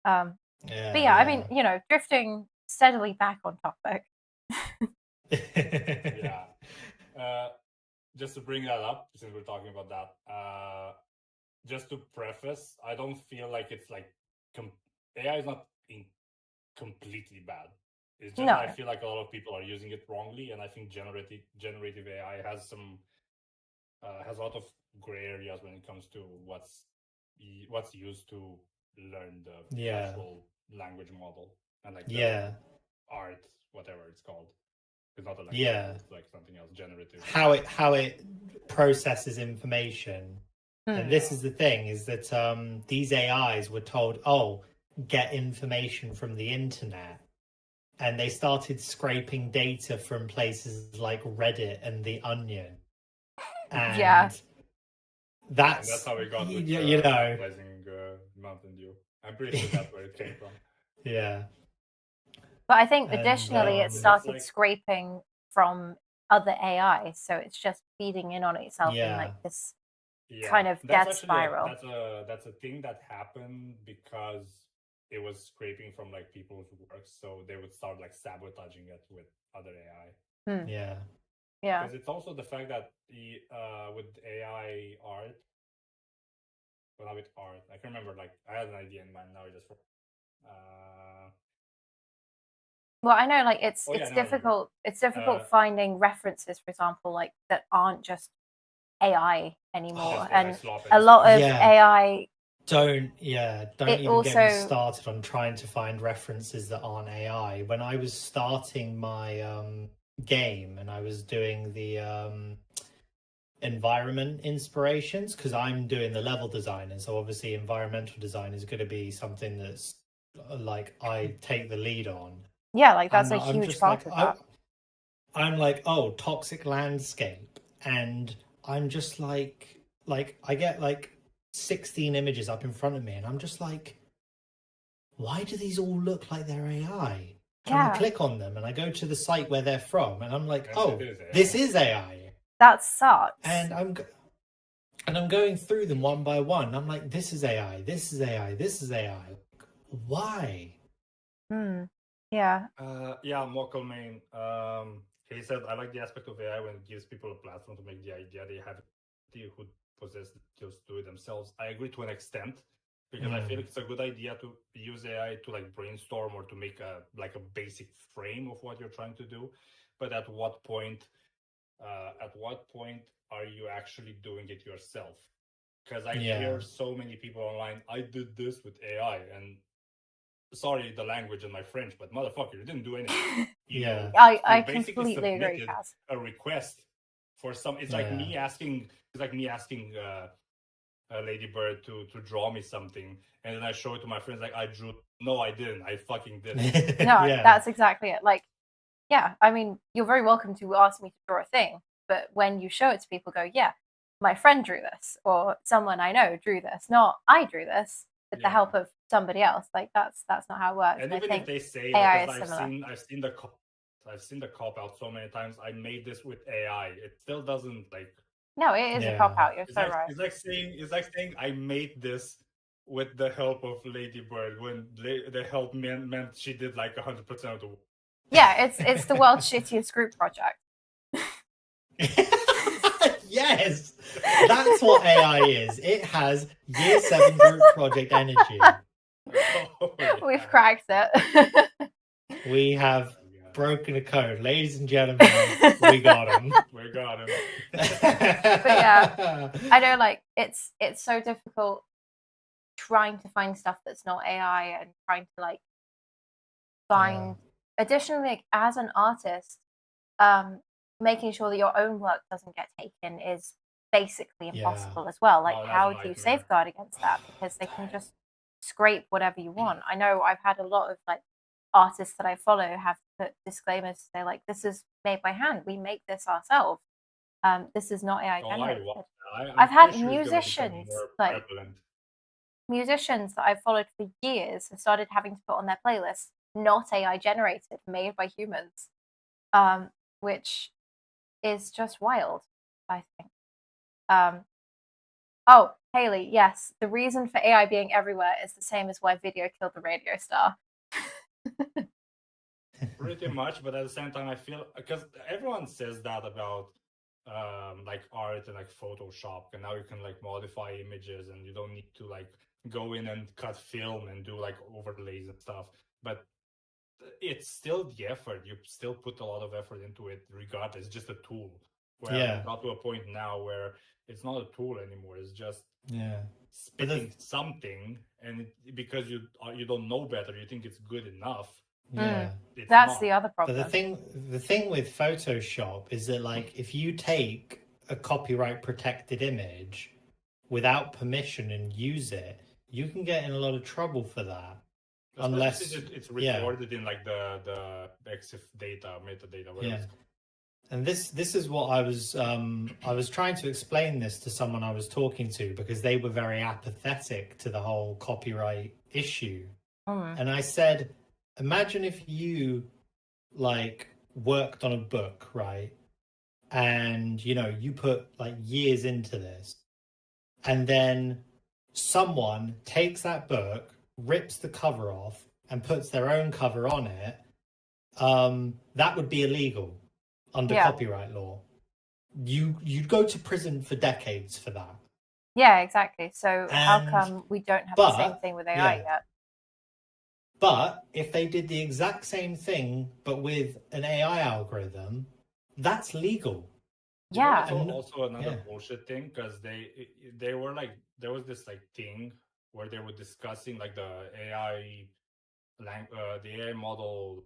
But yeah, I mean, drifting steadily back on topic. Yeah. Just to bring that up, since we're talking about that, just to preface, I don't feel like it's like AI is not completely bad. It's just I feel like a lot of people are using it wrongly, and I think generative AI has some has a lot of gray areas when it comes to what's used to learn the actual language model and like the art, whatever it's called. It's not a language model, it's like something else, generative. How it processes information. And this is the thing, is that these AIs were told, oh, get information from the internet. And they started scraping data from places like Reddit and The Onion. And that's how we got with analyzing Mountain Dew. I'm pretty sure that's where it came from. Yeah. But I think additionally it started scraping from other AI, so it's just feeding in on itself in like this kind of death spiral. That's a thing that happened because it was scraping from like people's work, so they would start like sabotaging it with other AI. Yeah. Because it's also the fact that with AI art, well, not with art, I can remember, like, I had an idea in mind, now I just well, I know, like, it's difficult. It's difficult finding references, for example, like that aren't just AI anymore, and a lot of AI. Don't even get me started on trying to find references that aren't AI. When I was starting my game and I was doing the environment inspirations, because I'm doing the level design, and so obviously environmental design is going to be something that's like I take the lead on. Yeah, like that's a huge part of that. I'm like, oh, toxic landscape, and I'm just like I get like 16 images up in front of me, and I'm just like, why do these all look like they're AI? And I click on them, and I go to the site where they're from, and I'm like, oh, this is AI. That sucks. And I'm going through them one by one. I'm like, this is AI, this is AI, this is AI. Why? Yeah. Mokelmain. He said, I like the aspect of AI when it gives people a platform to make the idea they have who possess the skills to do it themselves. I agree to an extent, because I feel it's a good idea to use AI to like brainstorm or to make a basic frame of what you're trying to do. But at what point are you actually doing it yourself? Because I hear so many people online, I did this with AI, and sorry the language in my French, but motherfucker, you didn't do anything. I completely agree, Kaz. A request for some. It's like me asking. It's like me asking Lady Bird to draw me something, and then I show it to my friends. Like, I drew. No, I didn't. I fucking didn't. No, that's exactly it. Like, yeah, I mean, you're very welcome to ask me to draw a thing, but when you show it to people, go, yeah, my friend drew this, or someone I know drew this. Not I drew this with the help of somebody else. Like that's not how it works. And even if they say, AI because is similar. I've seen the cop out so many times. I made this with AI. It still doesn't like. No, it is a cop out. You're so right. It's like saying I made this with the help of Lady Bird, when the help meant she did like 100% of the work. Yeah, it's the world's shittiest group project. Yes, that's what AI is. It has Year 7 group project energy. We've cracked it. We have broken a code, ladies and gentlemen. We got him. We got him. But yeah, I know, like it's so difficult trying to find stuff that's not AI, and trying to like find. Additionally, like, as an artist, making sure that your own work doesn't get taken is basically impossible as well. Like, how do you safeguard against that? Because they can just scrape whatever you want. I know I've had a lot of like artists that I follow have put disclaimers to say, like, this is made by hand. We make this ourselves. This is not AI generated. I've had musicians that I've followed for years have started having to put on their playlists not AI generated, made by humans, which is just wild, I think. Oh, Haley, yes, the reason for AI being everywhere is the same as why video killed the radio star. Pretty much, but at the same time, I feel, because everyone says that about like art and like Photoshop, and now you can like modify images, and you don't need to like go in and cut film and do like overlays and stuff. But it's still the effort. You still put a lot of effort into it, regardless. It's just a tool. where Yeah. we got to a point now where it's not a tool anymore. It's just Yeah. spitting something, and because you don't know better, you think it's good enough. Yeah. It's That's not. the other But problem. the thing with Photoshop is that, like, if you take a copyright protected image without permission and use it, you can get in a lot of trouble for that. Especially Unless since it's recorded in like the EXIF data, metadata, whatever. Yeah. And this is what I was trying to explain this to someone I was talking to, because they were very apathetic to the whole copyright issue. And I said, imagine if you like worked on a book, right? And you put like years into this, and then someone takes that book, rips the cover off, and puts their own cover on it. That would be illegal under copyright law. You'd go to prison for decades for that. Yeah, exactly. So how come we don't have the same thing with AI yet? But if they did the exact same thing, but with an AI algorithm, that's legal. Yeah. Also another bullshit thing, because they were like, there was this like thing where they were discussing like the AI model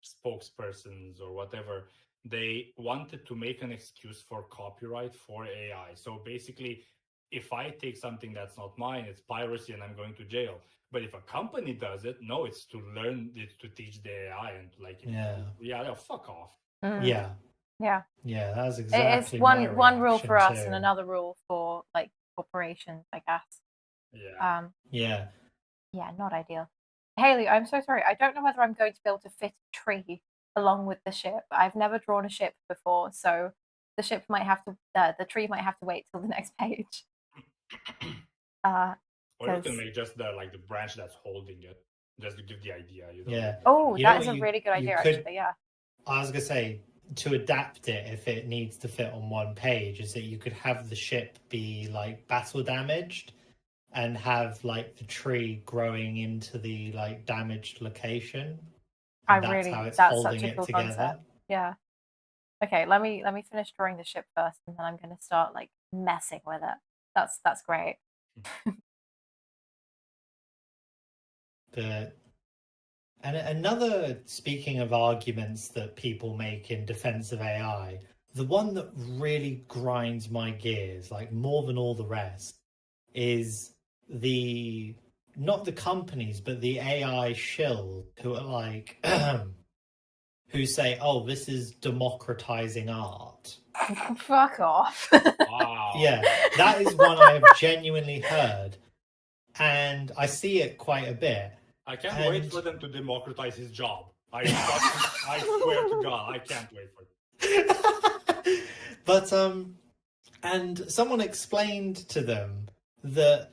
spokespersons or whatever. They wanted to make an excuse for copyright for AI. So basically, if I take something that's not mine, it's piracy and I'm going to jail. But if a company does it, no, it's to learn, it's to teach the AI and like, fuck off. Yeah, that's exactly. It's one rule for us and another rule for like corporations, I guess. Yeah, not ideal. Haley, I'm so sorry. I don't know whether I'm going to be able to fit a tree along with the ship. I've never drawn a ship before, so the ship might have to, the tree might have to wait till the next page. Or you can make just the branch that's holding it, just to give the idea. That is a really good idea, actually. Yeah. I was gonna say, to adapt it, if it needs to fit on one page, is that you could have the ship be like battle damaged, and have like the tree growing into the like damaged location. That's holding it together. Concept. Yeah. Okay, let me finish drawing the ship first, and then I'm going to start like messing with it. That's great. And another, speaking of arguments that people make in defense of AI, the one that really grinds my gears, like more than all the rest, is not the companies, but the AI shill who are like, who say, "Oh, this is democratizing art." Fuck off. Wow. Yeah, that is one I have genuinely heard, and I see it quite a bit. I can't wait for them to democratize his job. I swear to God, I can't wait for it. But and someone explained to them that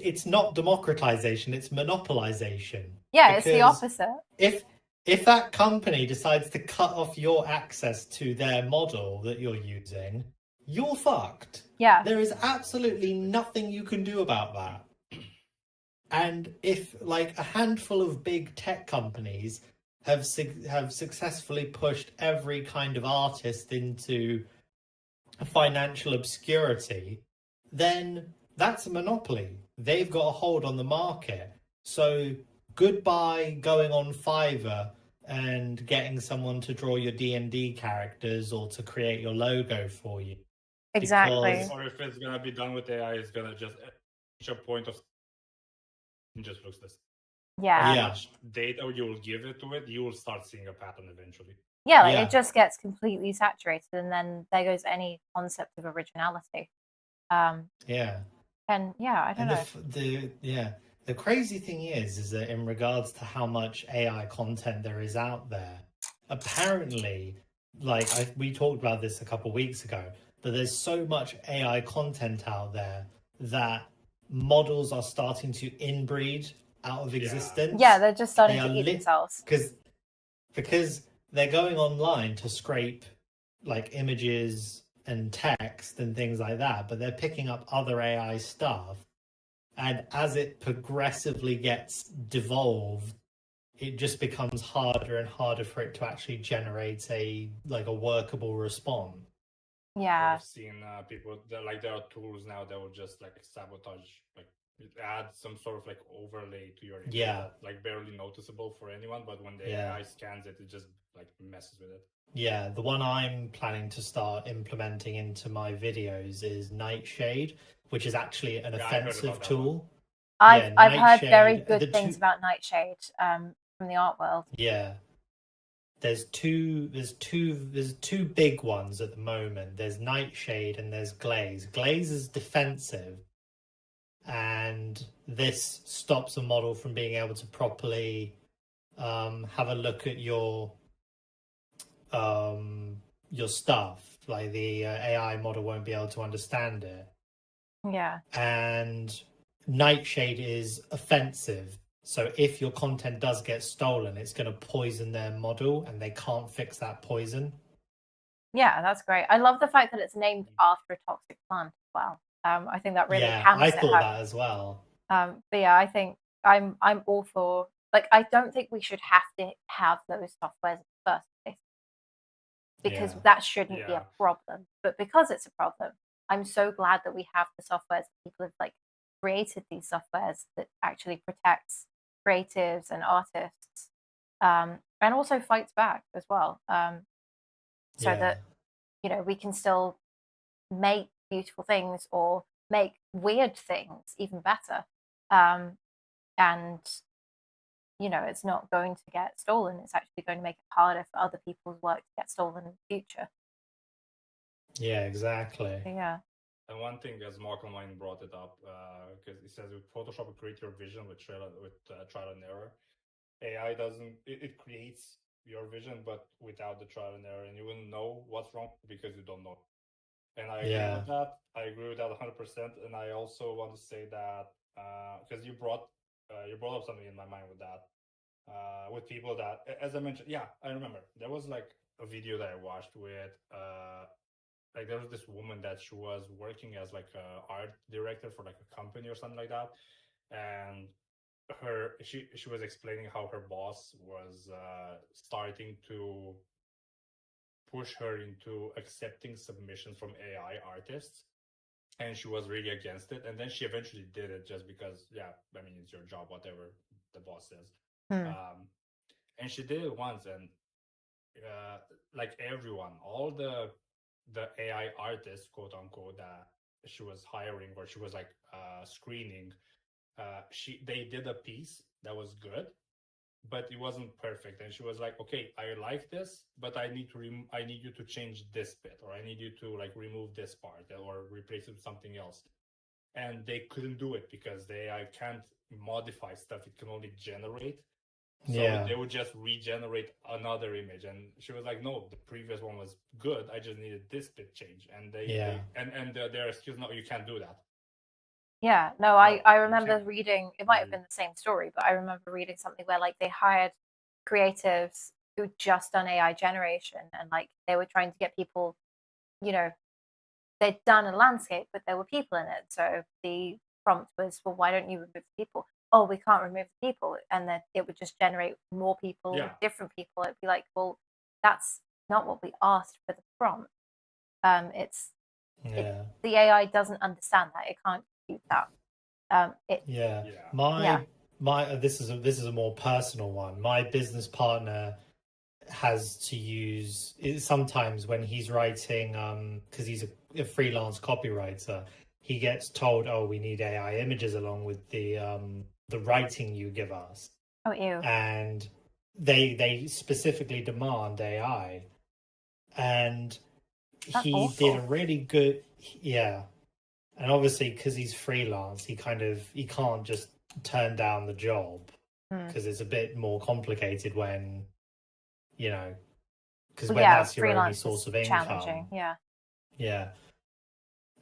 it's not democratization, it's monopolization. Yeah, it's the opposite. If that company decides to cut off your access to their model that you're using, you're fucked. Yeah. There is absolutely nothing you can do about that. And if like a handful of big tech companies have successfully pushed every kind of artist into financial obscurity, then that's a monopoly. They've got a hold on the market. So goodbye going on Fiverr and getting someone to draw your D&D characters or to create your logo for you. Exactly. Or if it's going to be done with AI, it's going to just reach a point of it just looks this. Yeah. How much data you will give it to it, you will start seeing a pattern eventually. Yeah, it just gets completely saturated, and then there goes any concept of originality. And I don't know. The crazy thing is that in regards to how much AI content there is out there, apparently, we talked about this a couple of weeks ago, but there's so much AI content out there that models are starting to inbreed out of existence. Yeah, they're just starting to eat themselves. Because they're going online to scrape like images and text and things like that, but they're picking up other AI stuff. And as it progressively gets devolved, it just becomes harder and harder for it to actually generate a workable response. Yeah. I've seen people that like there are tools now that will just like sabotage, like add some sort of like overlay to your image that's like barely noticeable for anyone, but when the AI scans it, it just like messes with it. Yeah, the one I'm planning to start implementing into my videos is Nightshade, which is actually an offensive tool. I've heard very good things about Nightshade from the art world. Yeah. There's two big ones at the moment. There's Nightshade and there's Glaze. Glaze is defensive, and this stops a model from being able to properly have a look at your stuff. Like the AI model won't be able to understand it. Yeah. And Nightshade is offensive. So if your content does get stolen, it's going to poison their model, and they can't fix that poison. Yeah, that's great. I love the fact that it's named after a toxic plant as well. I think that really hammers it home. I thought that as well. But yeah, I think I'm all for, like, I don't think we should have to have those softwares in the first place, because that shouldn't be a problem. But because it's a problem, I'm so glad that we have the softwares. People have like created these softwares that actually protects creatives and artists, and also fights back as well, so that, you know, we can still make beautiful things or make weird things even better, and you know, it's not going to get stolen. It's actually going to make it harder for other people's work to get stolen in the future. Yeah, exactly. Yeah. And one thing, as Mark Online brought it up, because it says with Photoshop, you create your vision with trial and error. AI doesn't. It creates your vision, but without the trial and error, and you wouldn't know what's wrong because you don't know. And I agree with that. I agree with that 100%. And I also want to say that because you brought up something in my mind with that, with people that, as I mentioned, I remember there was like a video that I watched with like there was this woman that she was working as like a art director for like a company or something like that, and she was explaining how her boss was starting to push her into accepting submissions from AI artists, and she was really against it. And then she eventually did it just because, I mean, it's your job, whatever the boss says. And she did it once, and like everyone, all the AI artists, quote unquote, that she was hiring or she was like screening, they did a piece that was good, but it wasn't perfect. And she was like, okay, I like this, but I need you to change this bit, or I need you to like remove this part or replace it with something else. And they couldn't do it because the AI can't modify stuff. It can only generate. So they would just regenerate another image. And she was like, no, the previous one was good. I just needed this bit change. And their excuse, no, you can't do that. Yeah, no, I remember reading, it might have been the same story, but I remember reading something where like they hired creatives who'd just done AI generation, and like they were trying to get people, you know, they'd done a landscape, but there were people in it. So the prompt was, well, why don't you remove the people? Oh, we can't remove the people. And then it would just generate more people, different people. It'd be like, well, that's not what we asked for the prompt. The AI doesn't understand that. It can't compute that. This is a more personal one. My business partner has to use it sometimes when he's writing, because he's a freelance copywriter. He gets told, "Oh, we need AI images along with the writing you give us." Oh, ew! And they specifically demand AI, and That's he awful. did a really good, And obviously, because he's freelance, he can't just turn down the job because it's a bit more complicated when, you know, because when that's your only source of income. Yeah.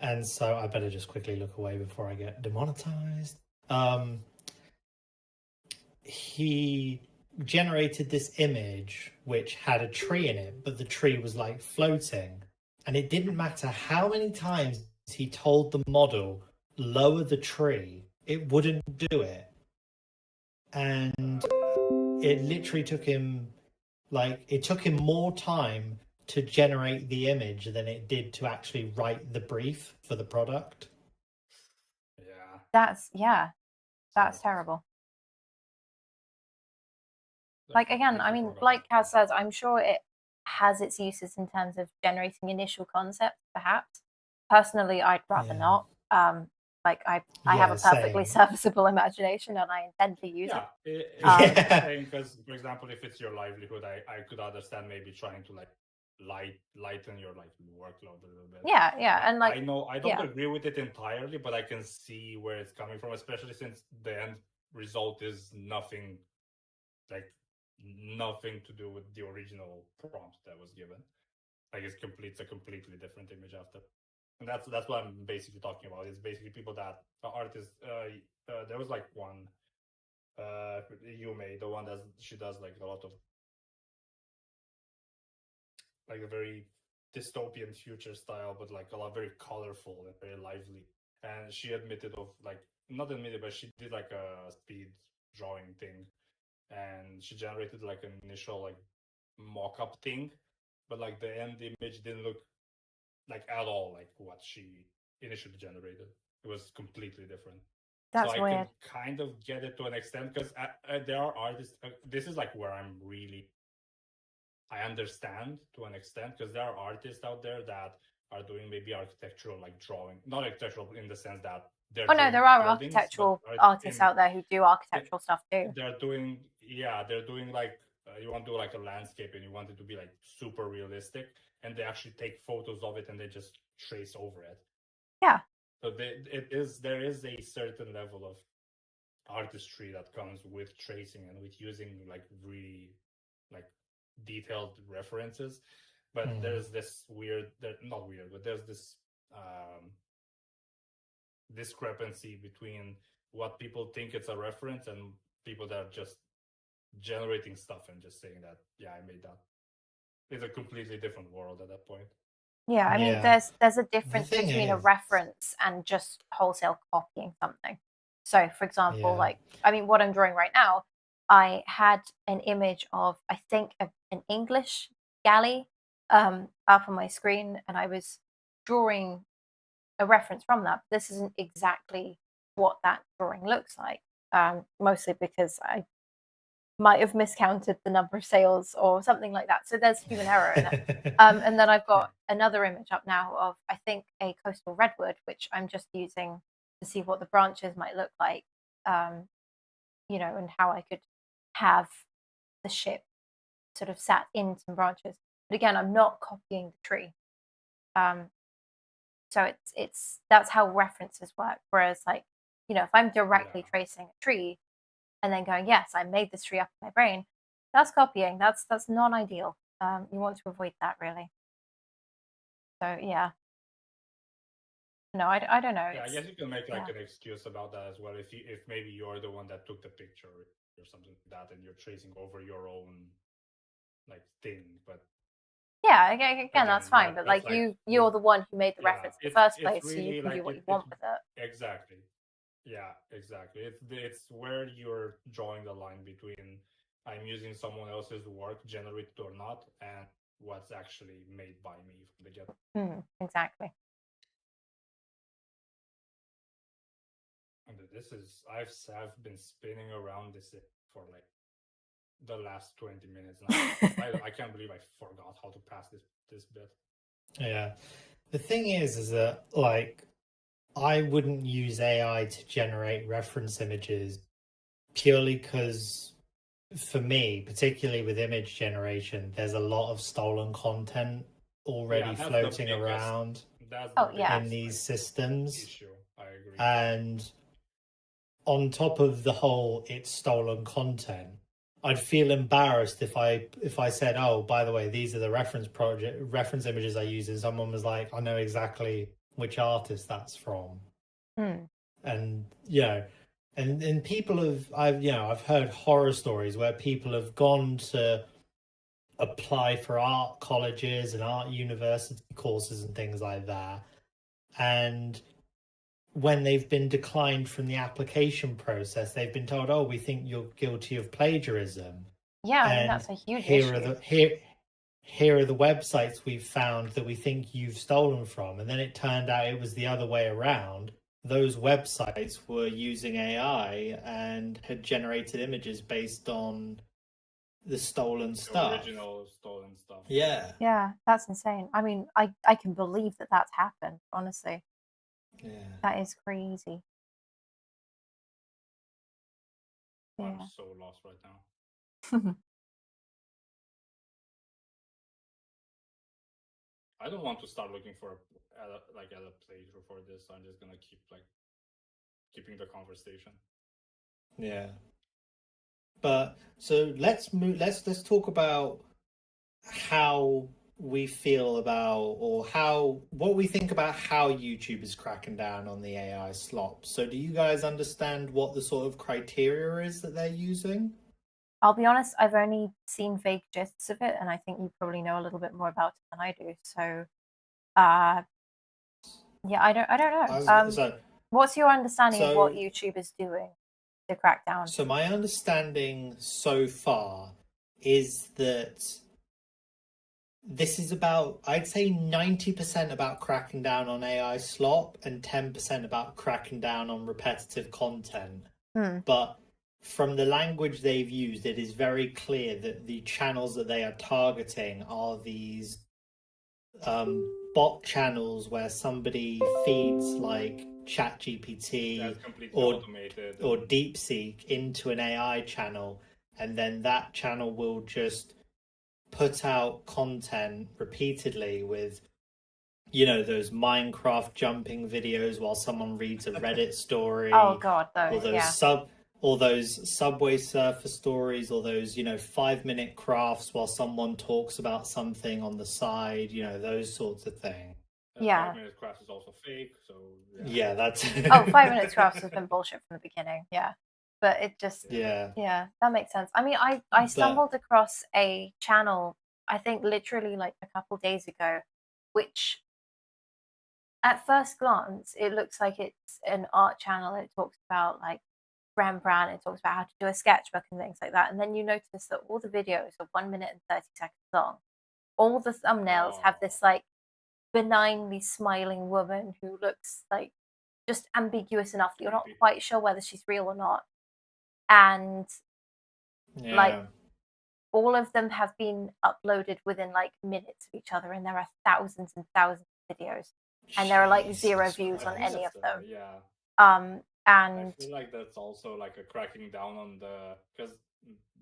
And so I better just quickly look away before I get demonetized. He generated this image which had a tree in it, but the tree was like floating. And it didn't matter how many times he told the model, lower the tree, it wouldn't do it. And it literally took him more time to generate the image than it did to actually write the brief for the product. Yeah. That's So, terrible. Like, definitely again, makes I you mean, forget like about Kaz that. says, I'm sure it has its uses in terms of generating initial concepts, perhaps. Personally, I'd rather Yeah. not. Like, I have a perfectly same. serviceable imagination and I intend to use Yeah, it. it's the same because, for example, if it's your livelihood, I could understand maybe trying to like lighten your like workload a little bit. Yeah, and like, I know I don't yeah. agree with it entirely, but I can see where it's coming from, especially since the end result is nothing to do with the original prompt that was given. Like it's a completely different image after. And that's what I'm basically talking about. It's basically people that artists. There was like one, Yume, the one that she does like a lot of like a very dystopian future style, but like a lot very colorful and very lively. And she admitted of like not admitted, but she did like a speed drawing thing, and she generated like an initial like mock-up thing, but like the end image didn't look like at all like what she initially generated. It was completely different. That's so I weird. can kind of get it to an extent because there are artists. This is like where I understand to an extent because there are artists out there that are doing maybe architectural like drawing, not architectural in the sense that they're. Oh no, there are buildings, architectural artists out there who do architectural stuff too. They're doing like you want to do like a landscape and you want it to be like super realistic, and they actually take photos of it and they just trace over it. Yeah. So there is a certain level of artistry that comes with tracing and with using like really like detailed references, but there's this not weird, but there's this discrepancy between what people think it's a reference and people that are just generating stuff and just saying that I made that. It's a completely different world at that point. Yeah, I mean, there's a difference between a reference and just wholesale copying something. So, for example, like, I mean, what I'm drawing right now, I had an image of, I think, an English galley up on my screen, and I was drawing a reference from that. This isn't exactly what that drawing looks like, mostly because I might have miscounted the number of sails or something like that. So there's human error in it. And then I've got another image up now of, I think, a coastal redwood, which I'm just using to see what the branches might look like, you know, and how I could have the ship sort of sat in some branches. But again, I'm not copying the tree. So that's how references work. Whereas, like, you know, if I'm directly tracing a tree and then going, yes, I made this tree up in my brain, that's copying. That's not ideal. You want to avoid that, really. So yeah. No, I don't know. Yeah, I guess you can make like an excuse about that as well. If maybe you're the one that took the picture or something like that, and you're tracing over your own like thing, but yeah, again, that's fine. But like you're the one who made the reference in the first place, really, so you can do what you want with it. Exactly. Yeah, exactly. It's where you're drawing the line between I'm using someone else's work, generated or not, and what's actually made by me from the get. Exactly. And I've been spinning around this for like the last 20 minutes now. I can't believe I forgot how to pass this bit. Yeah. The thing is that like I wouldn't use AI to generate reference images purely because for me, particularly with image generation, there's a lot of stolen content already floating around in these systems. Issue. I agree. And on top of the whole it's stolen content, I'd feel embarrassed if I said, oh, by the way, these are the reference images I use, and someone was like, I know exactly which artist that's from. And you know, and people I've heard horror stories where people have gone to apply for art colleges and art university courses and things like that, and when they've been declined from the application process, they've been told, oh, we think you're guilty of plagiarism. Yeah, I mean, that's a huge issue. here are the websites we've found that we think you've stolen from. And then it turned out it was the other way around. Those websites were using AI and had generated images based on the stolen stuff. Original stolen stuff. Yeah. Yeah, that's insane. I mean, I can believe that that's happened, honestly. Yeah. That is crazy. I'm Yeah. so lost right now. I don't want to start looking for a playthrough for this. I'm just gonna keep keeping the conversation. Yeah. But so let's talk about how we feel about, or what we think about how YouTube is cracking down on the AI slop. So do you guys understand what the sort of criteria is that they're using? I'll be honest, I've only seen vague gists of it, and I think you probably know a little bit more about it than I do. So, yeah, I don't know. What's your understanding of what YouTube is doing to crack down? So my understanding so far is that this is about, I'd say 90% about cracking down on AI slop and 10% about cracking down on repetitive content. But from the language they've used, it is very clear that the channels that they are targeting are these bot channels where somebody feeds like ChatGPT or DeepSeek into an AI channel, and then that channel will just put out content repeatedly with, you know, those Minecraft jumping videos while someone reads a Reddit story. Oh god, those, or those Subway Surfer stories, or those, you know, 5-minute crafts while someone talks about something on the side, you know, those sorts of things. Yeah. 5-minute crafts is also fake, so yeah, that's 5-minute crafts has been bullshit from the beginning. Yeah. But it just yeah, that makes sense. I mean, I stumbled across a channel, I think literally like a couple days ago, which at first glance it looks like it's an art channel. It talks about like Rembrandt, it talks about how to do a sketchbook and things like that. And then you notice that all the videos are 1 minute and 30 seconds long. All the thumbnails have this like benignly smiling woman who looks like just ambiguous enough that you're not quite sure whether she's real or not. And like all of them have been uploaded within like minutes of each other, and there are thousands and thousands of videos, and there are like 0 views on any of them. And I feel like that's also like a cracking down on because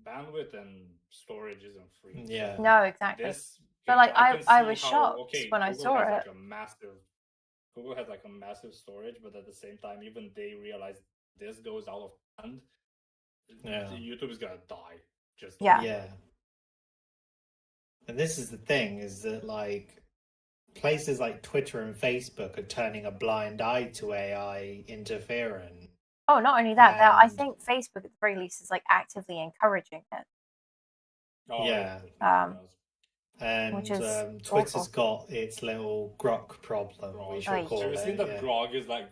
bandwidth and storage isn't free. Yeah. So no, exactly. But like I was shocked when I saw it. Google has like a massive storage, but at the same time, even they realize this goes out of hand. YouTube is gonna die. Yeah. And this is the thing, is that like places like Twitter and Facebook are turning a blind eye to AI interfering. Oh, not only that, I think Facebook at the very least is like actively encouraging it. And which is Twitter's awful. got its little grok problem. We should call it. Have you seen that Grog is like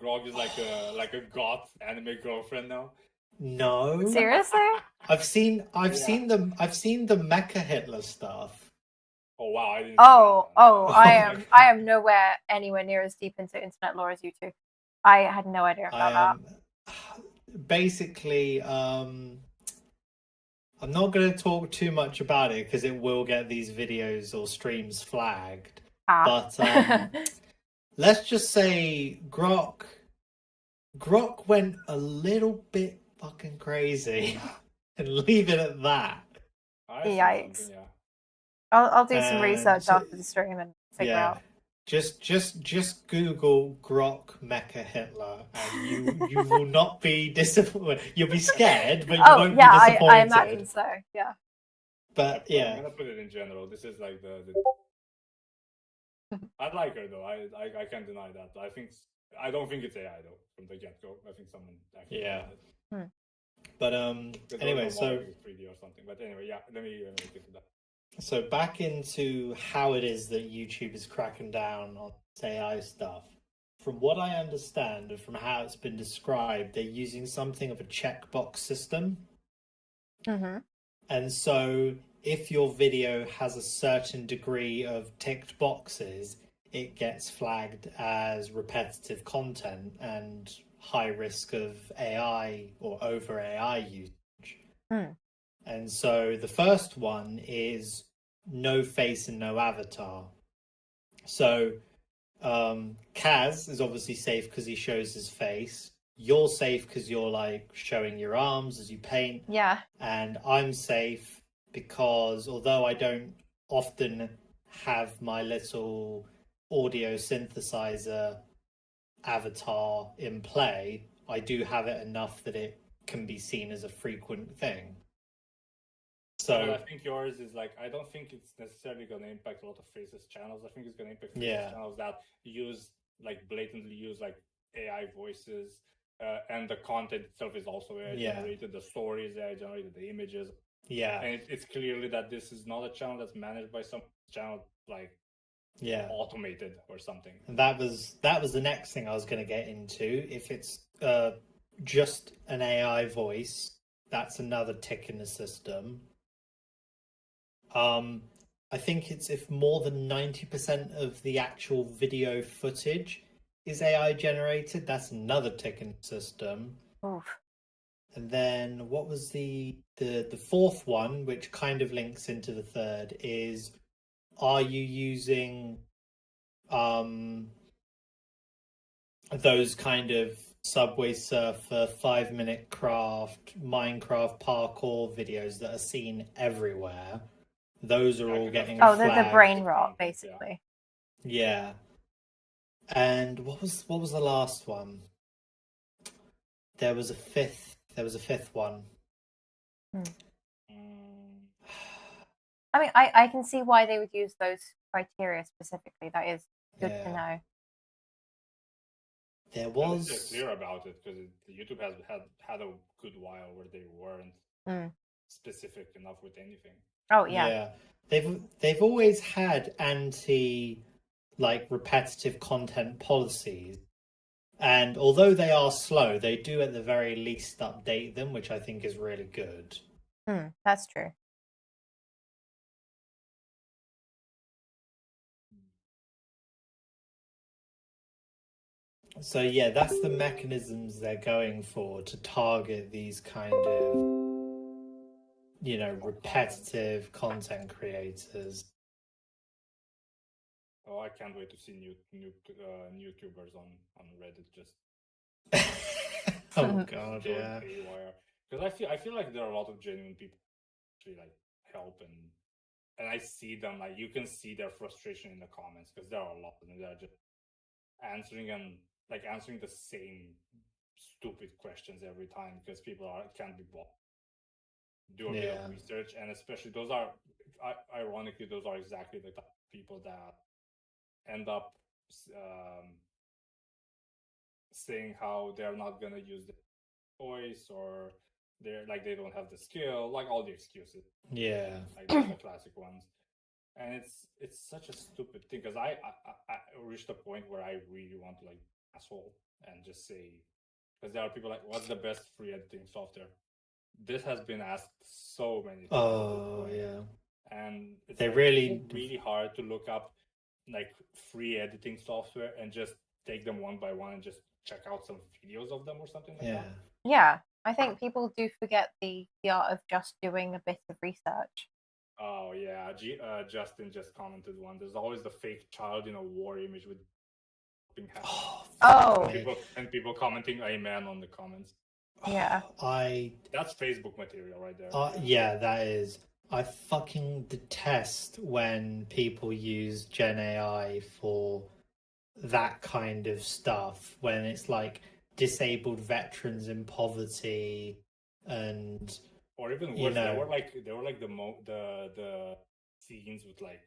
a goth anime girlfriend now? No. Seriously? I've seen the Mecha Hitler stuff. Oh wow! I didn't I am nowhere anywhere near as deep into internet lore as you two. I had no idea about that. Basically, I'm not going to talk too much about it because it will get these videos or streams flagged. But let's just say Grok went a little bit fucking crazy and leave it at that. Yikes. I'll do some research after the stream and figure out. Just Google Grok Mecha Hitler and you will not be disappointed. You'll be scared, but you won't be disappointed. I imagine so, yeah. But I'm gonna put it in general. This is like the I like her though. I can't deny that. I don't think it's AI though from the get go. I think someone actually But anyway, so 3D or something. But anyway, let me get to that. So back into how it is that YouTube is cracking down on AI stuff. From what I understand and from how it's been described, they're using something of a checkbox system. Mm-hmm. And so if your video has a certain degree of ticked boxes, it gets flagged as repetitive content and high risk of AI or over AI usage. Hmm. And so the first one is no face and no avatar. So Kaz is obviously safe because he shows his face. You're safe because you're like showing your arms as you paint. Yeah. And I'm safe because although I don't often have my little audio synthesizer avatar in play, I do have it enough that it can be seen as a frequent thing. So Well, I think yours is like, I don't think it's necessarily going to impact a lot of faces channels. I think it's going to impact faces channels that use like blatantly use like AI voices, and the content itself is also AI generated. The stories AI generated, the images. Yeah, and it's clearly that this is not a channel that's managed by some channel like automated or something. And that was the next thing I was going to get into. If it's just an AI voice, that's another tick in the system. I think it's if more than 90% of the actual video footage is AI generated, that's another tick in the system. Oof. And then what was the fourth one, which kind of links into the third, is are you using those kind of Subway Surfer, 5-minute craft, Minecraft parkour videos that are seen everywhere? Those are all getting they're flagged. the brain rot, basically. Yeah. And what was the last one? There was a fifth one. I mean, I can see why they would use those criteria specifically. That is good to know. There was. They're clear about it because YouTube has had a good while where they weren't specific enough with anything. Oh yeah. They've always had repetitive content policies, and although they are slow, they do at the very least update them, which I think is really good. That's true. So yeah, that's the mechanisms they're going for to target these kind of, repetitive content creators. Oh, I can't wait to see new YouTubers on Reddit just. Oh god, yeah. Because I feel like there are a lot of genuine people who actually like help and I see them, like you can see their frustration in the comments because there are a lot of them that are just answering the same stupid questions every time because people can't be bothered. Do a bit of research, and especially those are ironically those are exactly the type of people that end up saying how they're not gonna use the voice or they don't have the skill, like all the excuses. Yeah, like the classic ones. And it's such a stupid thing because I reached a point where I really want to like asshole and just say, because there are people like, what's the best free editing software? This has been asked so many times. Oh yeah. And it's really hard to look up like free editing software and just take them one by one and just check out some videos of them or something like that. Yeah, I think people do forget the art of just doing a bit of research. Oh yeah, Justin just commented one. There's always the fake child in a war image with people commenting amen on the comments. Yeah. That's Facebook material right there. Yeah, that is. I fucking detest when people use Gen AI for that kind of stuff, when it's like disabled veterans in poverty and or even worse, they were like the scenes with like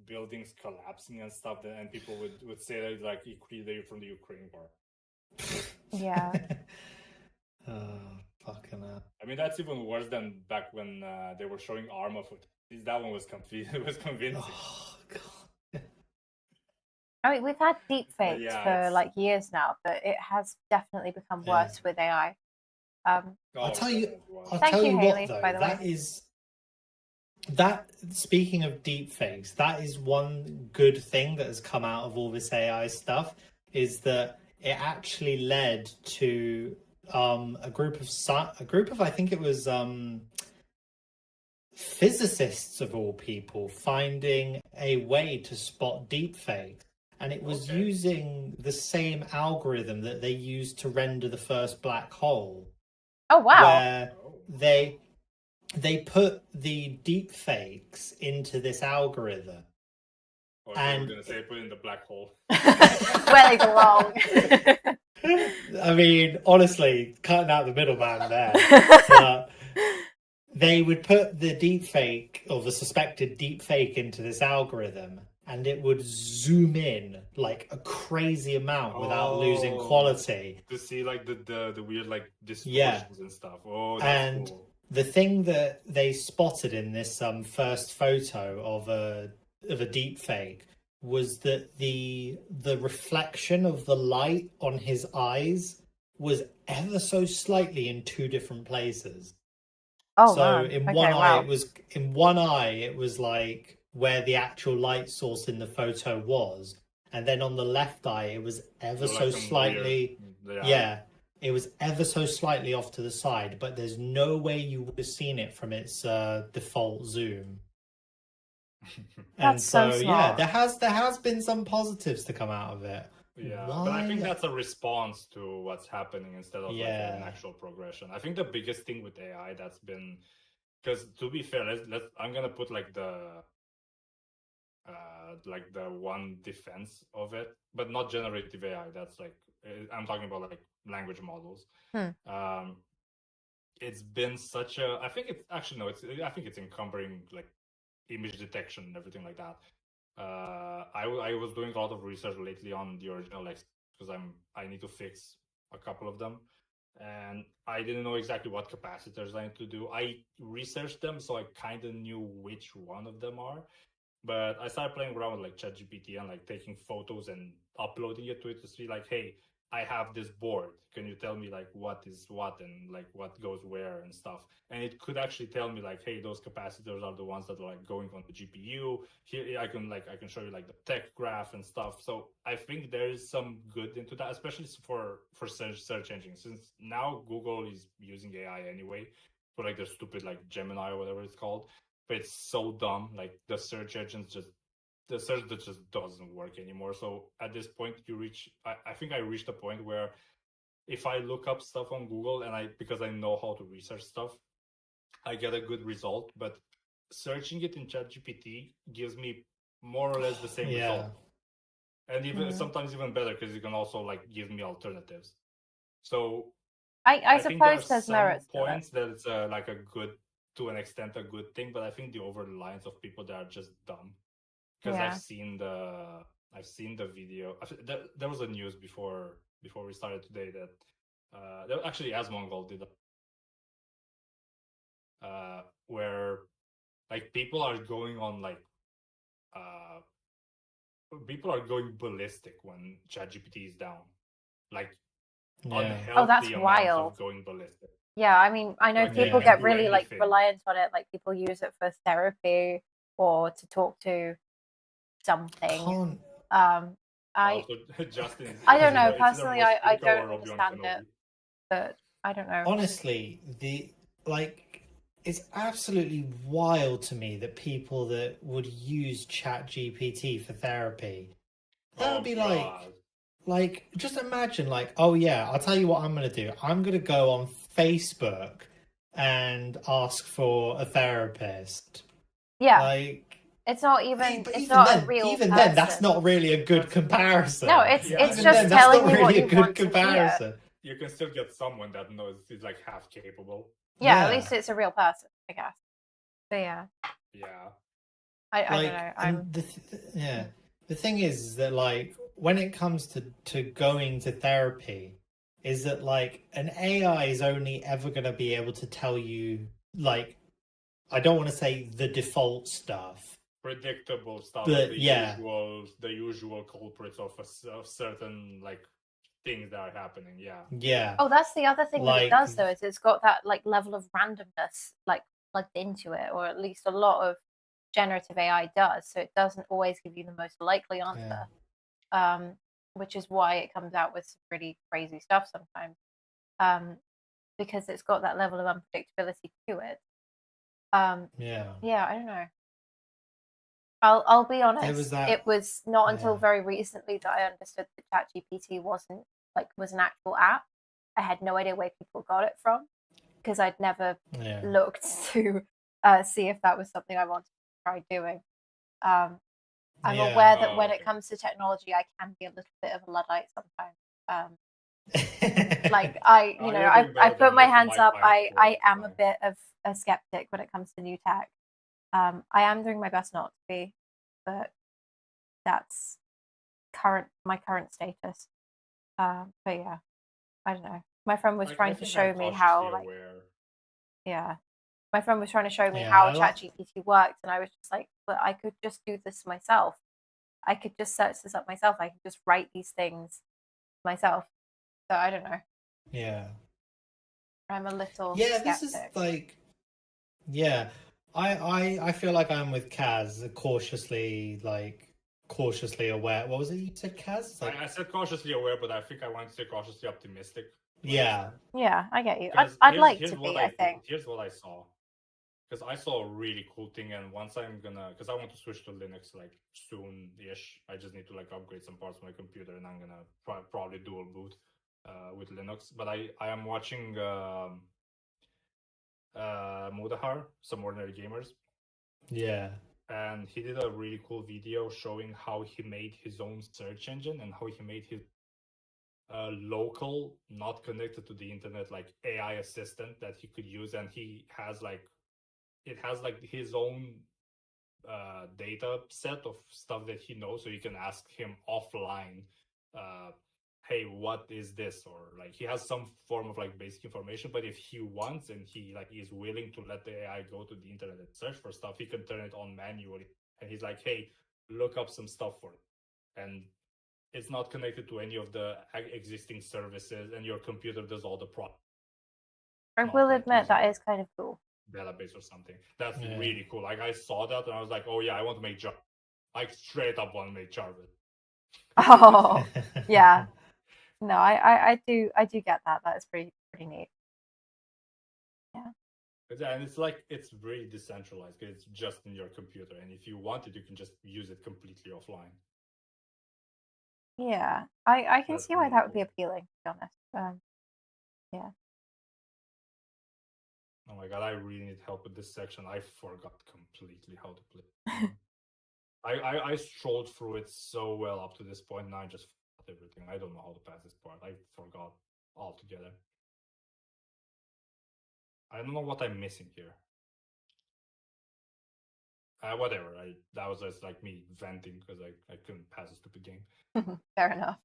buildings collapsing and stuff, and people would say that like they're from the Ukraine war. Yeah. Oh, fucking hell. I mean, that's even worse than back when they were showing armor footage. That one was convincing. Oh god. I mean, we've had deepfakes for like years now, but it has definitely become worse with AI. I'll tell you Thank you, what Haley, though, by the that way. is That, speaking of deepfakes, that is one good thing that has come out of all this AI stuff, is that it actually led to a group of I think it was physicists of all people finding a way to spot deepfakes. And it was Okay. using the same algorithm that they used to render the first black hole, Oh wow. where Oh. they put the deepfakes into this algorithm. Or you were And gonna say put in the black hole. Where they belong. I mean, honestly, cutting out the middleman there. But they would put the deepfake or the suspected deepfake into this algorithm, and it would zoom in like a crazy amount without losing quality. To see like the weird like distortions and stuff. Oh, that's And cool. the thing that they spotted in this first photo of a deepfake was that the reflection of the light on his eyes was ever so slightly in two different places. Oh So man. in Okay, one eye wow. it was like where the actual light source in the photo was, and then on the left eye it was ever So, so like, some slightly weird, yeah, it was ever so slightly off to the side, but there's no way you would have seen it from its default zoom. And That's so yeah, smart. there has been some positives to come out of it. Yeah, Why? but I think that's a response to what's happening instead of like Yeah. an actual progression. I think the biggest thing with AI that's been, because to be fair, let's I'm gonna put like the one defense of it, but not generative AI. That's like I'm talking about like language models. Hmm. It's been such a, I think it's actually no, I think it's encumbering like image detection and everything like that. I was doing a lot of research lately on the original Lex because I need to fix a couple of them, and I didn't know exactly what capacitors I need to do. I researched them, so I kind of knew which one of them are. But I started playing around with like ChatGPT and like taking photos and uploading it to it to see like, hey, I have this board. Can you tell me like what is what and like what goes where and stuff? And it could actually tell me like, hey, those capacitors are the ones that are like going on the GPU. Here I can show you like the tech graph and stuff. So I think there is some good into that, especially for search engines, since now Google is using AI anyway for like their stupid like Gemini or whatever it's called. But it's so dumb. Like the search that just doesn't work anymore. So at this point, I think I reached a point where if I look up stuff on Google and because I know how to research stuff, I get a good result. But searching it in ChatGPT gives me more or less the same result, and even sometimes even better because you can also like give me alternatives. So I think there are suppose there's some merits to it. points that it's like a good, to an extent, a good thing, but I think the over the lines of people that are just dumb. Because Yeah. I've seen the video. There was a news before we started today that actually Asmongold did where like people are going on like people are going ballistic when ChatGPT is down, like unhealthy Oh, that's amounts wild. of going ballistic. Yeah, I mean, I know Like, people you get can do really like anything. reliant on it. Like people use it for therapy or to talk to something. Justin, I don't know. it's either Personally, more I Squirtle or don't Obi-Wan understand it, Kenobi. but I don't know. Honestly, it's absolutely wild to me that people that would use ChatGPT for therapy, that would be like just imagine like, oh yeah, I'll tell you what I'm gonna do. I'm gonna go on Facebook and ask for a therapist. Yeah. Like, it's not even but it's even not then, a real even person. then, that's not really a good comparison. No, it's Yeah, it's Even just then, that's telling not you what really you a good want to hear. comparison. You can still get someone that knows is like half capable. Yeah, at least it's a real person, I guess. But yeah, Yeah. I don't Like, know. and the thing is that like when it comes to going to therapy, is that like an AI is only ever going to be able to tell you like, I don't want to say the default stuff, Predictable stuff, but like the usual culprits of certain like things that are happening. Yeah. Yeah. Oh, that's the other thing that it Like, does though, is it's got that like level of randomness like plugged into it, or at least a lot of generative AI does. So it doesn't always give you the most likely answer, which is why it comes out with some really crazy stuff sometimes, because it's got that level of unpredictability to it. Yeah, I don't know. I'll be honest. It was not until very recently that I understood that ChatGPT was an actual app. I had no idea where people got it from because I'd never looked to see if that was something I wanted to try doing. I'm aware that when it comes to technology, I can be a little bit of a Luddite sometimes. Like I put my hands up. I am a bit of a skeptic when it comes to new tech. I am doing my best not to be, but that's my current status. But yeah, I don't know. My friend was trying to show me how my friend was trying to show me how ChatGPT worked, and I was just like, but I could just do this myself. I could just search this up myself. I could just write these things myself. So I don't know. Yeah. I'm a little skeptic. This is like, I feel like I'm with Kaz, cautiously aware. What was it you said, Kaz? Like, I said cautiously aware, but I think I want to say cautiously optimistic. Yeah, I get you. I'd like to be, I think. Here's what I saw. Because I saw a really cool thing, and once because I want to switch to Linux like soon-ish. I just need to like upgrade some parts of my computer, and I'm gonna probably dual boot with Linux. But I am watching Mudahar, Some Ordinary Gamers. Yeah. And he did a really cool video showing how he made his own search engine and how he made his local, not connected to the internet, like AI assistant that he could use. And he has it has his own data set of stuff that he knows, so you can ask him offline, hey, what is this? Or like he has some form of like basic information, but if he wants and he like is willing to let the AI go to the internet and search for stuff, he can turn it on manually. And he's like, hey, look up some stuff for it. And it's not connected to any of the existing services, and your computer does all the process. I will admit that is kind of cool. Database or something. That's really cool. Like I saw that and I was like, oh yeah, I want to make Java. Like straight up want to make Java. Oh yeah. No, I do get that. That is pretty neat. Yeah. And it's really decentralized. It's just in your computer, and if you want it, you can just use it completely offline. Yeah, I can see why that would be appealing, to be honest. Yeah. Oh my god, I really need help with this section. I forgot completely how to play. I strolled through it so well up to this point, and I just forgot everything. I don't know how to pass this part. I forgot altogether. I don't know what I'm missing here. Whatever. That was just like me venting because I couldn't pass a stupid game. Fair enough.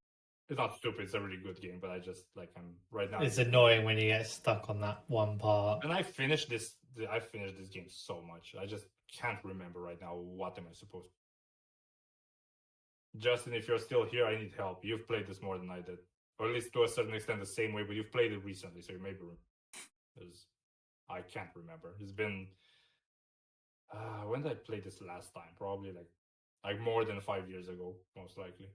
It's not stupid. It's a really good game, but I just I'm right now. It's annoying when you get stuck on that one part. And I finished this game so much. I just can't remember right now what am I supposed to. Justin, if you're still here, I need help. You've played this more than I did, or at least to a certain extent the same way. But you've played it recently, so you maybe because I can't remember. It's been when did I play this last time? Probably like more than 5 years ago, most likely.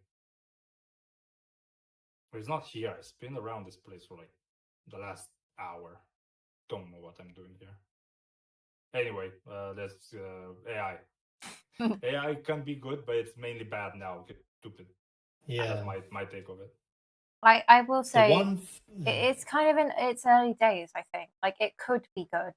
But it's not here. I spin around this place for like the last hour. Don't know what I'm doing here. Anyway, that's AI. AI can be good, but it's mainly bad now. It's stupid. Yeah, that's my take of it. I will say it's kind of in its early days. I think like it could be good.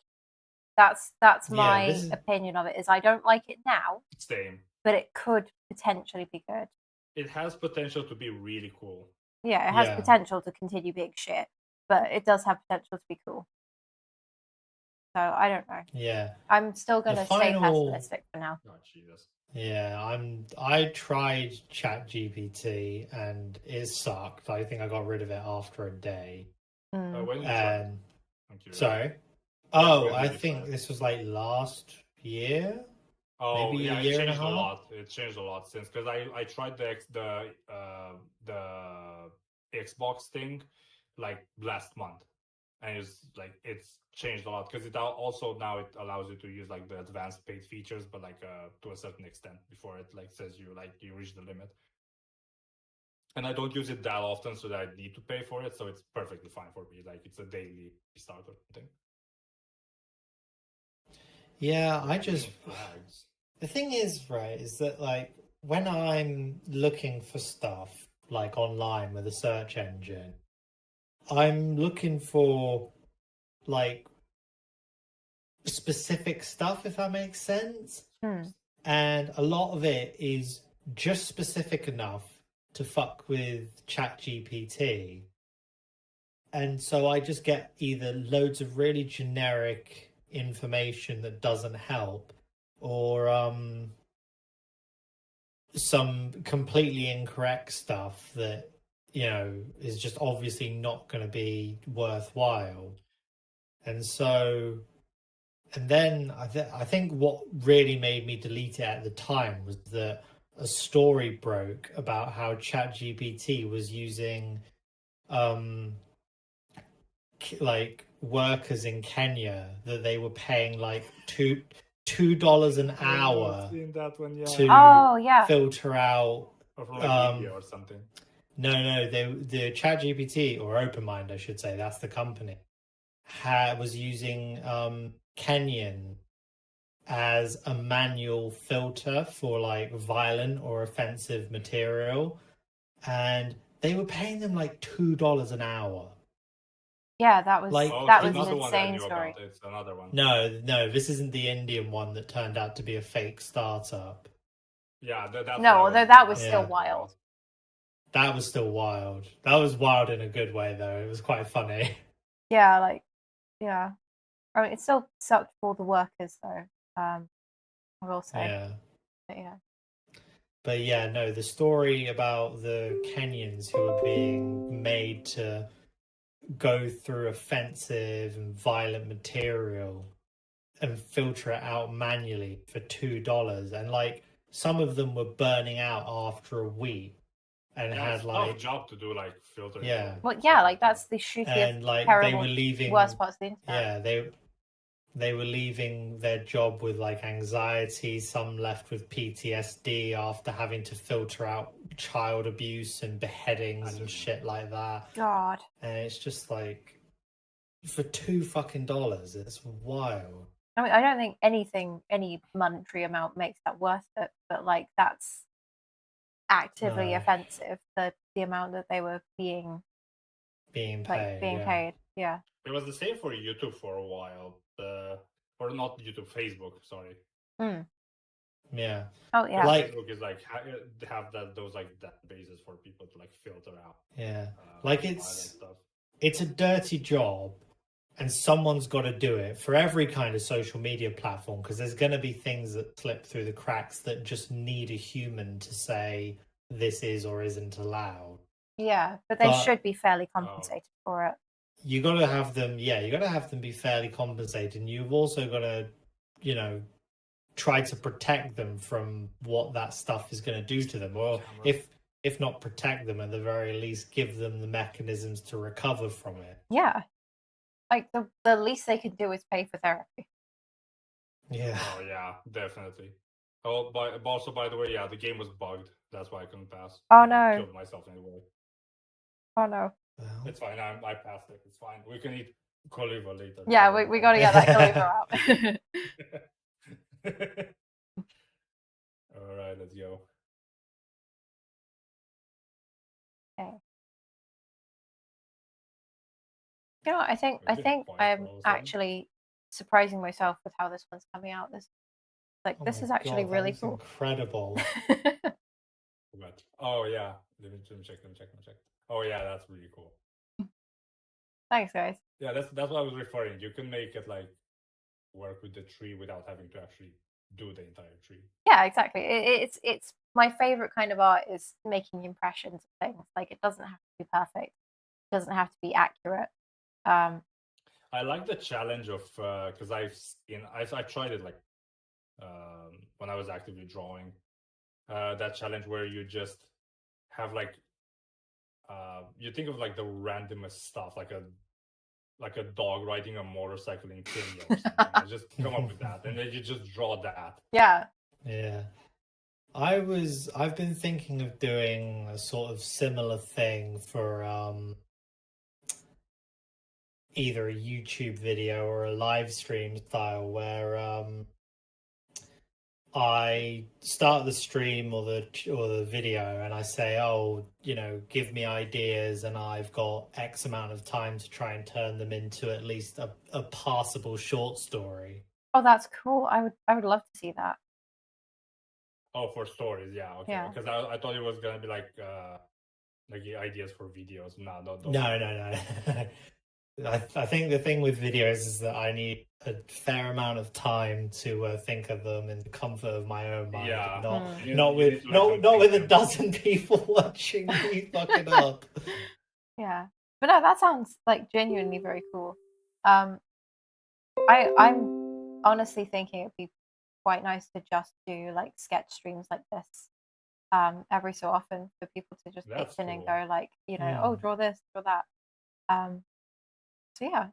That's my opinion of it. Is I don't like it now. Same. But it could potentially be good. It has potential to be really cool. Yeah, it has potential to continue being shit, but it does have potential to be cool. So I don't know. Yeah, I'm still gonna stay pessimistic for now. Oh Jesus. Yeah, I tried ChatGPT and it sucked. I think I got rid of it after a day. When did you try it? Sorry. Oh, I think this was like last year. Oh, maybe yeah, a year it changed and a half. A lot. It changed a lot since because I tried the Xbox thing like last month, and it's changed a lot because it also now it allows you to use like the advanced paid features, but like to a certain extent before it like says you reach the limit. And I don't use it that often, so that I need to pay for it. So it's perfectly fine for me. Like it's a daily start or something. Yeah, I Green just flags. the thing is, right, is that like when I'm looking for stuff like online with a search engine, I'm looking for like specific stuff, if that makes sense. And a lot of it is just specific enough to fuck with ChatGPT. And so I just get either loads of really generic information that doesn't help, or some completely incorrect stuff that, you know, is just obviously not going to be worthwhile. And so, and then I think what really made me delete it at the time was that a story broke about how ChatGPT was using like workers in Kenya, that they were paying like $2 an hour I've seen that one, yeah. to filter out, or from like India or something. No, the ChatGPT, or OpenMind, I should say, that's the company, was using Kenyan as a manual filter for like violent or offensive material, and they were paying them like $2 an hour. Yeah, that was Like, that was another an one I insane knew story. about. It's another one. No, this isn't the Indian one that turned out to be a fake startup. Yeah, that's No, although that was still wild. That was still wild. That was wild in a good way, though. It was quite funny. Yeah, yeah. I mean, it still sucked for the workers, though. I will say. Yeah. But yeah. But yeah, no, the story about the Kenyans who were being made to go through offensive and violent material and filter it out manually for $2, and like some of them were burning out after a week, and had it's like a tough job to do like filtering. Yeah. Well, yeah, like that's the shittiest, and like terrible, they were leaving worst parts of the internet. Yeah, they were leaving their job with like anxiety. Some left with PTSD after having to filter out child abuse and beheadings and shit like that. God. And it's just like, for $2 it's wild. I mean, I don't think any monetary amount makes that worth it, but like that's actively offensive. The amount that they were being paid. Yeah. It was the same for YouTube for a while. Or not YouTube, Facebook. Sorry. Yeah. Oh yeah. Like, Facebook is like have those like databases for people to like filter out. Yeah. Like it's a dirty job, and someone's got to do it for every kind of social media platform, because there's going to be things that slip through the cracks that just need a human to say this is or isn't allowed. Yeah, but they should be fairly compensated for it. You got to have them. Yeah, you got to have them be fairly compensated, and you've also got to, you know, try to protect them from what that stuff is going to do to them, or if not protect them, at the very least give them the mechanisms to recover from it. Yeah, like the least they can do is pay for therapy. Yeah. Oh yeah, definitely. Oh, also by the way, yeah, the game was bugged. That's why I couldn't pass. Oh I no. killed myself anyway. Oh no. Well, it's fine. I passed it. It's fine. We can eat Coliva later. Yeah, we got to get that Coliva out. All right, let's go. Okay. You know what, I think I'm actually surprising myself with how this one's coming out. This is actually really cool. Incredible. What? Oh yeah. Let me check. Oh yeah, that's really cool. Thanks, guys. Yeah, that's what I was referring. You can make it like work with the tree without having to actually do the entire tree. Yeah, exactly. It's my favorite kind of art is making impressions of things. Like, it doesn't have to be perfect. It doesn't have to be accurate. I like the challenge of because I tried it like when I was actively drawing. That challenge where you just have like you think of like the randomest stuff, like a like a dog riding a motorcycle in Kenya or something. I just come up with that, and then you just draw that. Yeah. Yeah. I've been thinking of doing a sort of similar thing for either a YouTube video or a live stream style where I start the stream or the video and I say, oh, give me ideas, and I've got X amount of time to try and turn them into at least a passable short story. Oh, that's cool. I would love to see that. Oh, for stories, yeah, okay. Yeah. Because I thought it was gonna be like ideas for videos. No. I think the thing with videos is that I need a fair amount of time to think of them in the comfort of my own mind. Yeah. Not with a dozen people watching me fuck it up. Yeah. But no, that sounds like genuinely very cool. I'm honestly thinking it'd be quite nice to just do like sketch streams like this every so often for people to just That's pitch in and cool. go like, oh, draw this, draw that. So yeah,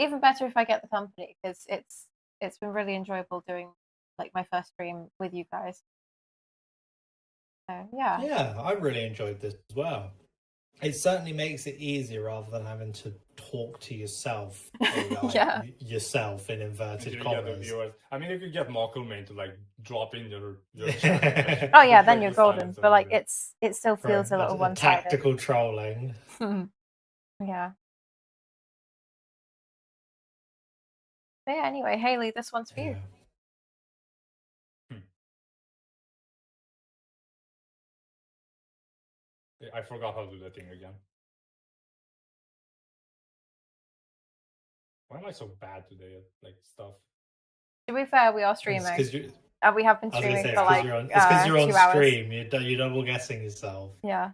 even better if I get the company, because it's been really enjoyable doing like my first stream with you guys. So yeah. Yeah, I really enjoyed this as well. It certainly makes it easier rather than having to talk to yourself. Or, like, Yeah. Yourself in inverted commas. I mean, if you get Mocklemane to like drop in your chat. Oh yeah, then you're golden. But like it still feels a little one-sided. Tactical trolling. Yeah. But yeah, anyway, Haley, this one's for you. I forgot how to do that thing again. Why am I so bad today at like stuff? To be fair, we are streaming. We have been streaming for like it's because you're on 2 hours. stream. You're double guessing yourself. Yeah,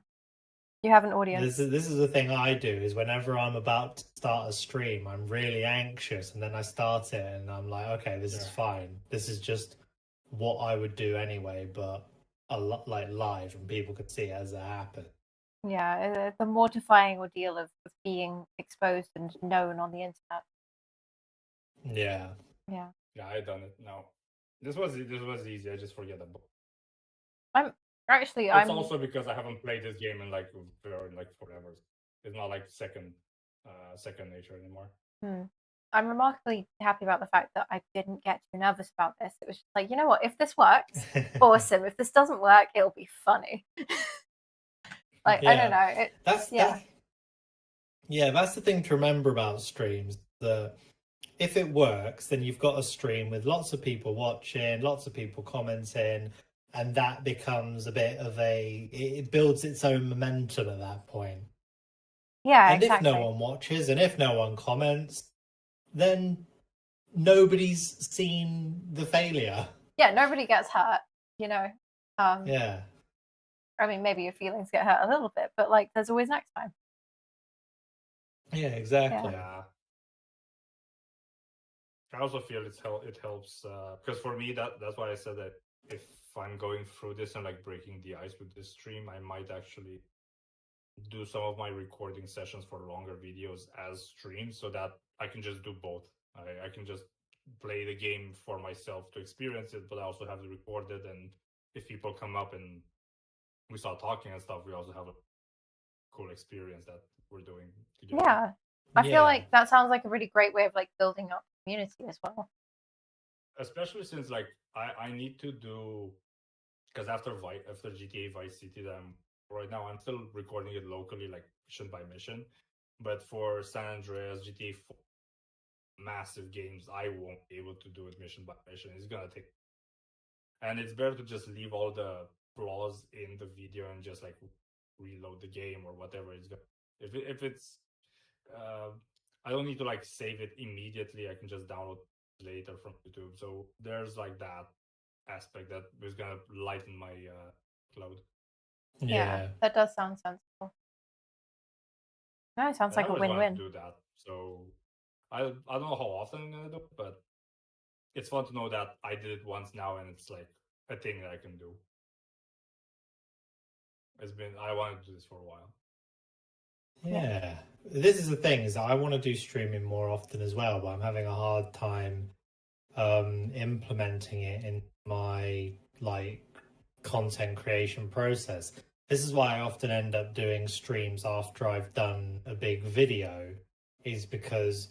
you have an audience. This is the thing I do, is whenever I'm about to start a stream, I'm really anxious, and then I start it, and I'm like, okay, this is fine. This is just what I would do anyway, but a lot like live, and people could see it as it happens. Yeah, the mortifying ordeal of being exposed and known on the internet. Yeah. Yeah. Yeah, I done it. No, this was easy. I just forget about. I'm also because I haven't played this game in like forever. It's not like second nature anymore. I'm remarkably happy about the fact that I didn't get too nervous about this. It was just like, you know what? If this works, awesome. If this doesn't work, it'll be funny. Like, I don't know. That's the thing to remember about streams. That if it works, then you've got a stream with lots of people watching, lots of people commenting, and that becomes a bit of it builds its own momentum at that point. Yeah, and exactly. If no one watches and if no one comments, then nobody's seen the failure. Yeah, nobody gets hurt, Yeah. I mean, maybe your feelings get hurt a little bit, but like, there's always next time. Yeah, exactly. Yeah. I also feel it helps because for me that's why I said that if I'm going through this and like breaking the ice with this stream, I might actually do some of my recording sessions for longer videos as streams, so that I can just do both. I can just play the game for myself to experience it, but I also have it recorded, and if people come up and we start talking and stuff, we also have a cool experience that we're doing together. Yeah. I feel like that sounds like a really great way of like building up community as well. Especially since like I need to do, because after GTA Vice City that right now, I'm still recording it locally, like mission by mission. But for San Andreas, GTA 4, massive games, I won't be able to do it mission by mission. It's gonna take, and it's better to just leave all the flaws in the video and just like reload the game or whatever it's gonna. If it's, I don't need to like save it immediately. I can just download it later from YouTube. So there's like that aspect that is gonna lighten my load. Yeah, that does sound sensible. No, it sounds like a win-win. Do that. So I don't know how often I'm gonna do it, but it's fun to know that I did it once now, and it's like a thing that I can do. I wanted to do this for a while. Yeah. This is the thing, is that I want to do streaming more often as well, but I'm having a hard time implementing it in my like content creation process. This is why I often end up doing streams after I've done a big video, is because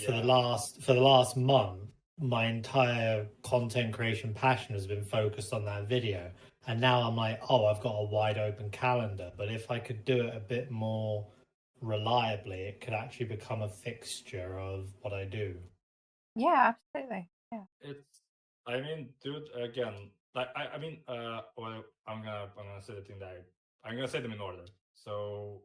for the last month my entire content creation passion has been focused on that video, and now I'm like, oh, I've got a wide open calendar. But if I could do it a bit more reliably, it could actually become a fixture of what I do. Yeah, absolutely. Yeah. It's, I mean, dude, again, like I mean, well, I'm gonna say the thing that I'm gonna say them in order. So,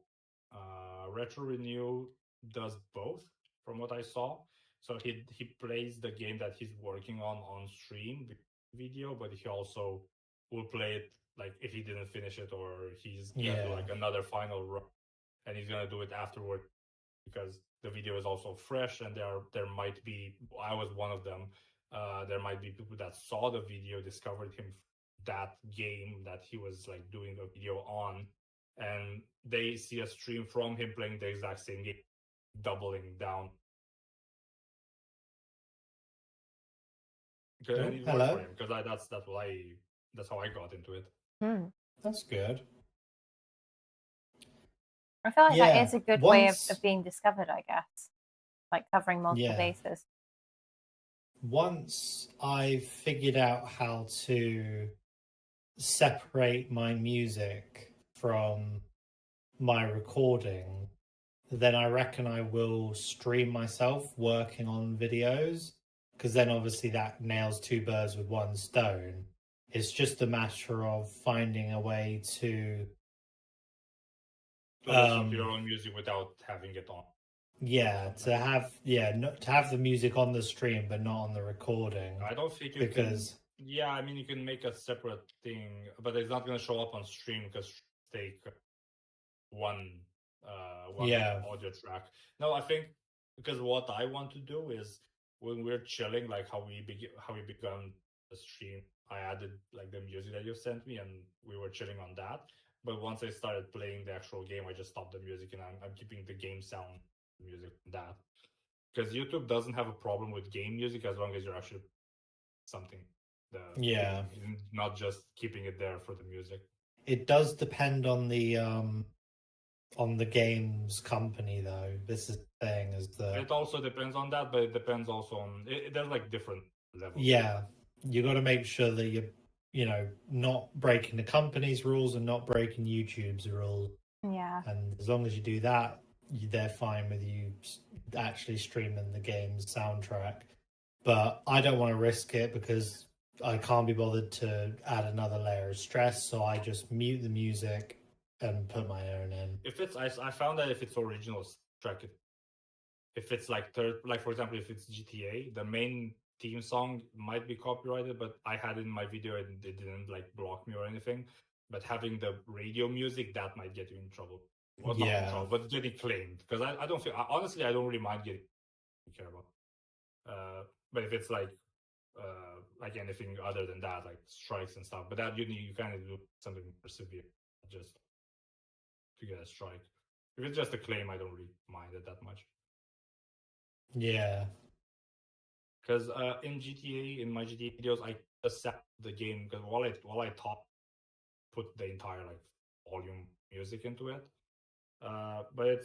Retro Renew does both, from what I saw. So he plays the game that he's working on stream video, but he also will play it like if he didn't finish it, or he's gonna do like another final run, and he's gonna do it afterward, because the video is also fresh, and there might be, I was one of them, there might be people that saw the video, discovered him that game that he was like doing a video on, and they see a stream from him playing the exact same game, doubling down. And it worked for him, because that's how I got into it. That's good. I feel like that is a good way of being discovered, I guess. Like covering multiple bases. Once I figured out how to separate my music from my recording, then I reckon I will stream myself working on videos, because then obviously that nails two birds with one stone. It's just a matter of finding a way to listen to your own music without having it on. Yeah, to have to have the music on the stream but not on the recording. I don't think you can. Yeah, I mean, you can make a separate thing, but it's not going to show up on stream because take one audio track. No, I think because what I want to do is when we're chilling, like how we began the stream, I added like the music that you sent me, and we were chilling on that. But once I started playing the actual game, I just stopped the music, and I'm keeping the game sound music from that. Because YouTube doesn't have a problem with game music as long as you're actually something. Not just keeping it there for the music. It does depend on the game's company, though. This is the thing, is that it also depends on that, but it depends also on there's like different levels. Yeah, you got to make sure that you're not breaking the company's rules and not breaking YouTube's rules. Yeah. And as long as you do that, they're fine with you actually streaming the game's soundtrack. But I don't want to risk it because I can't be bothered to add another layer of stress, so I just mute the music and put my own in. If it's, I found that if it's original track, if it's like for example, if it's GTA, the main theme song might be copyrighted, but I had it in my video and it didn't like block me or anything. But having the radio music, that might get you in trouble. Well, not in trouble, but getting claimed. Because I don't feel, honestly, I don't really mind getting care about. But if it's like anything other than that, like strikes and stuff, but that you kind of do something more severe just to get a strike. If it's just a claim, I don't really mind it that much. Yeah. Because in GTA, in my GTA videos, I just set the game, because while I talk, put the entire like volume music into it. But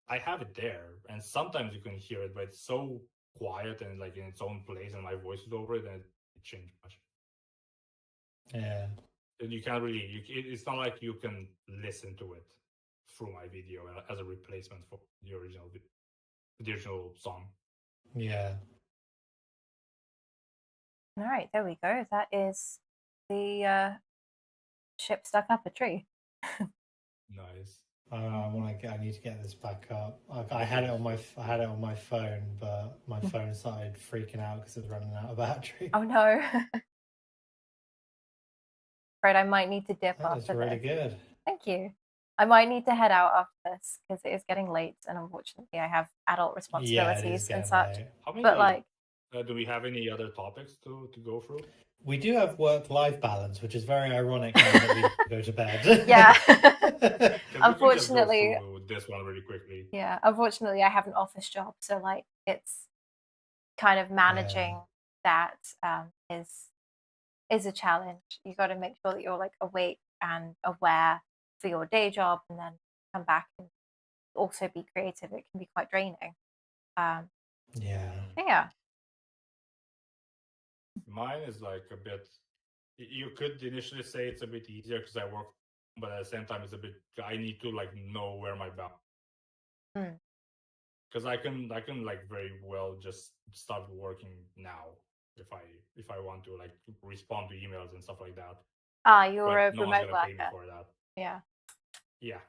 I have it there, and sometimes you can hear it, but it's so quiet and like in its own place, and my voice is over it, and it changed much. Yeah. And you can't really, it's not like you can listen to it through my video as a replacement for the original song. Yeah. All right, there we go. That is the ship stuck up a tree. Nice. I need to get this back up. I had it on my phone, but my phone started freaking out because it was running out of battery. Oh no! Right, I might need to dip after this. That's really good. Thank you. I might need to head out after this because it is getting late, and unfortunately, I have adult responsibilities and such. But like, do we have any other topics to go through? We do have work-life balance, which is very ironic now that we go to bed. Yeah. Can we just go Unfortunately, through this one really quickly? yeah. Unfortunately, I have an office job, so like it's kind of managing that is a challenge. You got to make sure that you're like awake and aware for your day job, and then come back and also be creative. It can be quite draining. Yeah. Yeah. Mine is like a bit. You could initially say it's a bit easier because I work, but at the same time, it's a bit. I need to like know where my bound. Mm. Because I can like very well just start working now if I want to like respond to emails and stuff like that. You're But a no one's remote gonna pay me worker. for that. Yeah. Yeah.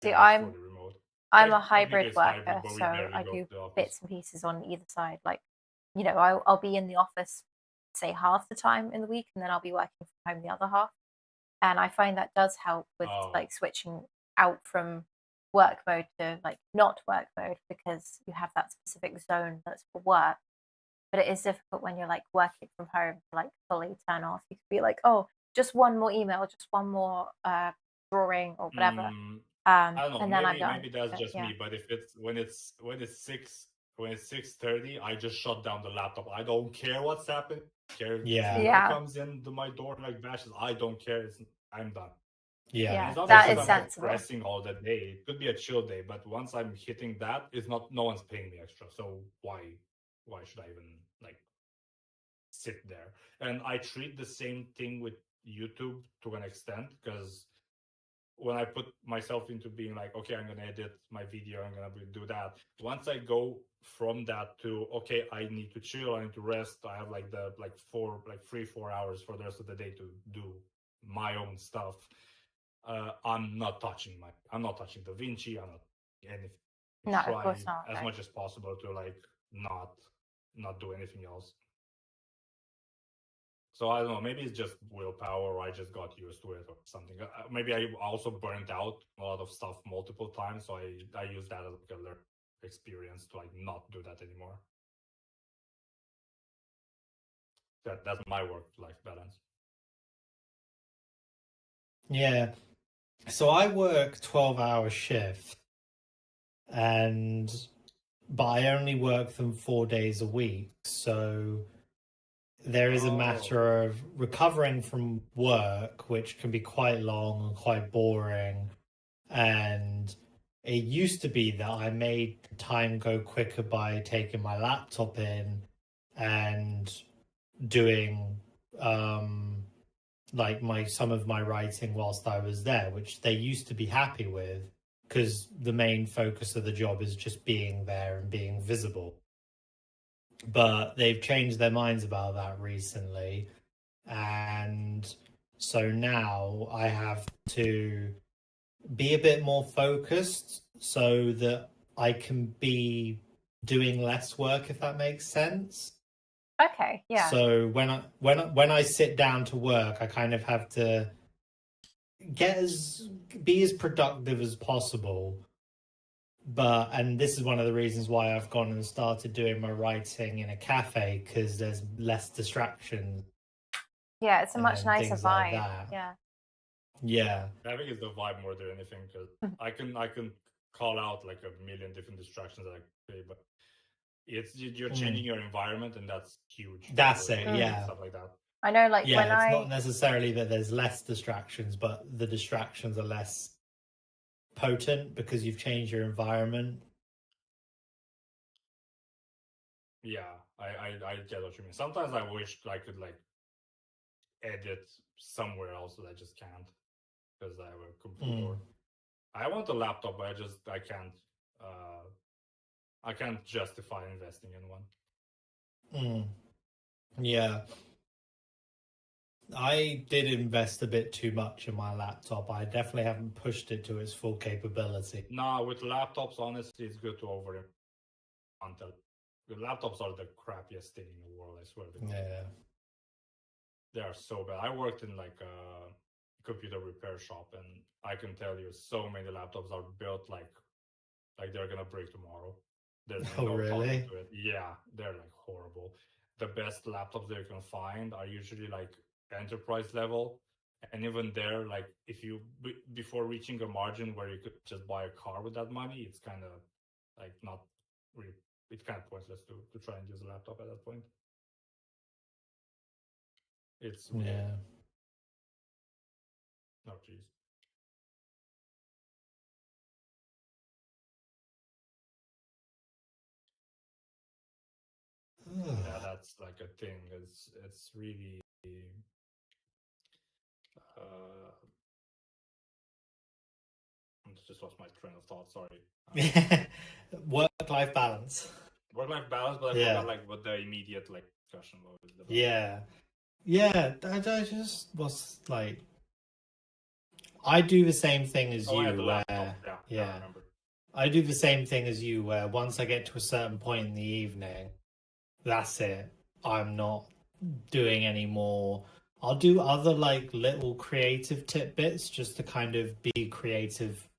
See, Yeah, it's I'm fully remote. I'm a Technically, hybrid it's hybrid, worker, but we so barely I go do to the office. bits and pieces on either side. Like, you know, I'll be in the office, say half the time in the week, and then I'll be working from home the other half. And I find that does help with Oh. like switching out from work mode to like not work mode, because you have that specific zone that's for work. But it is difficult when you're like working from home to like fully turn off. You could be like, oh, just one more email, just one more drawing or whatever. I don't know. And then I'm Maybe done. that's But, just yeah. me. But if it's when it's 6:30, I just shut down the laptop. I don't care what's happening. Care if Yeah. email Yeah. comes in to my door like bashes. I don't care. I'm done. Yeah. Yeah, It's not that because is I'm like sensible. pressing all the day. It could be a chill day, but once I'm hitting that, it's not. No one's paying me extra. So why should I even like sit there? And I treat the same thing with YouTube to an extent, because when I put myself into being like, okay, I'm gonna edit my video, I'm gonna do that. Once I go from that to okay, I need to chill, I need to rest. I have like the 3-4 hours for the rest of the day to do my own stuff. I'm not touching DaVinci. I'm not anything. No, of Try course not. as No. much as possible to like not do anything else. So I don't know, maybe it's just willpower, or I just got used to it or something. Maybe I also burnt out a lot of stuff multiple times, so I use that as like a learning experience to like not do that anymore. That's my work-life balance. Yeah. So I work 12-hour shift, but I only work them 4 days a week. So there is a matter of recovering from work, which can be quite long and quite boring. And it used to be that I made time go quicker by taking my laptop in and doing like some of my writing whilst I was there, which they used to be happy with, because the main focus of the job is just being there and being visible. But they've changed their minds about that recently, and so now I have to be a bit more focused so that I can be doing less work, if that makes sense. Okay, yeah. So when I sit down to work, I kind of have to be as productive as possible. And this is one of the reasons why I've gone and started doing my writing in a cafe, because there's less distractions. Yeah, it's a much and nicer things like vibe. that. Yeah. Yeah. I think it's the vibe more than anything, because I can call out like a million different distractions that I could say, but you're changing your environment, and that's huge. That's it. Yeah. Stuff like that. I know, like Yeah, when it's not necessarily that there's less distractions, but the distractions are less potent because you've changed your environment. Yeah, I get what you mean. Sometimes I wish I could like edit somewhere else, but I just can't because I have a computer. I want a laptop, but I can't. I can't justify investing in one. Yeah. I did invest a bit too much in my laptop. I definitely haven't pushed it to its full capability. Nah, with laptops, honestly, it's good to until the laptops are the crappiest thing in the world. I swear to God. Yeah. They are so bad. I worked in like a computer repair shop, and I can tell you, so many laptops are built like they're gonna break tomorrow. There's Oh, no really? talking to it. Yeah, they're like horrible. the best laptops that you can find are usually like enterprise level, and even there, like if you before reaching a margin where you could just buy a car with that money, it's kind of like not really. It's kind of pointless to try and use a laptop at that point. It's weird. Yeah. Oh, jeez. Yeah, that's like a thing. It's really. I just lost my train of thought. Sorry. Work-life balance. Work-life balance, but I forgot like what the immediate like discussion was about. Yeah. I just was like, I do the same thing as you. Where I remember. I do the same thing as you, where once I get to a certain point in the evening, that's it. I'm not doing any more. I'll do other like little creative tidbits just to kind of be creative